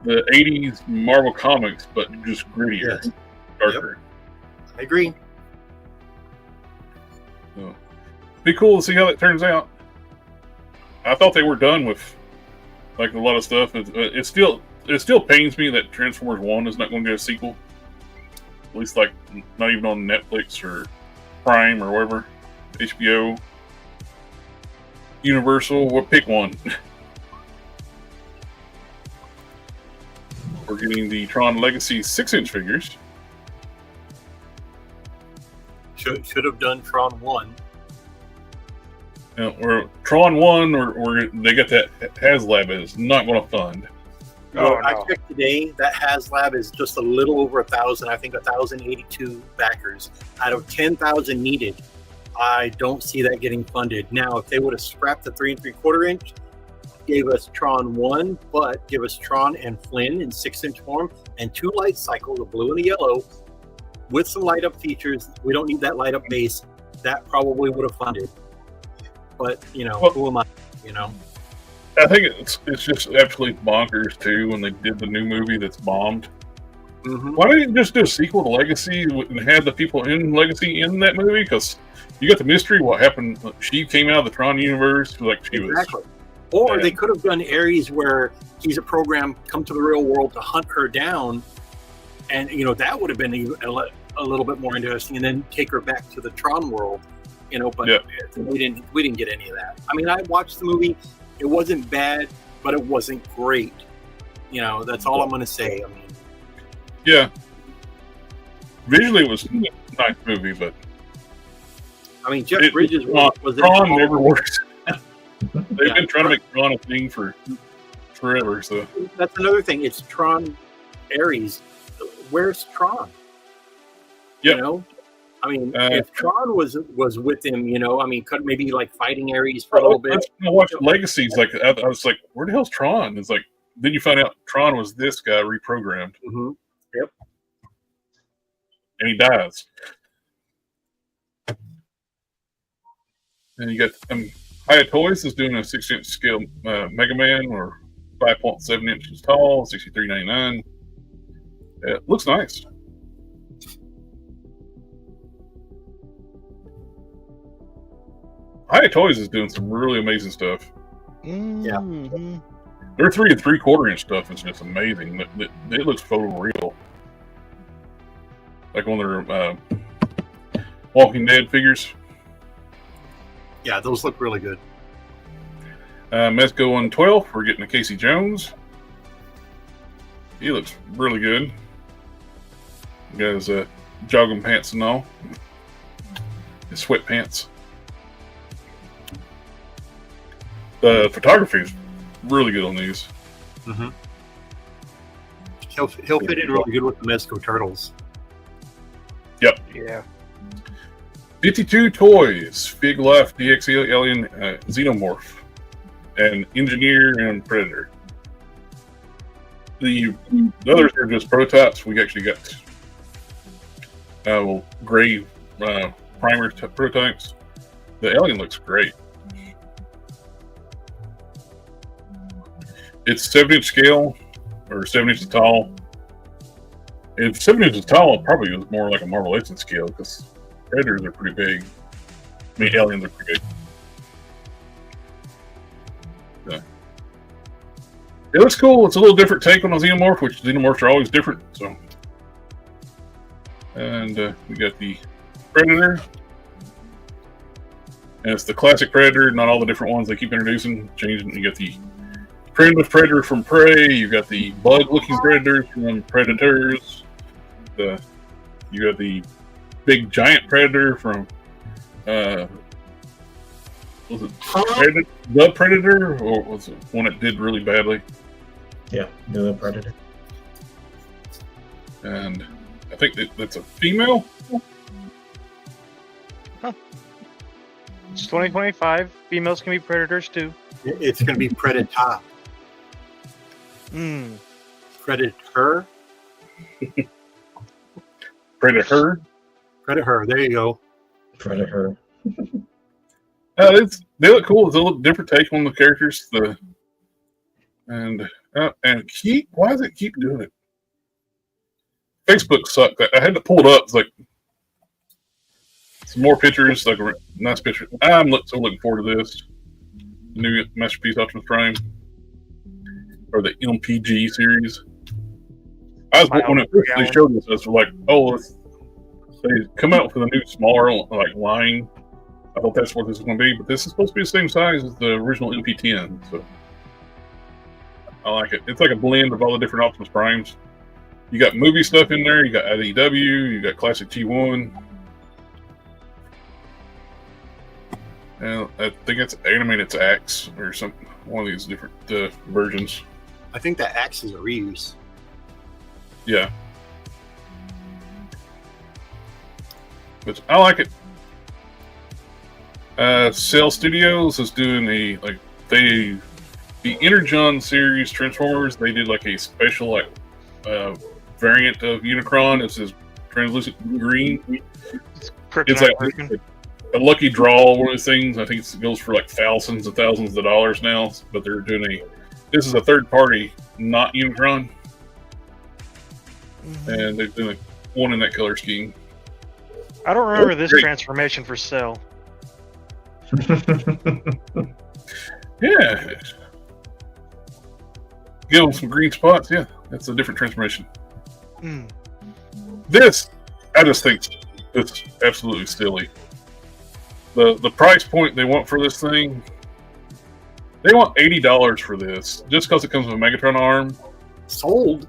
'80s Marvel comics, but just grittier, Yes. darker. I agree. So, be cool to see how that turns out. I thought they were done with like a lot of stuff. It still pains me that Transformers 1 is not going to get a sequel. At least like not even on Netflix or Prime or whatever, HBO, Universal. We'll pick one. We're getting the Tron Legacy 6-inch figures. Should have done Tron 1. Or Tron 1, or they got that HasLab is not going to fund. Oh, I no. checked today. That HasLab is just a little over 1,000. I think 1,082 backers out of 10,000 needed. I don't see that getting funded. Now, if they would have scrapped the 3 3/4 inch, gave us Tron 1, but give us Tron and Flynn in 6-inch form and 2 light cycles, a blue and a yellow, with some light up features. We don't need that light up base. That probably would have funded. But, Well, who am I? I think it's just absolutely bonkers too when they did the new movie that's bombed. Mm-hmm. Why didn't you just do a sequel to Legacy and have the people in Legacy in that movie? Because you got the mystery. What happened? She came out of the Tron universe, like she Exactly. was. Or Yeah. they could have done Ares where he's a program come to the real world to hunt her down, and that would have been a little bit more interesting, and then take her back to the Tron world. But Yeah. we didn't get any of that. I mean, I watched the movie; it wasn't bad, but it wasn't great. That's all I'm going to say. I mean, Yeah. Visually, it was a nice movie, but Jeff Bridges was Tron never works. They've Yeah. been trying to make Tron a thing for forever. So That's another thing. It's Tron Ares. Where's Tron? Yeah. I mean, Uh, if Tron was with him, could maybe like fighting Ares for a little bit. I watched Legacies. Like I was like, where the hell's Tron? It's like then you find out Tron was this guy reprogrammed, Mm-hmm. and he dies. And you got Hiya Toys is doing a 6-inch scale Mega Man, or 5.7 inches tall, $63.99. It looks nice. Hiya Toys is doing some really amazing stuff. Mhm. Their 3 3/4 inch stuff is just amazing. It looks photoreal, like one of their Walking Dead figures. Yeah, those look really good. Mezco 112, we're getting a Casey Jones. He looks really good. He got his jogging pants and all, his sweatpants. The photography is really good on these. Mm-hmm. He'll fit in really good with the Mezco Turtles. Yeah. 52 Toys, Fig Life DX Alien Xenomorph, and Engineer and Predator. The others are just prototypes. We actually got gray primer prototypes. The Alien looks great. It's 7-inch scale, or 7 inches tall. If 7 inches tall, it probably was more like a Marvel Legends scale, because Predators are pretty big. I mean, Aliens are pretty big. Yeah. It looks cool. It's a little different take on a Xenomorph, which Xenomorphs are always different. So, and we got the Predator. And it's the classic Predator, not all the different ones they keep introducing, changing. You got the primitive Predator from Prey. You got the bug-looking Predators from Predators. You got the big giant Predator from was it the Predator, or was it one that did really badly? Yeah, the Predator. And I think that's a female. It's 2025. Females can be predators too. It's going to be Predator. Mm. Predator. Predator. Predator. There you go. Predator. They look cool. It's a little different take on the characters. And keep, why does it keep doing it? Facebook sucked. I had to pull it up. It's like some more pictures, like a nice picture. I'm so looking forward to this new Masterpiece Optimus Prime or the MPG series. I was when it first showed this, I was like, oh, they come out with a new smaller like line. I hope that's what this is going to be, but this is supposed to be the same size as the original MP10, so I like it. It's like a blend of all the different Optimus Primes. You got movie stuff in there, you got IDW, you got classic G1. And I think it's animated Axe or something, one of these different versions. I think that Axe is a reuse. Yeah. But I like it. Cell Studios is doing the Energon series Transformers. They did like a special variant of Unicron. It's this translucent green. It's like a lucky draw, one of those things. I think it goes for like thousands and thousands of dollars now. But they're doing this is a third party, not Unicron, and they're doing one in that color scheme. I don't remember this transformation for Cell. Yeah. Give them some green spots. Yeah, that's a different transformation. This, I just think it's absolutely silly. The price point they want for this thing, they want $80 for this, just because it comes with a Megatron arm. Sold.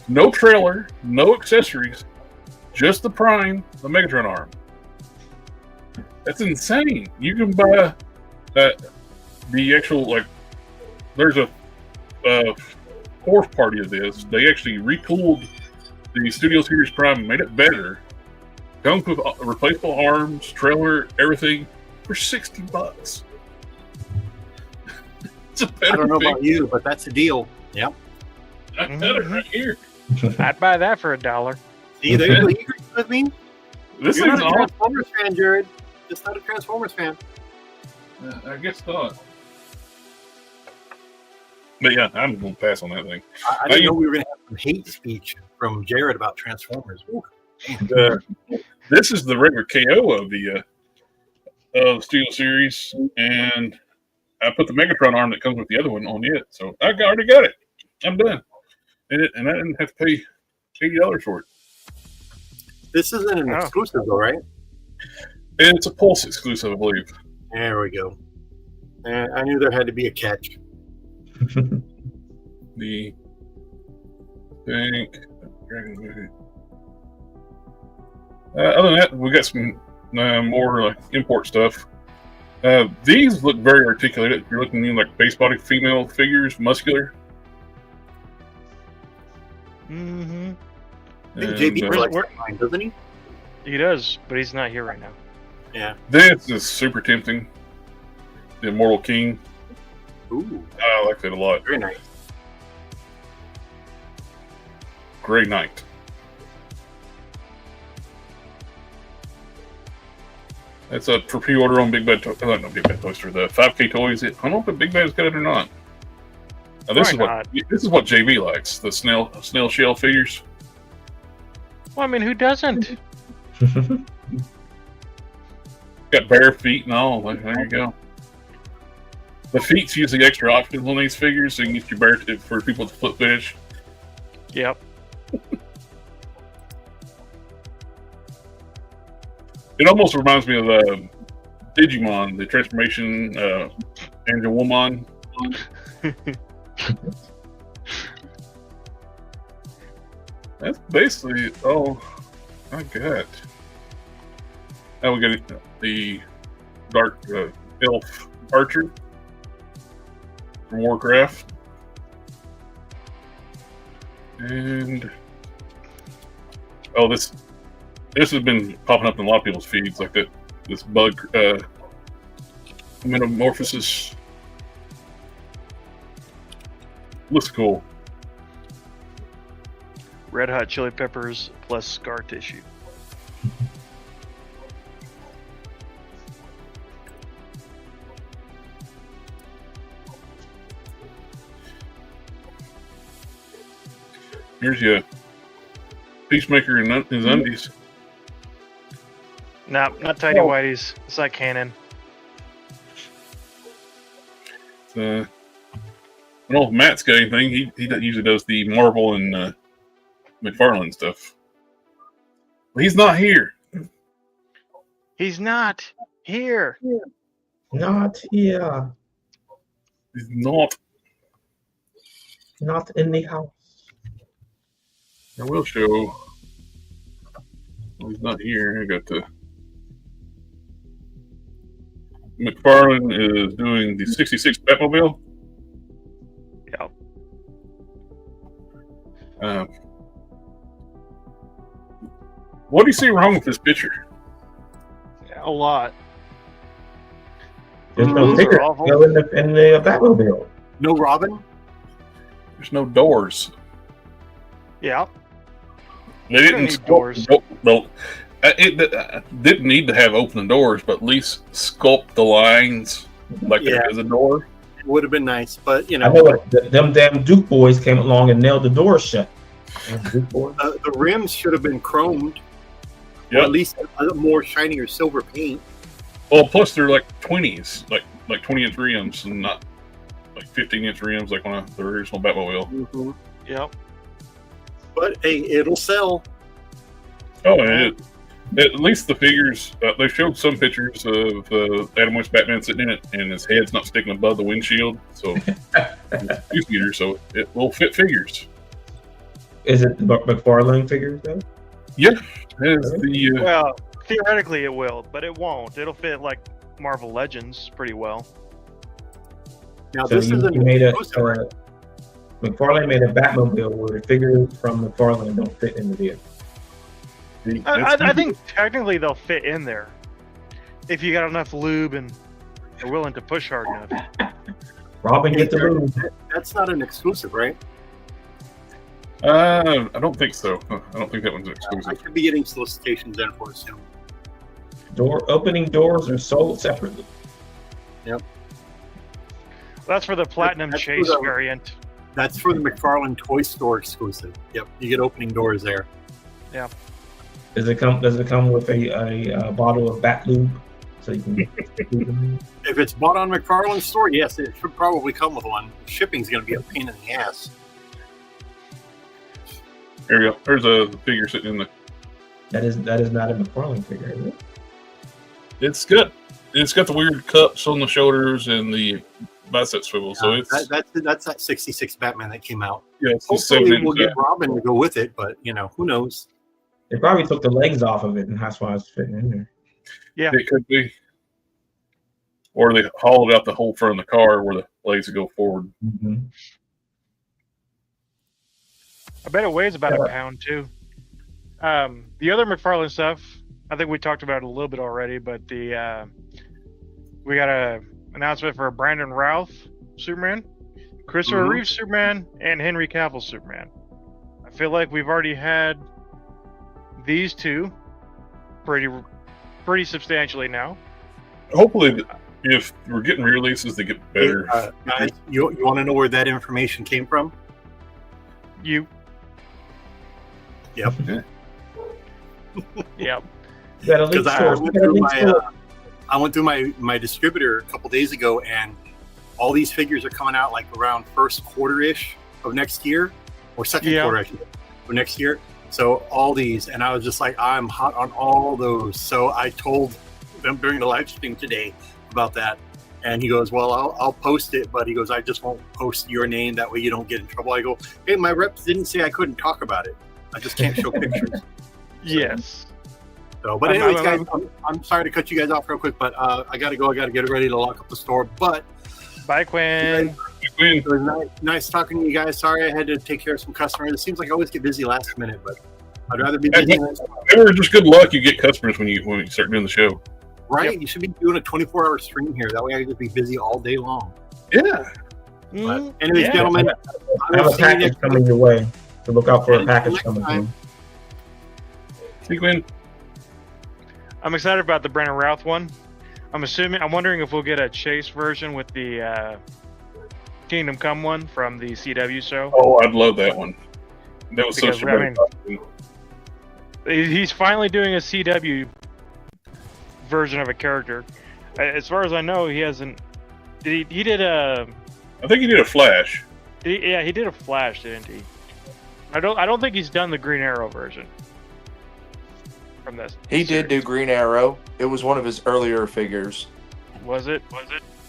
No trailer, no accessories, just the Prime, the Megatron arm. That's insane. You can buy the actual, there's a fourth party of this. They actually retooled the Studio Series Prime and made it better. Comes with replaceable arms, trailer, everything for $60. It's a better I don't know about you, but that's a deal. Yep. I got it right here. I'd buy that for $1. See, there you go. You agree with me? This You're thing's not a awesome. Transformers fan, Jared. Just not a Transformers fan. I guess not. But yeah, I'm going to pass on that thing. I didn't know we were going to have some hate speech from Jared about Transformers. Ooh, This is the regular KO of the Studio Series, and I put the Megatron arm that comes with the other one on it, so I already got it. I'm done, and I didn't have to pay $80 for it. this isn't an exclusive, though, right? And it's a Pulse exclusive, I believe. There we go. And I knew there had to be a catch. The Think Dragon movie. Other than that, we got some more import stuff. These look very articulated. If you're looking at like base body female figures, muscular. Mm-hmm. I think JB where- likes mine, doesn't he? He does, but he's not here right now. Yeah. This is super tempting. The Immortal King. Ooh, I like that a lot. very nice. Grey Knight. That's a for pre-order on Big Bad Toys. No, Big Bad Toys for the 5K Toys. I don't know if Big Bad's got it or not. Now, this is what JB likes, the snail shell figures. Well, I mean, who doesn't? Got bare feet and all. There you go. The feet's usually extra options on these figures, so you can get your bare for people with the foot fetish. Yep. It almost reminds me of Digimon, the transformation Angelwoman. That's basically all I got. Now we got the Dark Elf Archer from Warcraft. And this has been popping up in a lot of people's feeds, like that. This bug metamorphosis looks cool. Red Hot Chili Peppers plus scar tissue. Here's your Peacemaker in his undies. No, not Tidy Whities. It's like canon. I don't know if Matt's got anything. He usually does the Marvel and McFarlane stuff. But he's not here. He's not here. Not here. He's not. Not in the house. I will show. Well, he's not here. I got to. McFarlane is doing the 66 Batmobile. Yep. What do you see wrong with this picture? A lot. There's no Those are figure awful. in the Batmobile. No Robin. There's no doors. Yeah. They didn't need sculpt doors. Well, it didn't need to have opening doors, but at least sculpt the lines like there is a door. It would have been nice, but you I know, know it. Them damn Duke boys came along and nailed the door shut. Duke boys. the rims should have been chromed, or Yep. at least a more shiny or silver paint. Well, plus they're like 20s, like 20-inch rims, and not like 15-inch rims like on the original Batmobile. Mm-hmm. Yep. But hey, it'll sell. Oh, and at least the figures. They showed some pictures of Adam West Batman sitting in it, and his head's not sticking above the windshield, so it's 2-seater, so it will fit figures. Is it the McFarlane figures though? Yeah, it's the Well, theoretically it will, but it won't. It'll fit like Marvel Legends pretty well. Now So this you, is you made a exclusive. McFarlane made a Batmobile where the figures from McFarlane don't fit in the vehicle. I think technically they'll fit in there if you got enough lube and are willing to push hard enough. Robin, get the room. That's not an exclusive, right? I don't think so. I don't think that one's I exclusive. could be getting solicitations in for it soon. Opening doors are sold separately. That's for the Platinum That's for Chase the- variant. That's for the McFarlane Toy Store exclusive. Yep, you get opening doors there. Does it come with a bottle of Bat Lube so you can? If it's bought on McFarlane's store, yes, it should probably come with one. Shipping's going to be a pain in the ass. There you go. There's a figure sitting in the. that is not a McFarlane figure, is it? It's good. It's got the weird cups on the shoulders and the bicep swivel. So it's That's that 66 Batman that came out. yeah, it's just Hopefully 7 we'll inch. get Robin to go with it, but you know, who knows? They probably took the legs off of it, and that's why it's fitting in there. Yeah. It could be. Or they hollowed out the whole front of the car where the legs would go forward. Mm-hmm. I bet it weighs about a pound too. The other McFarlane stuff, I think we talked about it a little bit already, but we got a announcement for Brandon Routh Superman, Christopher Reeve Superman, and Henry Cavill Superman. I feel like we've already had these two pretty substantially now. Hopefully, if we're getting releases, they get better. Guys, you want to know where that information came from? You. Yep. Yep. You got a leak Because store. I went through my distributor a couple days ago, and all these figures are coming out like around first quarter-ish of next year, or second quarter actually, of next year. So all these, and I was just like, I'm hot on all those. So I told them during the live stream today about that, and he goes, well, I'll post it, but he goes, I just won't post your name, that way you don't get in trouble. I go, hey, my reps didn't say I couldn't talk about it. I just can't show pictures. Yes. So, but anyways, guys, I'm sorry to cut you guys off real quick, but I gotta go. I gotta get ready to lock up the store. But Bye, Quinn. it was nice talking to you guys. Sorry I had to take care of some customers. It seems like I always get busy last minute, but I'd rather be busy. Never just good luck. You get customers when you start doing the show. Right? Yep. You should be doing a 24-hour stream here. That way I can just be busy all day long. Yeah. But anyways, Yeah. gentlemen, I have a package coming your way. So look out for a package Next coming time. through. See, Glenn? I'm excited about the Brandon Routh one. I'm wondering if we'll get a Chase version with the Kingdom Come one from the CW show. Oh, I'd love that one. That was Because, such a I better mean- costume. He's finally doing a CW version of a character. As far as I know, he hasn't. He did a. I think he did a Flash. He did a Flash, didn't he? I don't think he's done the Green Arrow version from this. He did do Green Arrow. It was one of his earlier figures. Was it?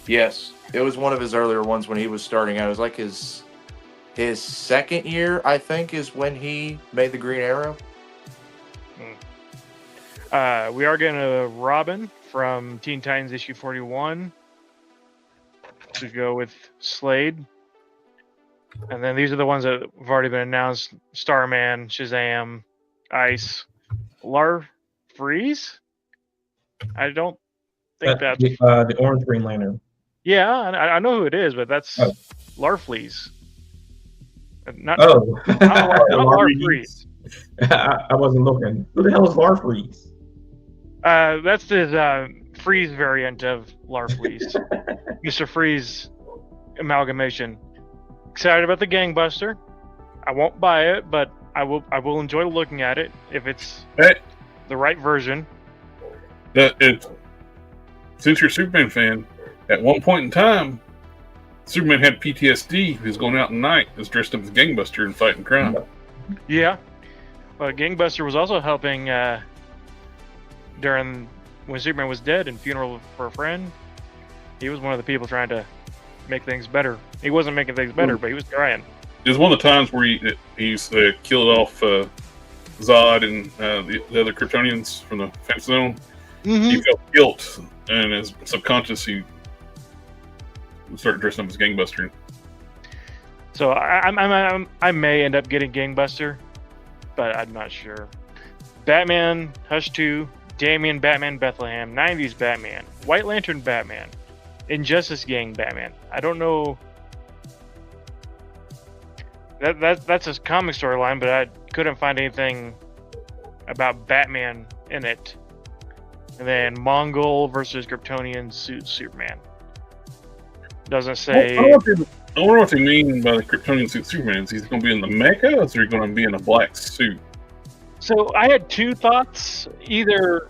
Yes, it was one of his earlier ones when he was starting out. It was like his second year, I think, is when he made the Green Arrow. We are getting a Robin from Teen Titans issue 41 to go with Slade. And then these are the ones that have already been announced: Starman, Shazam, Ice, Freeze. I don't think that's. The Orange Green Lantern. Yeah, I know who it is, but that's Oh. Larfleeze. Not, Oh, not Larfleeze. I wasn't looking. Who the hell is Larfleeze? That's the Freeze variant of Larfleeze. Mr. Freeze amalgamation. Excited about the Gangbuster. I won't buy it, but I will enjoy looking at it if it's Hey. the right version. Since you're a Superman fan, at one point in time, Superman had PTSD. He was going out at night, was dressed up as Gangbuster and fighting crime. Yeah. But Gangbuster was also helping during when Superman was dead in Funeral for a Friend. He was one of the people trying to make things better. He wasn't making things better, but he was trying. It was one of the times where he's killed off Zod and the other Kryptonians from the Fence Zone. He felt guilt, and his subconscious, he started dressing up as Gangbuster. So I may end up getting Gangbuster, but I'm not sure. Batman, Hush 2, Damian Batman Bethlehem, 90s Batman, White Lantern Batman, Injustice Gang Batman. I don't know. That's a comic storyline, but I couldn't find anything about Batman in it. And then Mongol versus Kryptonian suit Superman. Doesn't say. I wonder what they mean by the Kryptonian suit Superman. Is he going to be in the mecha, or is he going to be in a black suit? So I had two thoughts. Either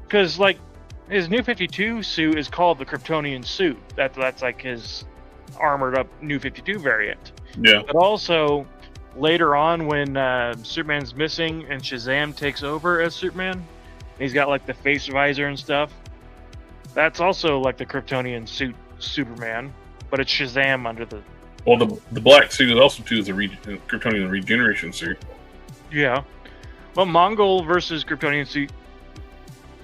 because like his New 52 suit is called the Kryptonian suit. That's like his armored up New 52 variant. Yeah. But also later on when Superman's missing and Shazam takes over as Superman, he's got like the face visor and stuff. That's also like the Kryptonian suit Superman, but it's Shazam under the. Well, the black suit is also too is a Kryptonian regeneration suit. Yeah. Well, Mongol versus Kryptonian suit.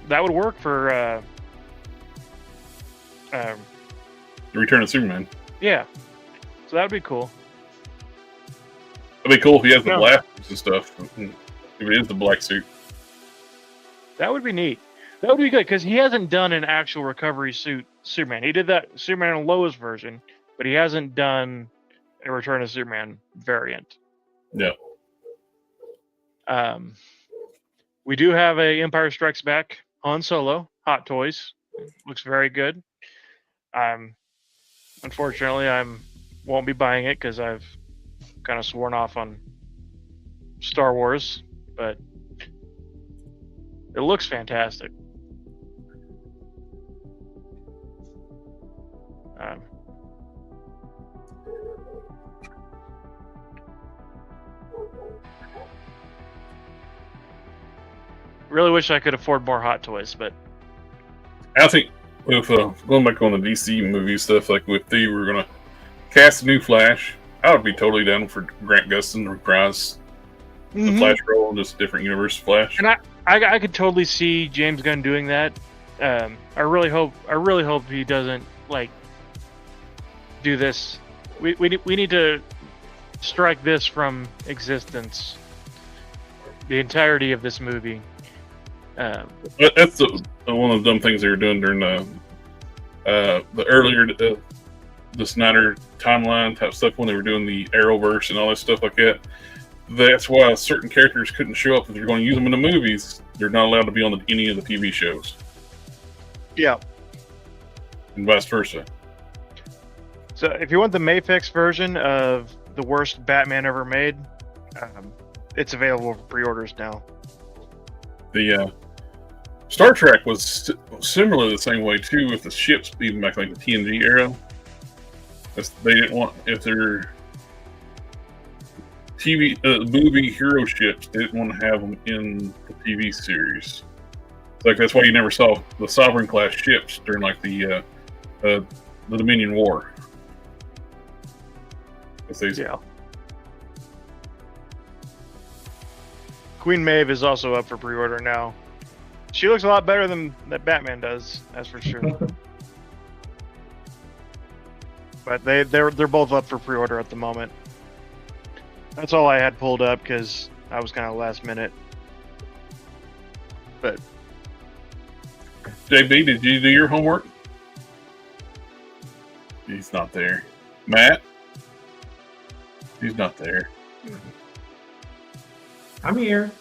That would work for. The Return of Superman. Yeah. So that would be cool. That'd be cool if he has the Yeah. blasters and stuff. If it is the black suit. That would be neat. That would be good because he hasn't done an actual recovery suit Superman. He did that Superman and Lois version, but he hasn't done a Return of Superman variant. Yeah. We do have a Empire Strikes Back Han Solo Hot Toys. Looks very good. Unfortunately, won't be buying it because I've kind of sworn off on Star Wars, but it looks fantastic. Really wish I could afford more Hot Toys, but I think if going back on the DC movie stuff, like if they were going to cast a new Flash, I would be totally down for Grant Gustin to reprise the Flash role in just different universe Flash. And I could totally see James Gunn doing that. I really hope he doesn't like do this. We need to strike this from existence. The entirety of this movie. That's one of the dumb things they were doing during the earlier the Snyder timeline type stuff when they were doing the Arrowverse and all that stuff like that. That's why certain characters couldn't show up if you're going to use them in the movies. They're not allowed to be on any of the TV shows, Yeah. and vice versa. So if you want the Mafex version of the worst Batman ever made, It's available for pre-orders now. The Star Trek was similar the same way too, with the ships even back like the TNG era. They didn't want, if their TV movie hero ships, they didn't want to have them in the TV series. Like that's why you never saw the Sovereign class ships during like the Dominion War. Yeah. Queen Maeve is also up for pre-order now. She looks a lot better than that Batman does, that's for sure. But they're both up for pre-order at the moment. That's all I had pulled up because I was kind of last minute. But JB, did you do your homework? He's not there. Matt? He's not there. I'm here.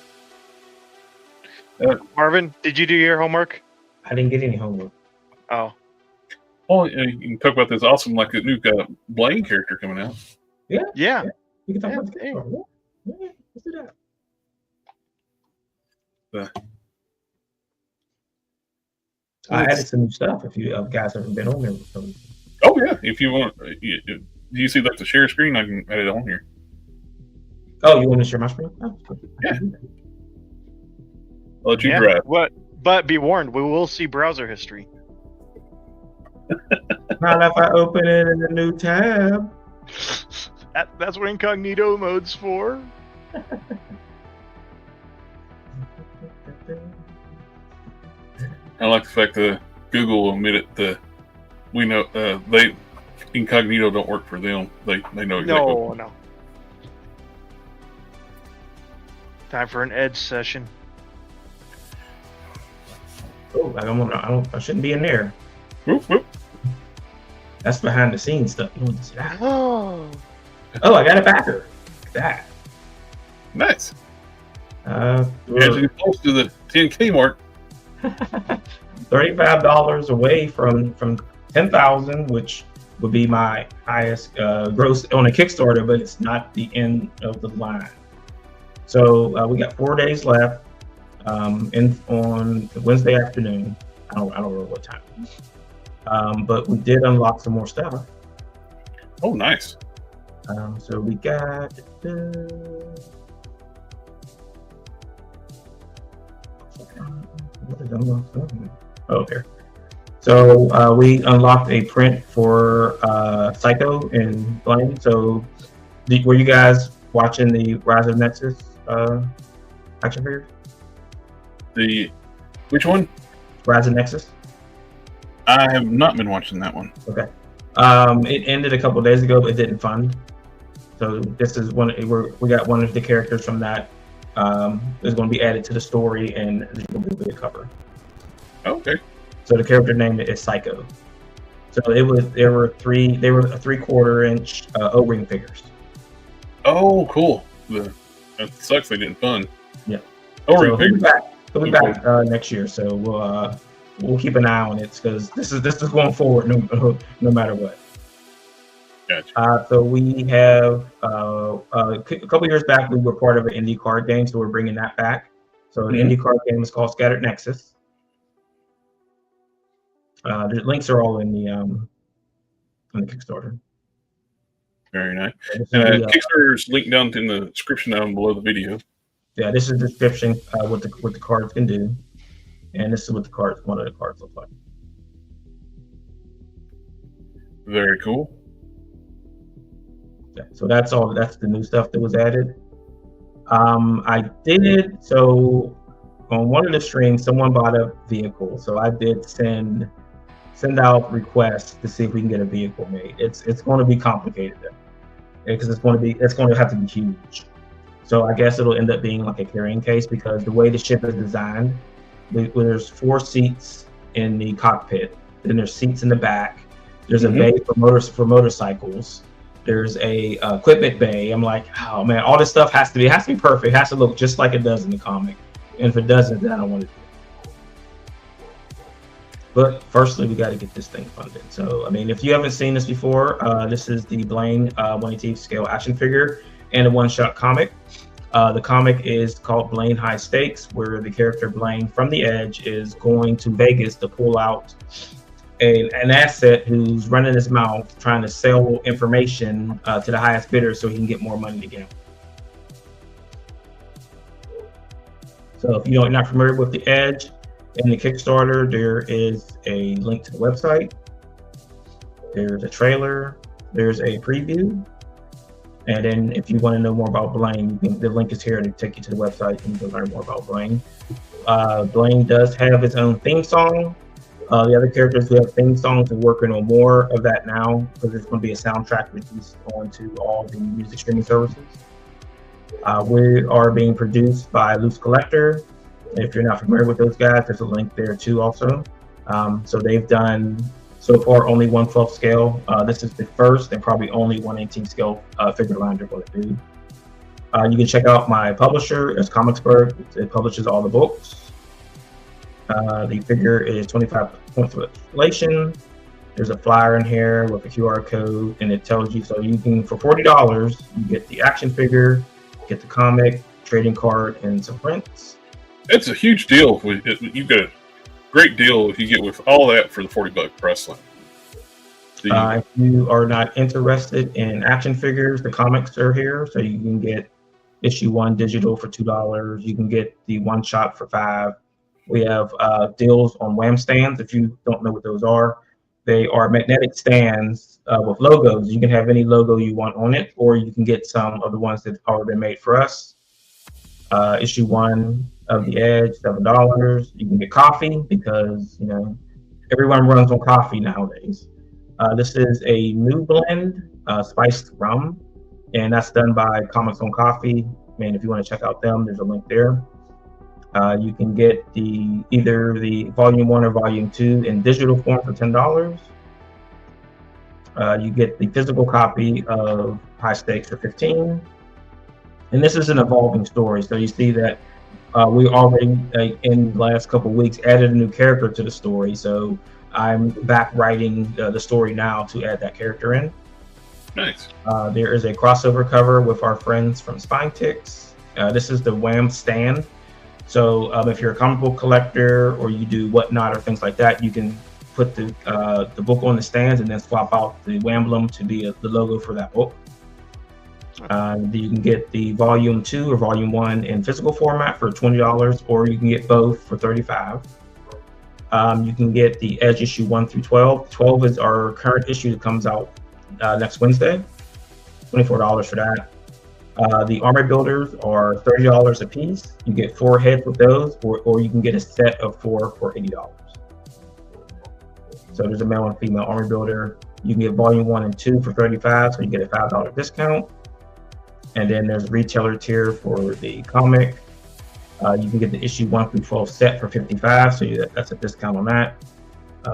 Marvin, did you do your homework? I didn't get any homework. Oh. Well, you can talk about this awesome, like a new Blaine character coming out. Yeah. We can talk Yeah, about the game. Yeah, let's do that. I added some new stuff. If you guys haven't been on there with some. Oh yeah, if you want, do you see like the share screen? I can add it on here. Oh, you want to share my screen? Oh, cool. Yeah. I'll let you drive. But be warned, we will see browser history. Not if I open it in a new tab. That's what incognito mode's for. I like the fact that Google admitted that we know they incognito don't work for them. They know exactly. No. Time for an Edge session. Oh, I shouldn't be in there. Whoop, whoop. That's behind the scenes stuff. You want to see that? Oh. Oh, I got a backer. Look at that. Nice. Uh, Getting close to the 10K mark. $35 away from 10,000, which would be my highest gross on a Kickstarter, but it's not the end of the line. So we got 4 days left. On Wednesday afternoon. I don't remember what time. But we did unlock some more stuff. Oh, nice. So we got here. So we unlocked a print for Psycho and Blaine. So were you guys watching the Rise of Nexus action figures? Which one? Rise of Nexus. I have not been watching that one. Okay. It ended a couple of days ago, but it didn't fund. So this is we got one of the characters from that is going to be added to the story, and there's going to be a cover. Okay. So the character name is Psycho. So there were 3/4 inch O-ring figures. Oh, cool. That sucks they didn't fund. Yeah. O-ring So figures. he'll be back next year. So we'll keep an eye on it because this is going forward no matter what. Gotcha. So we have a couple years back we were part of an indie card game, so we're bringing that back. So the indie card game is called Scattered Nexus. The links are all in the Kickstarter. Very nice. This is the, Kickstarter's linked down in the description down below the video. yeah, this is the description what the cards can do, and this is what one of the cards look like. Very cool. Yeah, so that's all. That's the new stuff that was added. I did so on one of the streams. Someone bought a vehicle, so I did send out requests to see if we can get a vehicle made. It's going to be complicated because it's going to have to be huge. So I guess it'll end up being like a carrying case because the way the ship is designed, there's 4 seats in the cockpit. Then there's seats in the back. There's a bay for motorcycles. There's a equipment bay. I'm like, oh man, all this stuff has to be perfect. It has to look just like it does in the comic. And if it doesn't, then I don't want it. But firstly, we got to get this thing funded. So, I mean, if you haven't seen this before, this is the Blaine 1/18 scale action figure. and a one-shot comic. The comic is called Blaine High Stakes, where the character Blaine from The Edge is going to Vegas to pull out an asset who's running his mouth trying to sell information to the highest bidder so he can get more money to gamble. So if you're not familiar with The Edge in the Kickstarter, there is a link to the website. There's a trailer. There's a preview. And then if you want to know more about Blaine, the link is here to take you to the website and you can learn more about Blaine. Blaine does have his own theme song. The other characters who have theme songs are working on more of that now because there's going to be a soundtrack released onto all the music streaming services. We are being produced by Loose Collector. If you're not familiar with those guys, there's a link there too also. So they've done so far only 1/12 scale. This is the first and probably only 1/18 scale figure line they're going to do. You can check out my publisher, it's Comicsburg. It publishes all the books. The figure is 25 points of inflation. There's a flyer in here with a QR code, and it tells you, so you can, for $40, you get the action figure, get the comic, trading card, and some prints. It's a huge deal. You get a great deal if you get with all that for the $40 wrestling. If you are not interested in action figures, the comics are here, so you can get issue 1 digital for $2. You can get the one shot for $5. We have deals on Wham stands. If you don't know what those are, they are magnetic stands with logos. You can have any logo you want on it, or you can get some of the ones that have already been made for us. Issue 1 of The Edge, $7. You can get coffee because, you know, everyone runs on coffee nowadays. This is a new blend, spiced rum, and that's done by Comics on Coffee. I mean, if you want to check out them, there's a link there. You can get either the Volume 1 or Volume 2 in digital form for $10. You get the physical copy of High Stakes for $15. And this is an evolving story. So you see that we already, in the last couple of weeks, added a new character to the story. So I'm back writing the story now to add that character in. Nice. There is a crossover cover with our friends from Spinetix. This is the Wham stand. So if you're a comic book collector or you do whatnot or things like that, you can put the book on the stands and then swap out the Whamblem to be the logo for that book. You can get the Volume 2 or Volume 1 in physical format for $20, or you can get both for $35. You can get the Edge issue 1 through 12. 12 is our current issue that comes out next Wednesday. $24 for that. The armor builders are $30 a piece. You get 4 heads with those, or you can get a set of 4 for $80. So there's a male and female armor builder. You can get Volume 1 and 2 for $35, so you get a $5 discount. And then there's a retailer tier for the comic. You can get the issue 1 through 12 set for $55, so that's a discount on that.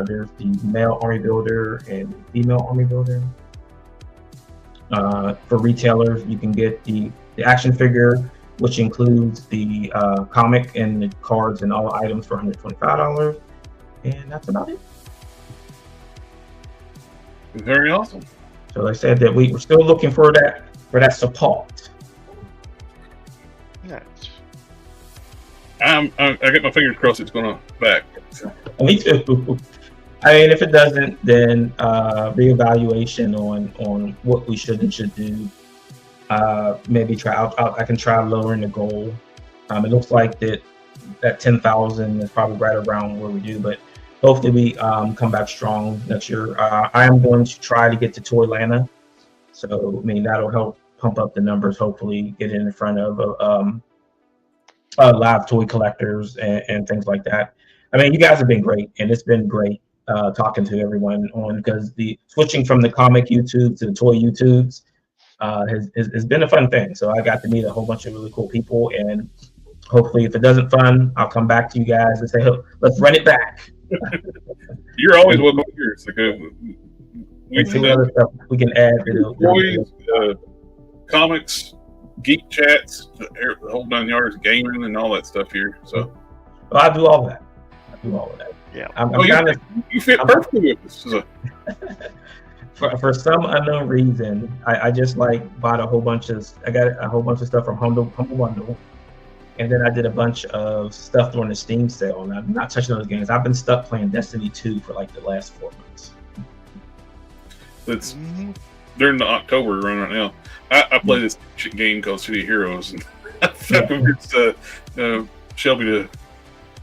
There's the male army builder and the female army builder. For retailers, you can get the action figure, which includes the comic and the cards and all the items for $125. And that's about it. Very awesome. So like I said, that we're still looking for that support. Nice. I get my fingers crossed it's gonna back. Me too. I mean, if it doesn't, then reevaluation on what we should and should do. Maybe I can try lowering the goal. It looks like that 10,000 is probably right around where we do, but hopefully we come back strong next year. I am going to try to get to Toylanta, so I mean that'll help pump up the numbers. Hopefully, get it in front of live toy collectors and things like that. I mean, you guys have been great, and it's been great talking to everyone because the switching from the comic YouTube to the toy YouTubes has been a fun thing. So I got to meet a whole bunch of really cool people, and hopefully, if it doesn't fun, I'll come back to you guys and say, hey, let's run it back. You're always welcome here. It's like other stuff we can add. Toys, comics, geek chats, the whole 9 yards, gaming, and all that stuff here. So, well, I do all that. Yeah. I'm kind of you fit perfectly with this. So. for some unknown reason, I just like bought a whole bunch of. I got a whole bunch of stuff from Humble Bundle, and then I did a bunch of stuff during the Steam sale. And I'm not touching those games. I've been stuck playing Destiny 2 for like the last 4 months. It's during the October run right now. I play this game called City Heroes, and I convinced Shelby to.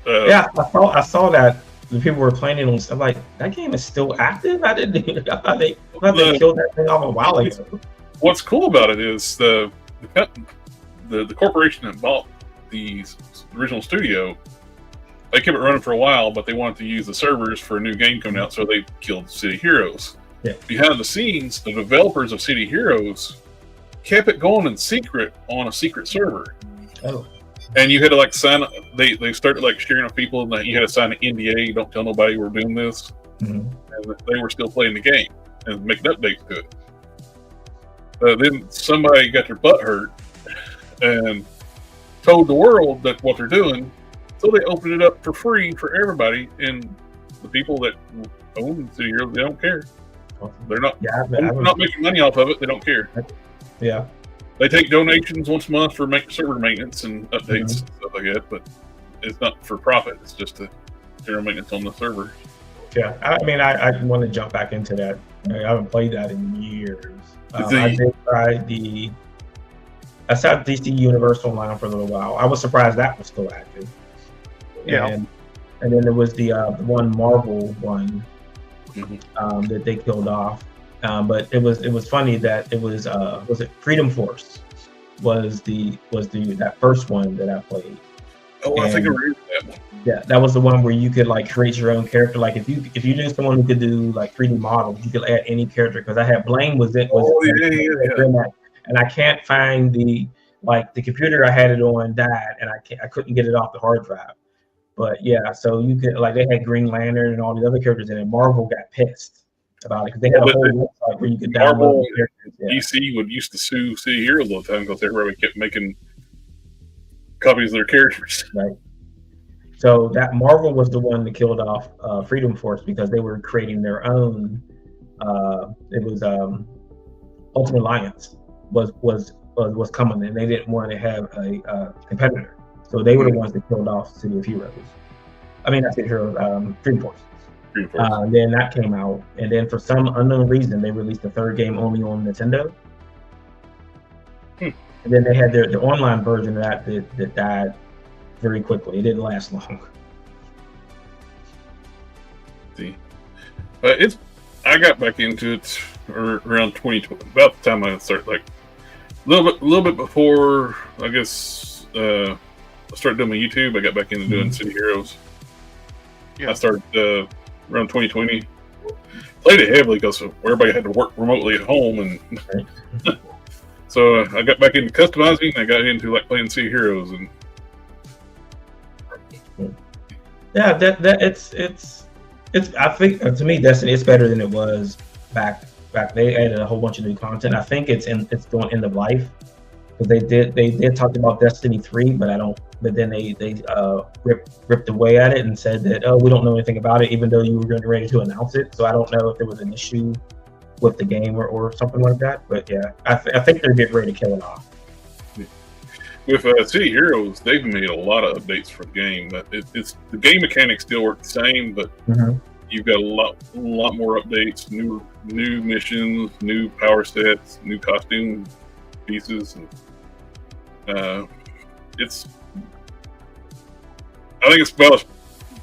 Yeah, I saw that the people were playing it on. I'm like, that game is still active. I thought they killed that thing off a while ago. What's cool about it is the corporation that bought the original studio. They kept it running for a while, but they wanted to use the servers for a new game coming out, so they killed City Heroes. Yeah. Behind the scenes, the developers of City Heroes kept it going in secret on a secret server. Oh. And you had to like sign. They started like sharing with people that you had to sign an NDA. Don't tell nobody you were doing this. Mm-hmm. And they were still playing the game and making updates to it. Then somebody got their butt hurt and told the world that what they're doing. So they opened it up for free for everybody, and the people that own City Heroes, they don't care. They're not. They're not making money off of it. They don't care. Yeah. They take donations once a month for server maintenance and updates and stuff like that, but it's not for profit. It's just a general maintenance on the server. Yeah, I mean, I want to jump back into that. I haven't played that in years. I did try I saw DC Universe Online for a little while. I was surprised that was still active. Yeah. And then there was the one Marvel one that they killed off. But it was funny that it was it Freedom Force was that first one that I played. Oh, I think I remember that one. Yeah, that was the one where you could like create your own character. Like if you knew someone who could do like 3D models, you could add any character. Because I had Blaine and I can't find the computer I had it on died, and I couldn't get it off the hard drive. But yeah, so you could they had Green Lantern and all these other characters in it. Marvel got pissed about it because they had a whole website where you could download characters. Yeah. DC used to sue City Heroes all the time because everybody kept making copies of their characters. Right. So that Marvel was the one that killed off Freedom Force because they were creating their own. It was Ultimate Alliance was coming, and they didn't want to have a competitor, so they were the ones that killed off City of Heroes. I mean, not City of Heroes, Freedom Force. Then that came out, and then for some unknown reason, they released the third game only on Nintendo. And then they had the online version of that died very quickly. It didn't last long. See, I got back into it around 2020, about the time I started, like a little bit before. I guess I started doing my YouTube. I got back into doing City Heroes. Yeah. I started around 2020. Played it heavily because everybody had to work remotely at home, and so I got back into customizing. I got into like playing City Heroes, and yeah, that it's I think to me Destiny it's better than it was back. They added a whole bunch of new content. I think it's going end of life because they did talk about Destiny 3, but then they ripped away at it and said that we don't know anything about it, even though you were getting ready to announce it. So I don't know if there was an issue with the game or something like that. But yeah, I think they're getting ready to kill it off. With City Heroes, they've made a lot of updates for the game. It's the game mechanics still work the same, but you've got a lot more updates, new missions, new power sets, new costume pieces, and I think it's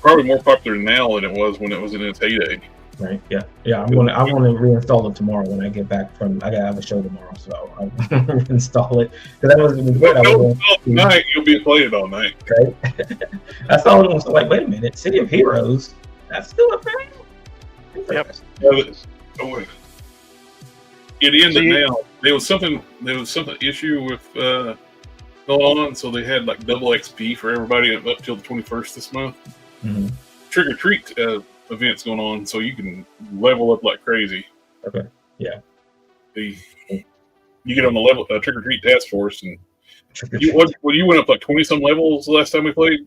probably more popular now than it was when it was in its heyday. Right. Yeah. I want to reinstall it tomorrow when I get back from. I gotta have a show tomorrow, so I'll reinstall it because that was good. Tonight you'll be playing it all night. Okay. I saw it and was like, wait a minute, City of Heroes, that's still a thing. Yep. It ended now. There was something issue with going on, so they had like double XP for everybody up till the 21st this month. Trick or treat events going on, so you can level up like crazy. Okay. Yeah. You get on the level trick or treat task force, and you went up like 20 some levels last time we played.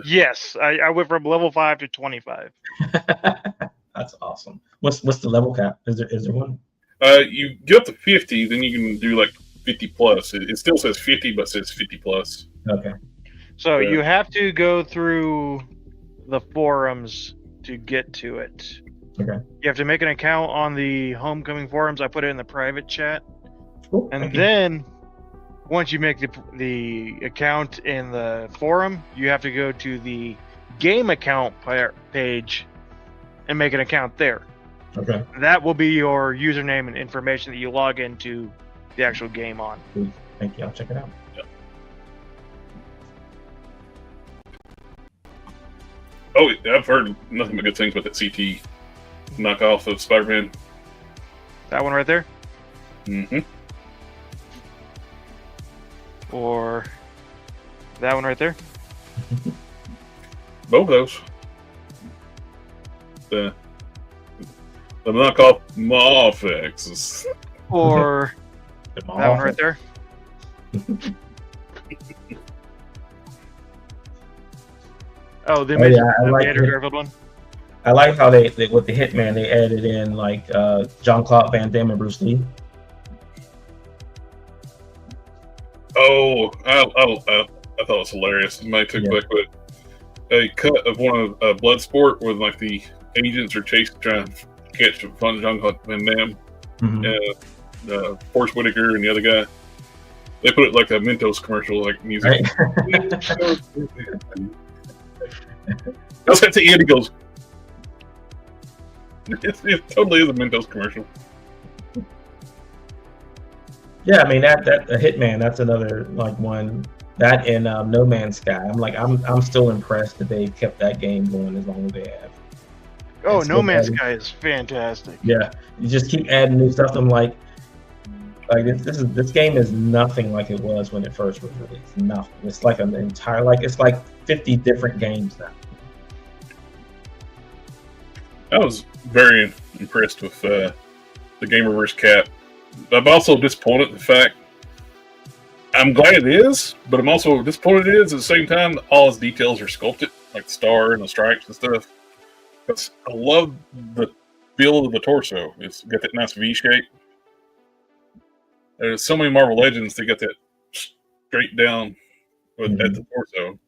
Yes, I went from level 5 to 25. That's awesome. What's the level cap? Is there one? You get up to 50, then you can do like 50 plus. It still says 50, but says 50 plus. Okay. So Yeah. you have to go through the forums to get to it. Okay. You have to make an account on the Homecoming forums. I put it in the private chat. Cool. And Thank you. then once you make the account in the forum, you have to go to the game account page and make an account there. Okay. That will be your username and information that you log into the actual game on. Thank you. I'll check it out. Oh, I've heard nothing but good things about the CT knockoff of Spider-Man. That one right there? Mm-hmm. Or that one right there? Both of those. The knockoff Mafex. Or that one right there? Oh, the Amazing I like Andrew it. Garfield one? I like how they with the Hitman they added in like Jean-Claude Van Damme and Bruce Lee. Oh, I thought it was hilarious. Somebody took Yeah. like a cut of one of Bloodsport where like the agents are trying to catch Jean-Claude Van Damme Mhm. and Forrest Whitaker and the other guy. They put it like a Mentos commercial, like music. Right? That's at the end. He goes, it totally is a Mentos commercial. Yeah, I mean that a Hitman. That's another like one. That and No Man's Sky. I'm still impressed that they kept that game going as long as they have. Oh, It's No still Man's adding- Sky is fantastic. Yeah, you just keep adding new stuff. I'm like this game is nothing like it was when it first was released. Nothing. It's like an entire it's like 50 different games now. I was very impressed with the Gamerverse Cap. I'm also disappointed in the fact. I'm glad it is, but I'm also disappointed it is at the same time. All its details are sculpted, like the star and the stripes and stuff. Because I love the build of the torso. It's got that nice V shape. There's so many Marvel Legends that got that straight down at the torso,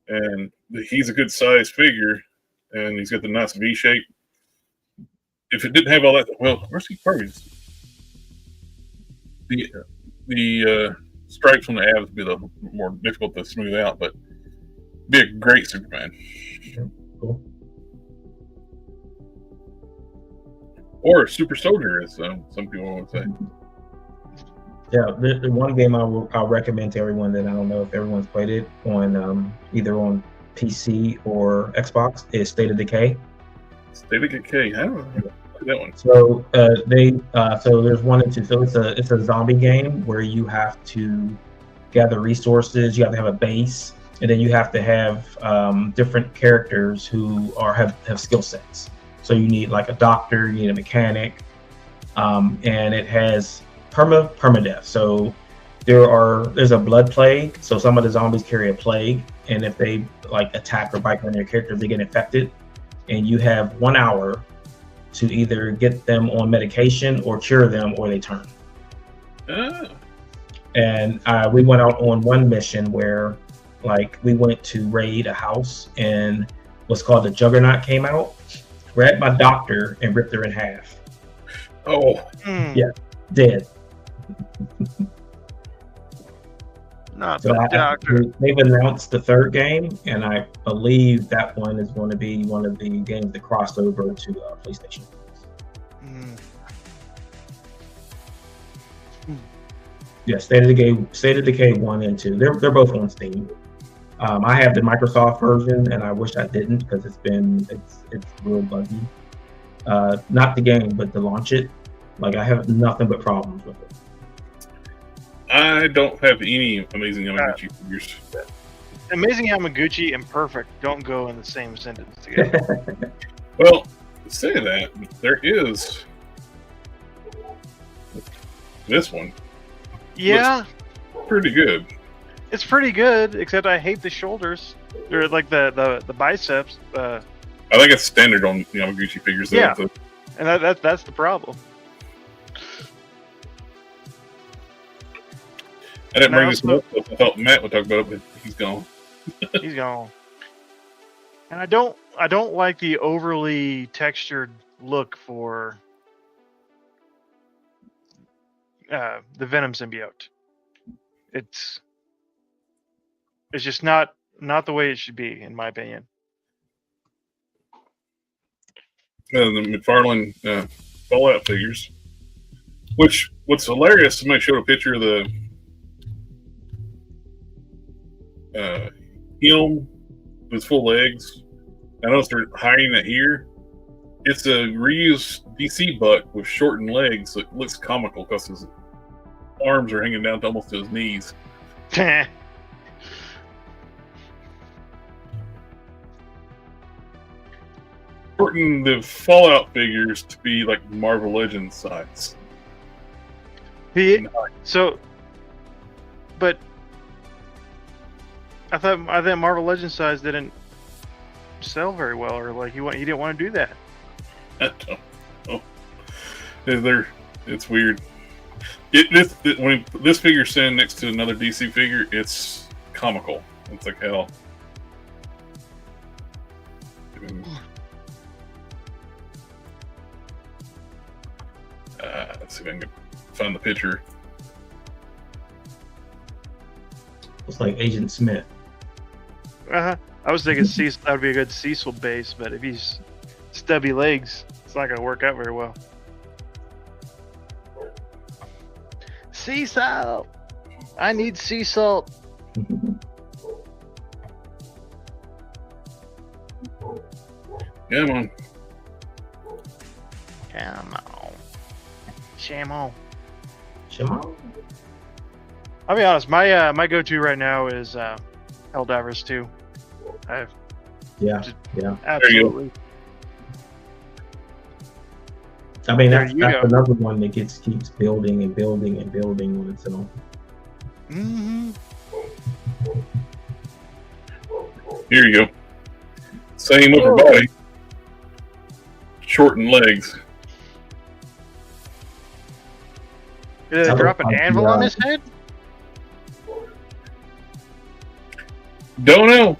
and he's a good size figure, and he's got the nice V shape. If it didn't have all that, well, where's he Purvis? The stripes on the abs would be the more difficult to smooth out, but be a great Superman. Cool. Or Super Soldier, as some people would say. Yeah, the one game I'll recommend to everyone that I don't know if everyone's played it on either on PC or Xbox is State of Decay. State of Decay, I don't know that one. So so there's 1 and 2. So it's a zombie game where you have to gather resources. You have to have a base, and then you have to have different characters who have skill sets. So you need like a doctor, you need a mechanic, and it has permadeath. So there's a blood plague. So some of the zombies carry a plague, and if they like attack or bite on your characters, they get infected. And you have 1 hour to either get them on medication or cure them, or they turn. Ah, And we went out on one mission where, like, we went to raid a house, and what's called the Juggernaut came out, grabbed my doctor, and ripped her in half. oh, Hmm, Yeah. Dead. Not So the doctor. they've announced the 3rd game, and I believe that one is going to be one of the games that crossed over to PlayStation. Hmm. Yeah, State of Decay 1 and 2. They're both on Steam. I have the Microsoft version, and I wish I didn't because it's real buggy. Not the game, but to launch it, like I have nothing but problems with it. I don't have any Amazing Yamaguchi figures. Amazing Yamaguchi and Perfect don't go in the same sentence together. Well, to say that, there is this one. Yeah, Pretty good. it's pretty good, except I hate the shoulders. Or like the biceps. I think it's standard on Yamaguchi figures. Though, Yeah. so- And that's the problem. I didn't And I bring this also- up. I thought Matt would talk about it, but he's gone. He's gone. And I don't like the overly textured look for the Venom symbiote. It's just not the way it should be, in my opinion. The McFarlane Fallout figures. Which, what's hilarious, somebody showed a picture of the him with his full legs. I noticed they're hiding it here. It's a reused DC buck with shortened legs. So it looks comical because his arms are hanging down to almost to his knees. Shorten the Fallout figures to be like Marvel Legends size. So, but I thought Marvel Legends size didn't sell very well, or like he didn't want to do that. I don't know. It's weird. When this figure's standing next to another DC figure, it's comical. It's like hell. Let's see if I can find the picture. It's like Agent Smith. I was thinking Cecil, that would be a good Cecil base, but if he's stubby legs, it's not going to work out very well. Sea salt! I need sea salt! Come on. Come on. Shamo. Shimon? I'll be honest, my go-to right now is Helldivers 2. Yeah. Absolutely. I mean, There that's you go. another one that keeps building and building and building on its own. Mm-hmm. Here you go. Same upper body. Shortened legs. Did it drop an anvil on his head? Don't know.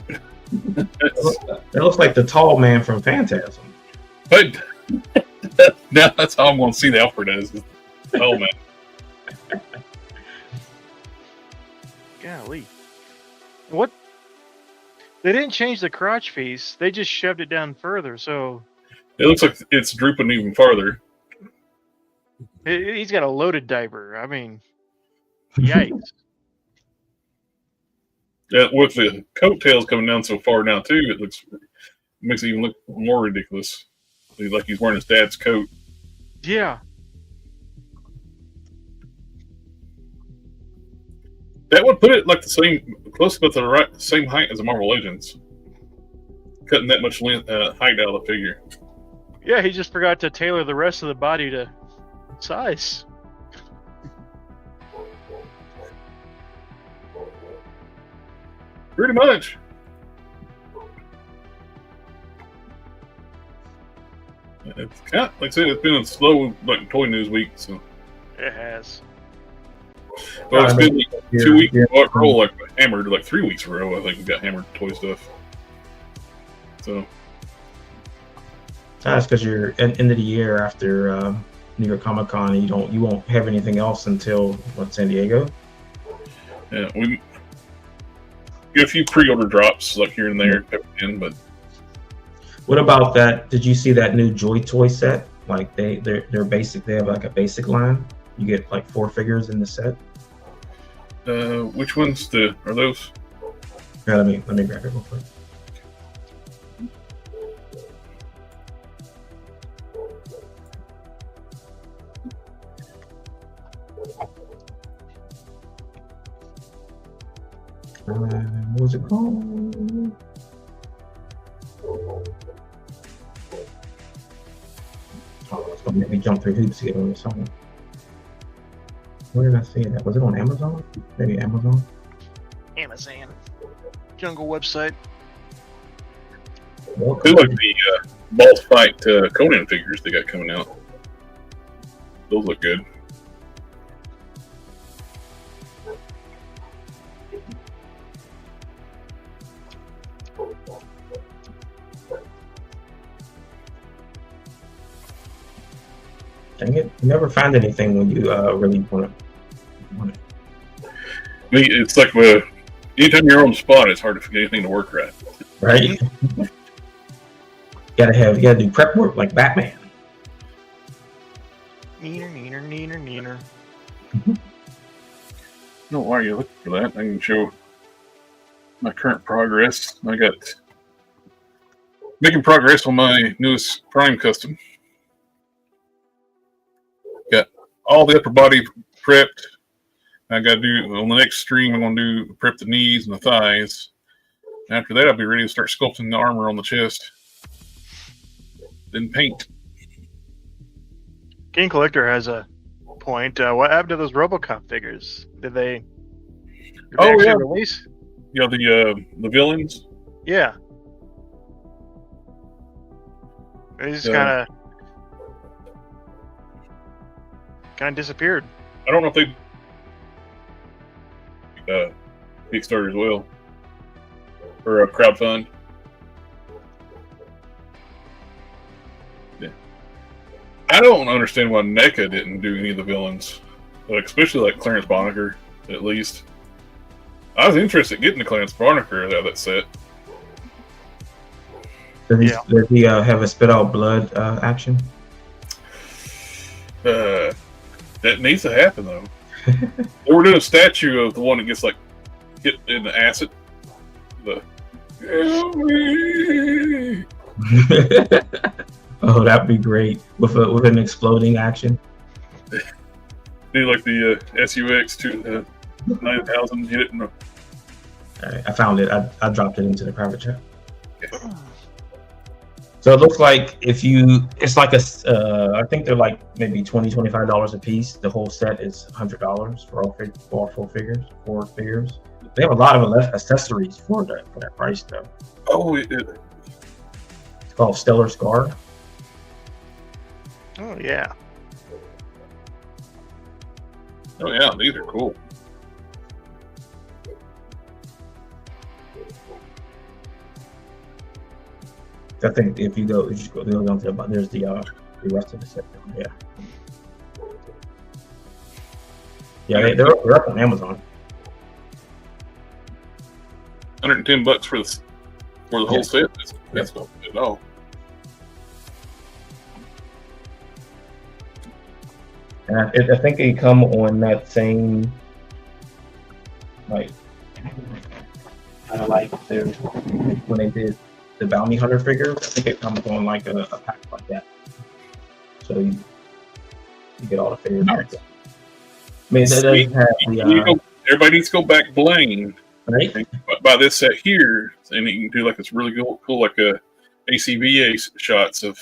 That looks like the tall man from Phantasm. But now that's how I'm going to see the Alfred as. Oh, man. Golly. What? They didn't change the crotch piece. They just shoved it down further, so It looks like it's drooping even farther. he's got a loaded diaper. I mean, yikes. With the coattails coming down so far now, too, makes it even look more ridiculous. Like he's wearing his dad's coat. Yeah. That would put it like close about the same height as the Marvel Legends. Cutting that much height out of the figure. Yeah, he just forgot to tailor the rest of the body to size. Pretty much. It's kind of, like I said, it's been a slow toy news week. So, It has. well, it's been like 2 weeks in a row, like hammered, like 3 weeks in a row. I think we got hammered toy stuff. So That's because you're at the end of the year after New York Comic Con, and you won't have anything else until San Diego. yeah, we get a few pre-order drops like here and there, but What about that? Did you see that new Joy Toy set? Like they're basic. They have like a basic line. You get like 4 figures in the set. which ones are those? Yeah, let me grab it real quick. What was it called? Oh, it's gonna make me jump through hoops to get on something. Where did I see that? Was it on Amazon? Maybe Amazon? Amazon. Jungle website. They like the boss fight Conan figures they got coming out. Those look good. Dang it! You never find anything when you really want it. I mean, it's like anytime you're on the spot, it's hard to get anything to work right. Right? you gotta do prep work like Batman. Neener. No, why are you looking for that? I can show my current progress. I got making progress on my newest Prime custom. Got all the upper body prepped. I got to do on the next stream. I'm going to do prep the knees and the thighs. After that, I'll be ready to start sculpting the armor on the chest. Then paint. King Collector has a point. What happened to those RoboCop figures? Did they actually release? Yeah, the villains. Yeah. They just kind of disappeared. I don't know if they Kickstarter as well or a crowdfund. Yeah, I don't understand why NECA didn't do any of the villains, like especially like Clarence Boddicker. At least I was interested in getting the Clarence Boddicker out of that set. Does he have a spit out blood action? That needs to happen though. They were doing a statue of the one that gets like hit in the acid. Help me. Oh, that'd be great with an exploding action. Do like the SUX 9000 hit it in the. All right, I found it. I dropped it into the private chat. So it looks like it's like I think they're like maybe $20-$25 a piece. The whole set is $100 for all four figures. They have a lot of accessories for that price though. Oh, it's called Stellar Scar. Oh yeah. Oh yeah, these are cool. I think if you go down to the bottom, there's the rest of the set. Yeah, they're up on Amazon. $110 for the whole set. That's not bad at all. And I think they come on that same like kind of like when they did the Bounty Hunter figure. I think it comes on like a pack like that. So you get all the figures. Nice. Like that. I mean, that doesn't have the everybody needs to go back Blaine. Right? Buy this set here, and you can do like this really cool like ACVA shots of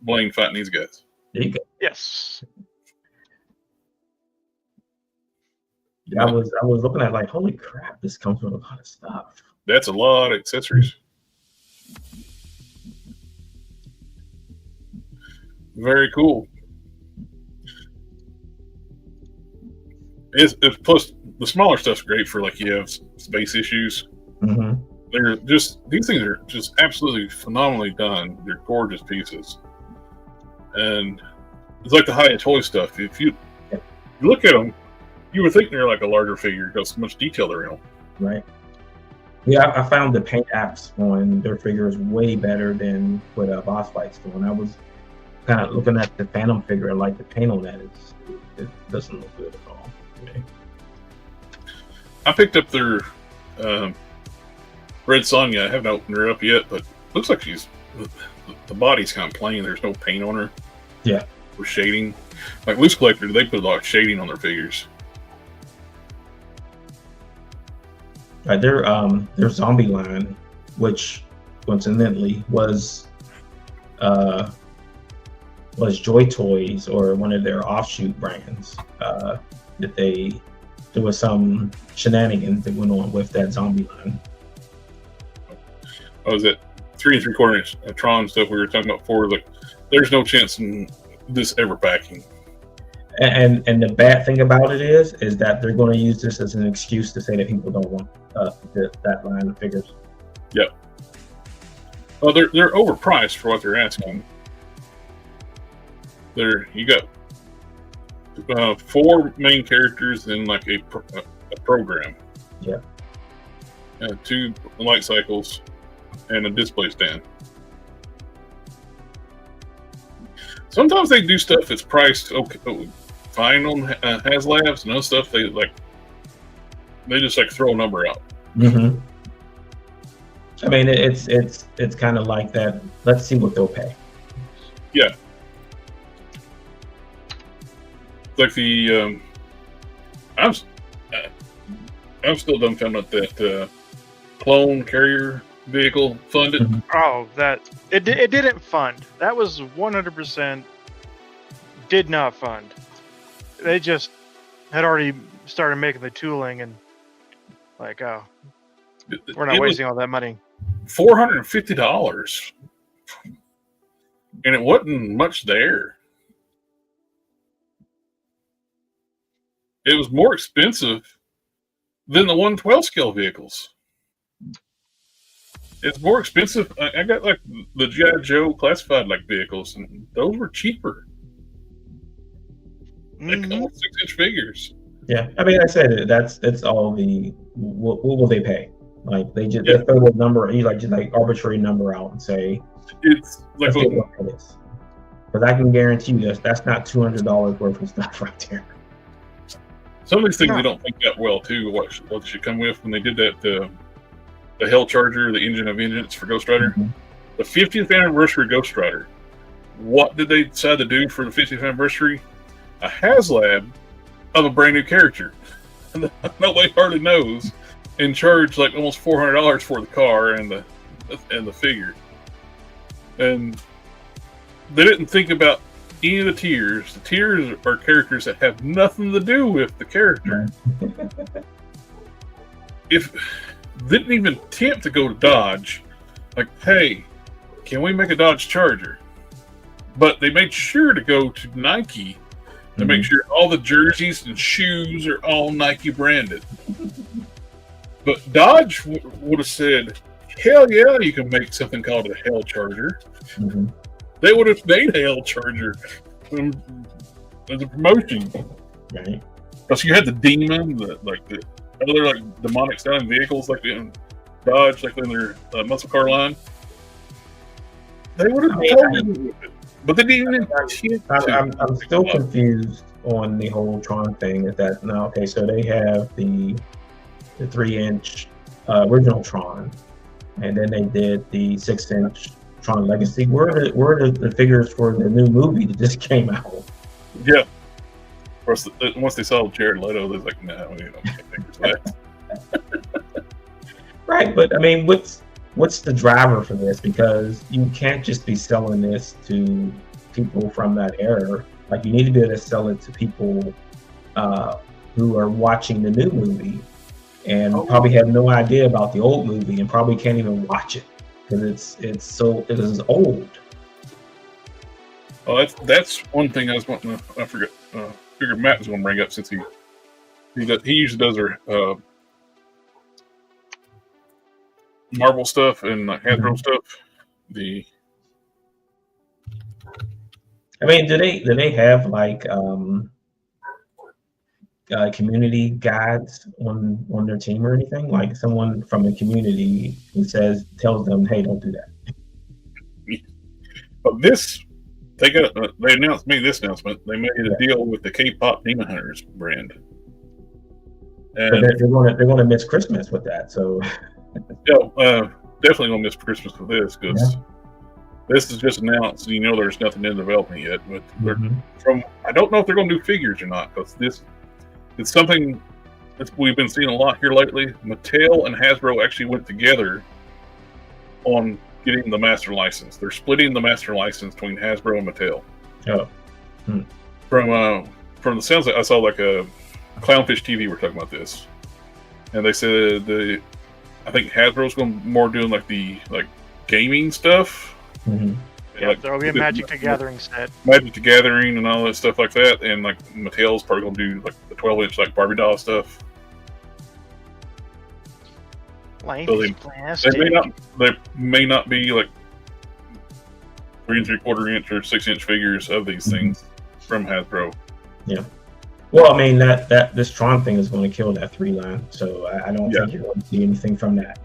Blaine fighting these guys. There you go. Yes. Yeah, I was looking at like, holy crap, this comes with a lot of stuff. That's a lot of accessories. Very cool. It's plus the smaller stuff's great for like you have space issues. Mm-hmm. These things are just absolutely phenomenally done. They're gorgeous pieces, and it's like the high-end toy stuff. If you look at them, you would think they're like a larger figure because so much detail they're in them. Right. Yeah, I found the paint apps on their figures way better than what Boss Fight's doing. I was kind of looking at the Phantom figure, like the paint on that it doesn't look good at all. Okay. I picked up their Red Sonja. I haven't opened her up yet, but looks like the body's kind of plain. There's no paint on her. Yeah. Or shading. Like Loose Collector, they put a lot of shading on their figures. Right, their zombie line, which coincidentally was Joy Toys or one of their offshoot brands. There was some shenanigans that went on with that zombie line. Oh, is it 3 3/4 inch Tron stuff we were talking about before. Like, there's no chance in this ever packing. And the bad thing about it is that they're going to use this as an excuse to say that people don't want that line of figures. Yep. Well, they're overpriced for what they're asking. There you go. 4 main characters in like a program. Yeah. 2 light cycles and a display stand. Sometimes they do stuff that's priced fine on HasLabs, and other stuff they just like throw a number out. Mm-hmm. I mean, it's kind of like that. Let's see what they'll pay. Yeah. Like the I'm still dumbfounded that clone carrier vehicle funded. Mhm. Oh, that it didn't fund. That was 100% did not fund. They just had already started making the tooling and like, oh, we're not wasting all that money. $450, and it wasn't much there. It was more expensive than the 112 scale vehicles. It's more expensive. I got like the G.I. Joe classified like vehicles, and those were cheaper. They come with 6-inch figures. Yeah, I mean, I said it's all the what will they pay? Like they throw a number, just arbitrary number out and say It's like what it is. Because I can guarantee you that's not $200 worth of stuff right there. some of these things they don't think that well too. What they should come with when they did that the Hell Charger, the Engine of Vengeance for Ghost Rider, the 50th anniversary Ghost Rider. What did they decide to do for the 50th anniversary? A HasLab of a brand new character. Nobody hardly knows, and charge like almost $400 for the car and the figure. And they didn't think about any of the tiers. The tiers are characters that have nothing to do with the character. If didn't even attempt to go to Dodge, like, hey, can we make a Dodge Charger? But they made sure to go to Nike to make sure all the jerseys and shoes are all Nike branded. But Dodge would have said, hell yeah, you can make something called a Hell Charger. Mm-hmm. They would have made a Hell Charger as a promotion. Right. Because you had the Demon, the other like demonic sounding vehicles like in Dodge, like in their muscle car line. They would have totally with it. But they didn't even I'm still confused on the whole Tron thing. Is that now okay? So they have the 3-inch original Tron, and then they did the 6-inch Tron Legacy. Where are the figures for the new movie that just came out? Yeah. Of course, once they saw Jared Leto, they're like, "No, we don't get figures that." Right, but I mean, what's the driver for this? Because you can't just be selling this to people from that era. Like, you need to be able to sell it to people who are watching the new movie and probably have no idea about the old movie and probably can't even watch it because it is old. Oh, that's one thing I was wanting to. I forgot. Figured Matt was going to bring up since he usually does our Marvel stuff and Hasbro stuff. I mean, do they have like community guides on their team or anything? Like someone from the community who tells them, "Hey, don't do that." But they made this announcement. They made a deal with the K-pop Demon Hunters brand, and but they're going to miss Christmas with that. So. Definitely gonna miss Christmas with this because this is just announced. You know, there's nothing in development yet. But I don't know if they're gonna do figures or not because it's something that we've been seeing a lot here lately. Mattel and Hasbro actually went together on getting the master license. They're splitting the master license between Hasbro and Mattel. From the sounds, I saw like a Clownfish TV were talking about this, and they said I think Hasbro's going more doing like gaming stuff. Mhm. Yeah, there'll be a Magic the Gathering set. Magic the Gathering and all that stuff like that, and like Mattel's probably gonna do like the 12-inch like Barbie doll stuff. Life So is they plastic. may not be like 3 3/4 inch or 6-inch figures of these things from Hasbro. Well, I mean that this Tron thing is going to kill that 3 line, so I don't Yeah. think you're going to see anything from that.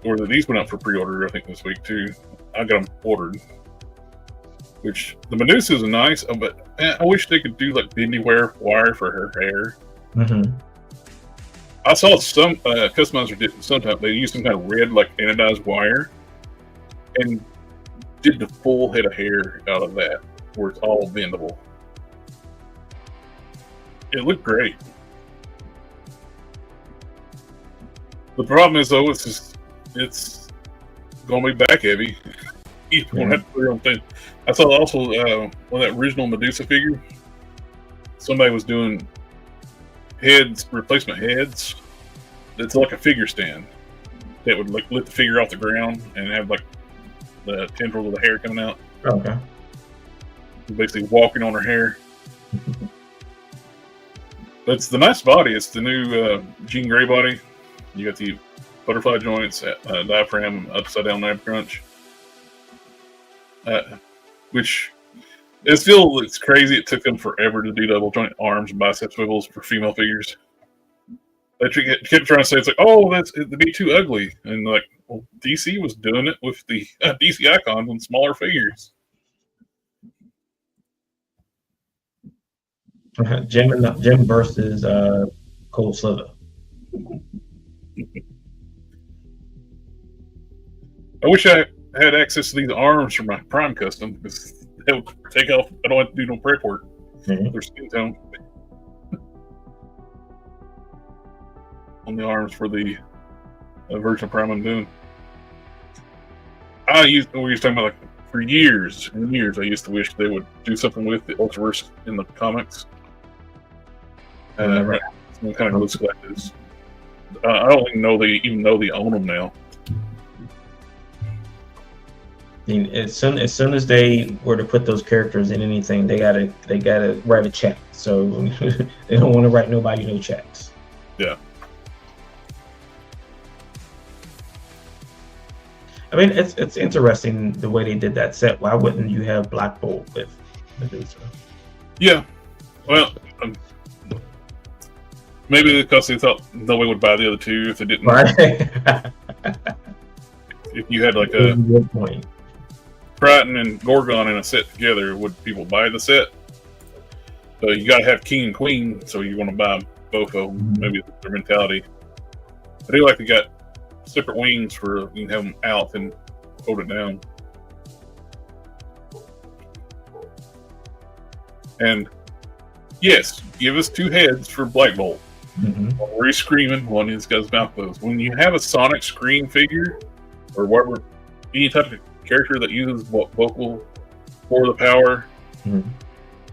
Or these went up for pre-order, I think, this week too. I got them ordered. Which the Medusa is nice, but I wish they could do like bendy wire for her hair. Mm-hmm. I saw some customizer did sometimes they used some kind of red like anodized wire and did the full head of hair out of that, where it's all bendable. It looked great. The problem is though, it's gonna be back heavy. You won't have to put your own thing. I saw also on that original Medusa figure, somebody was doing replacement heads. It's like a figure stand that would like lift the figure off the ground and have like the tendrils of the hair coming out. Okay. Basically walking on her hair. It's the nice body. It's the new Jean Grey body. You got the butterfly joints, diaphragm, upside down nab crunch. Which it's crazy. It took them forever to do double joint arms and bicep swivels for female figures. They kept trying to say it's like, oh, it'd be too ugly, and like, well, DC was doing it with the DC icons and smaller figures. Jim versus Cold Slither. I wish I had access to these arms for my Prime custom, because they would take off. I don't have to do no prep work. Mhm. Their skin tone on the arms for the version of Prime I'm doing. We used talking about like for years and years. I used to wish they would do something with the Ultraverse in the comics. Right. Some kind of looks like this. I don't even know they own them now. I mean, as soon as they were to put those characters in anything, they gotta write a check. So they don't want to write nobody no checks. Yeah. I mean, it's interesting the way they did that set. Why wouldn't you have Black Bolt with Medusa? Yeah. Well, maybe because they thought nobody would buy the other two if they didn't. Right. If you had like That's a a good point. Triton and Gorgon in a set together, would people buy the set? So you got to have King and Queen, so you want to buy both of them. Maybe it's their mentality. I do like they got separate wings for you can have them out and hold it down. And yes, give us 2 heads for Black Bolt. Mm-hmm. One he's screaming, one he's got his mouth closed. When you have a Sonic Scream figure, or whatever, any type of character that uses vocal for the power, Mm-hmm.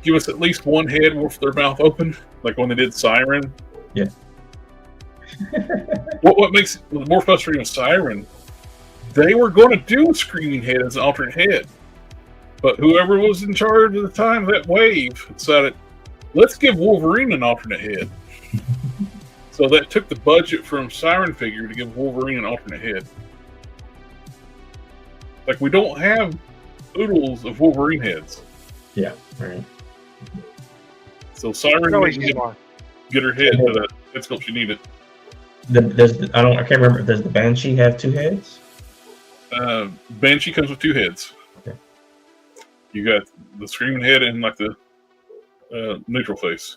give us at least one head with their mouth open, like when they did Siren. Yeah. What makes it more frustrating with Siren, they were going to do a screaming head as an alternate head, but whoever was in charge at the time of that wave decided, let's give Wolverine an alternate head. So that took the budget from Siren figure to give Wolverine an alternate head. Like, we don't have oodles of Wolverine heads. Yeah, right. So Siren Always didn't smart. get her head to that head sculpt she needed. I can't remember. Does the Banshee have 2 heads? Banshee comes with 2 heads. Okay. You got the screaming head and like the neutral face.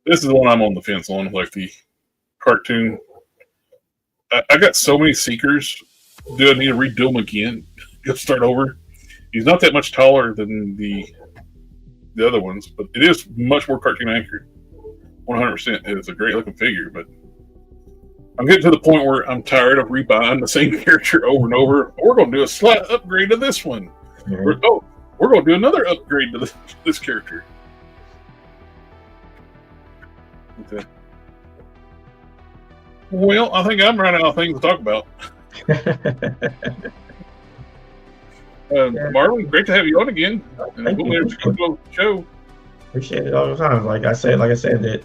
This is the one I'm on the fence on, like the cartoon. I got so many Seekers. Do I need to redo them again? Go start over. He's not that much taller than the other ones, but it is much more cartoon accurate. 100%. It's a great looking figure, but I'm getting to the point where I'm tired of rebuying the same character over and over. We're going to do a slight upgrade to this one. Mhm. We're going to do another upgrade to this character. But, well, I think I'm running out of things to talk about. Marlon, great to have you on again. Thank We'll you. never go to the show. Appreciate it all the time. Like I said that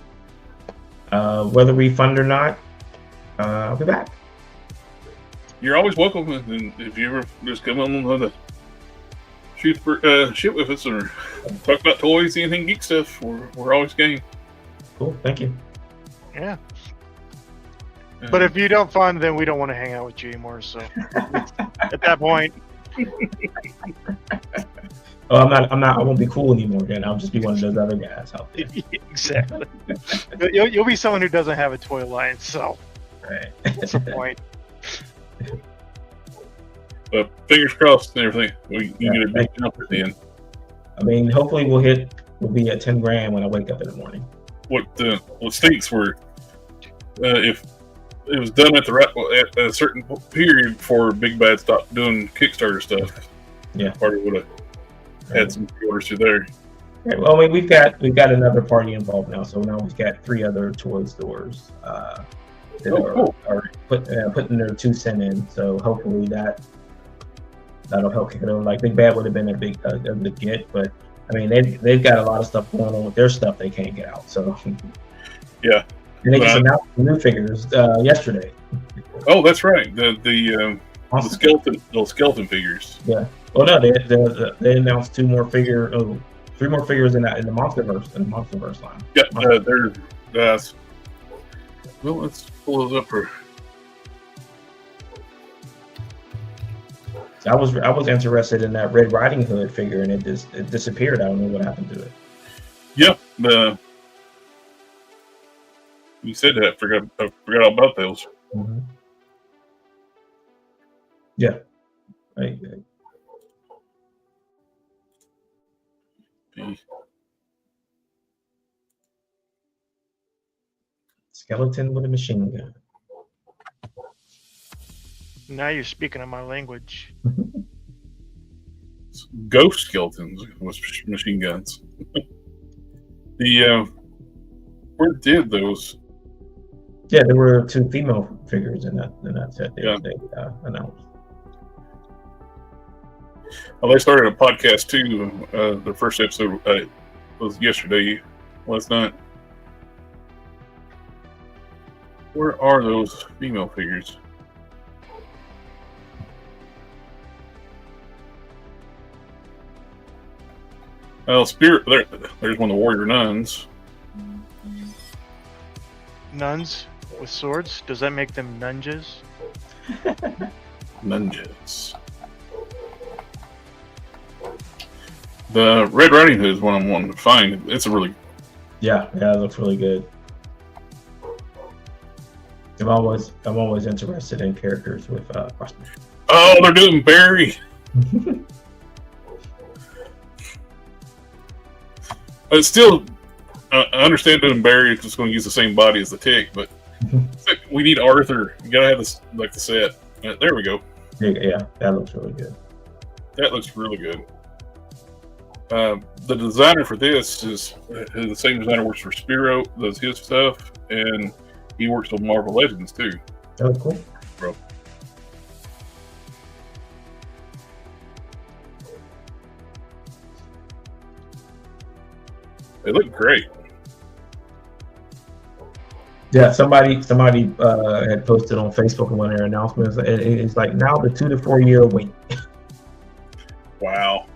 whether we fund or not, I'll be back. You're always welcome, and if you ever just come on the shoot shit with us or talk about toys, anything geek stuff, we're always game. Cool. Thank you. Yeah. But if you don't fund, then we don't want to hang out with you anymore. So at that point, Oh, I'm not. I won't be cool anymore. Then I'll just be one of those other guys out there. exactly. You'll be someone who doesn't have a toy line. So Right. what's the point? But fingers crossed and everything. We get a big thank jump at the end. I mean, hopefully we'll be at 10 grand when I wake up in the morning. What stinks were if it was done at at a certain period before Big Bad stopped doing Kickstarter stuff. Yeah. Probably would have had some pre-orders through there. Right, well, I mean, we've got another party involved now, so now we've got 3 other toy stores that cool. are putting their 2 cents in. So hopefully that'll help kick it over. Like Big Bad would have been a big get, but I mean they've got a lot of stuff going on with their stuff they can't get out. So Yeah. and they just announced the new figures yesterday. Oh, that's right. The skeleton figures. Yeah. Well, no, they announced 3 more figures in the MonsterVerse line. Yeah, they're. Well, let's pull those up for. I was interested in that Red Riding Hood figure, and it disappeared. I don't know what happened to it. Yeah, you said that. I forgot all about those. Mm-hmm. Yeah. Right. Skeleton with a machine gun. Now you're speaking of my language. Ghost skeletons with machine guns. Where did those? Yeah, there were 2 female figures in that set. They announced. Well, they started a podcast too. Their first episode was yesterday, last night. Where are those female figures? Well, Spirit. There's one of the warrior nuns. Nuns with swords? Does that make them nunjas? Nunjas. The Red Riding Hood is one I'm wanting to find. It's a really Yeah, it looks really good. I'm always interested in characters with costumes. Oh, they're doing Barry. But still, I understand doing Barry is just going to use the same body as the Tick, but we need Arthur. You gotta have this like the set. There we go. Yeah, that looks really good. That looks really good. The designer for this is the same designer works for Spiro, does his stuff, and he works on Marvel Legends too. Oh, cool. Bro. They look great. Yeah, somebody had posted on Facebook in one of their announcements. It's like now the 2 to 4 year wait. Wow.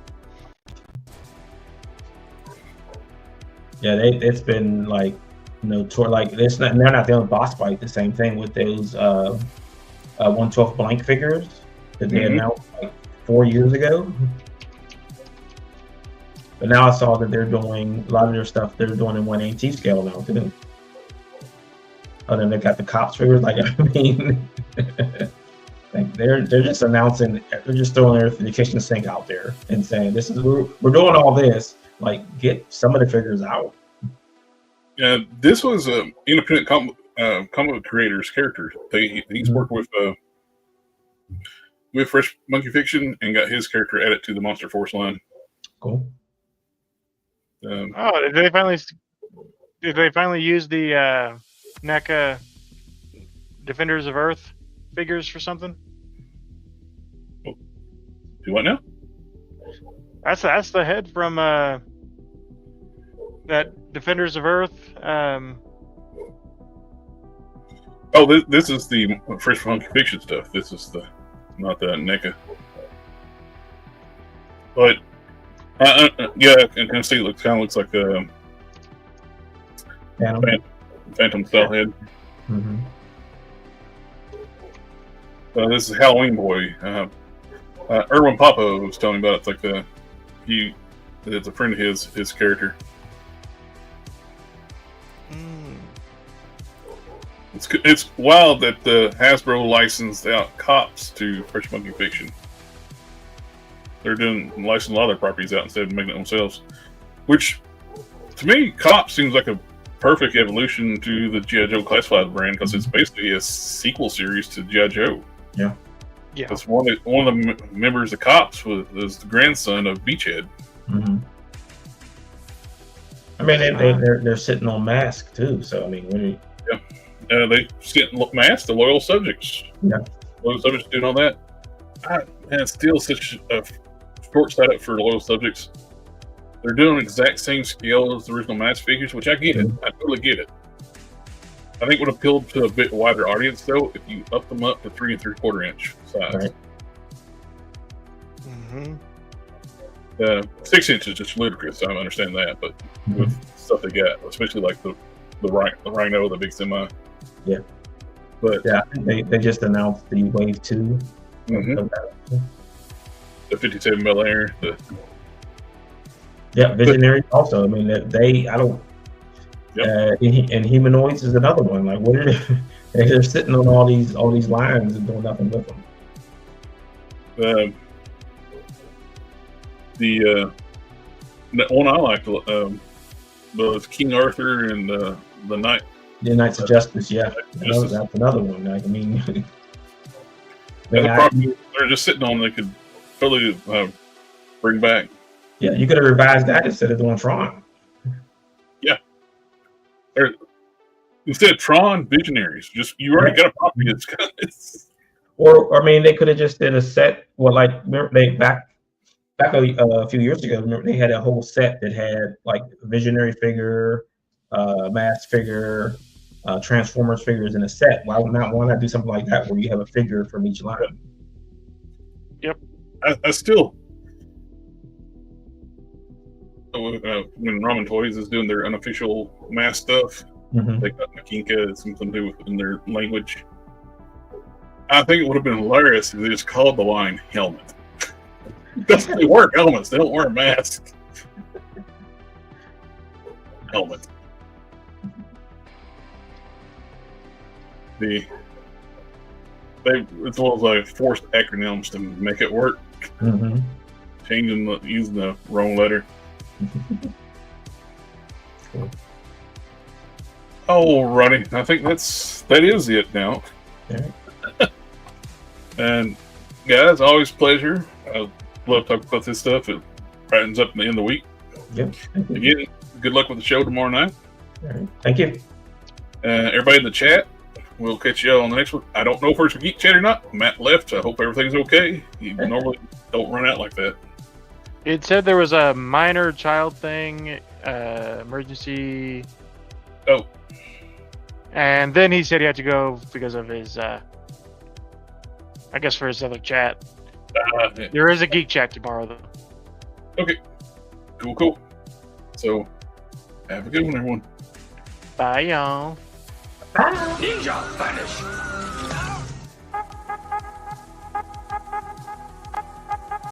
Yeah, it's been like, like they're not the only boss fight. The same thing with those 1/12 blank figures that they announced like 4 years ago. But now I saw that they're doing a lot of their stuff. They're doing in 1/18 scale now too. And then they got the cops figures. Like I mean, like they're just announcing. They're just throwing the kitchen sink out there and saying, "This is we're doing all this." Like, get some of the figures out. Yeah, this was an independent comic creator's character. He's worked with Fresh Monkey Fiction and got his character added to the Monster Force line. Cool. Did they finally Did they finally use the NECA Defenders of Earth figures for something? Do what now? That's the head from that Defenders of Earth. Oh, this is the Fresh Funky Fiction stuff. This is not the NECA. But yeah, I can see it kind of looks like a Phantom style head. Mm-hmm. This is Halloween Boy. Erwin Papa was telling me about it. It's like it's a friend of his character. It's wild that Hasbro licensed out Cops to Fresh Funky Fiction. They're licensing a lot of their properties out instead of making it themselves. Which, to me, Cops seems like a perfect evolution to the G.I. Joe Classified brand because it's basically a sequel series to G.I. Joe. Yeah. Yeah. That's one of the members of Cops was the grandson of Beachhead. Mm-hmm. I mean, they're sitting on Mask too. So I mean, They sit and mask the loyal subjects. Yeah. Loyal subjects doing all that. Man, it's still such a short setup for loyal subjects. They're doing the exact same scale as the original Mask figures, which I get it. I totally get it. I think would appeal to a bit wider audience though if you up them up to 3 3/4 inch size. Right. Mm-hmm. 6 inches is just ludicrous. I understand that, but with stuff they got, especially like the Rhino, the big semi. Yeah. But yeah, they just announced the Wave 2. Mm-hmm. The 57 Bel Air. Yeah, Visionary also. I mean, and Humanoids is another one. Like, what are they're sitting on all these lines and doing nothing with them. The one I liked was King Arthur and the Knight. The Knights of Justice, yeah. That's another one. Like, I mean, they're just sitting on. They could totally bring back. Yeah, you could have revised that instead of doing Tron. Yeah. Instead of Tron, Visionaries. Just you already got a property. Or I mean, they could have just did a set. Well, like remember back a few years ago. Remember they had a whole set that had like Visionary figure, Mask figure, Transformers figures in a set. Why not do something like that where you have a figure from each line? Yep. I still. When Ramen Toys is doing their unofficial Mask stuff, they got Makinka and something to do in their language. I think it would have been hilarious if they just called the line helmet. Because they wear helmets, they don't wear masks. Helmet. It's one of those forced acronyms to make it work. Using the wrong letter. Cool. Oh, Ronnie, I think that is it now. Yeah. And guys, always pleasure. I love talking about this stuff. It brightens up in the end of the week. Yep. Again, good luck with the show tomorrow night. All right. Thank you. Everybody in the chat, we'll catch you on the next one. I don't know if we're Geek Chat or not. Matt left. I hope everything's okay. You normally don't run out like that. It said there was a minor child thing, emergency. Oh. And then he said he had to go because of his, I guess for his other chat. There is a Geek Chat tomorrow, though. Okay. Cool. So, have a good one, everyone. Bye, y'all. Bye. Ninja vanish.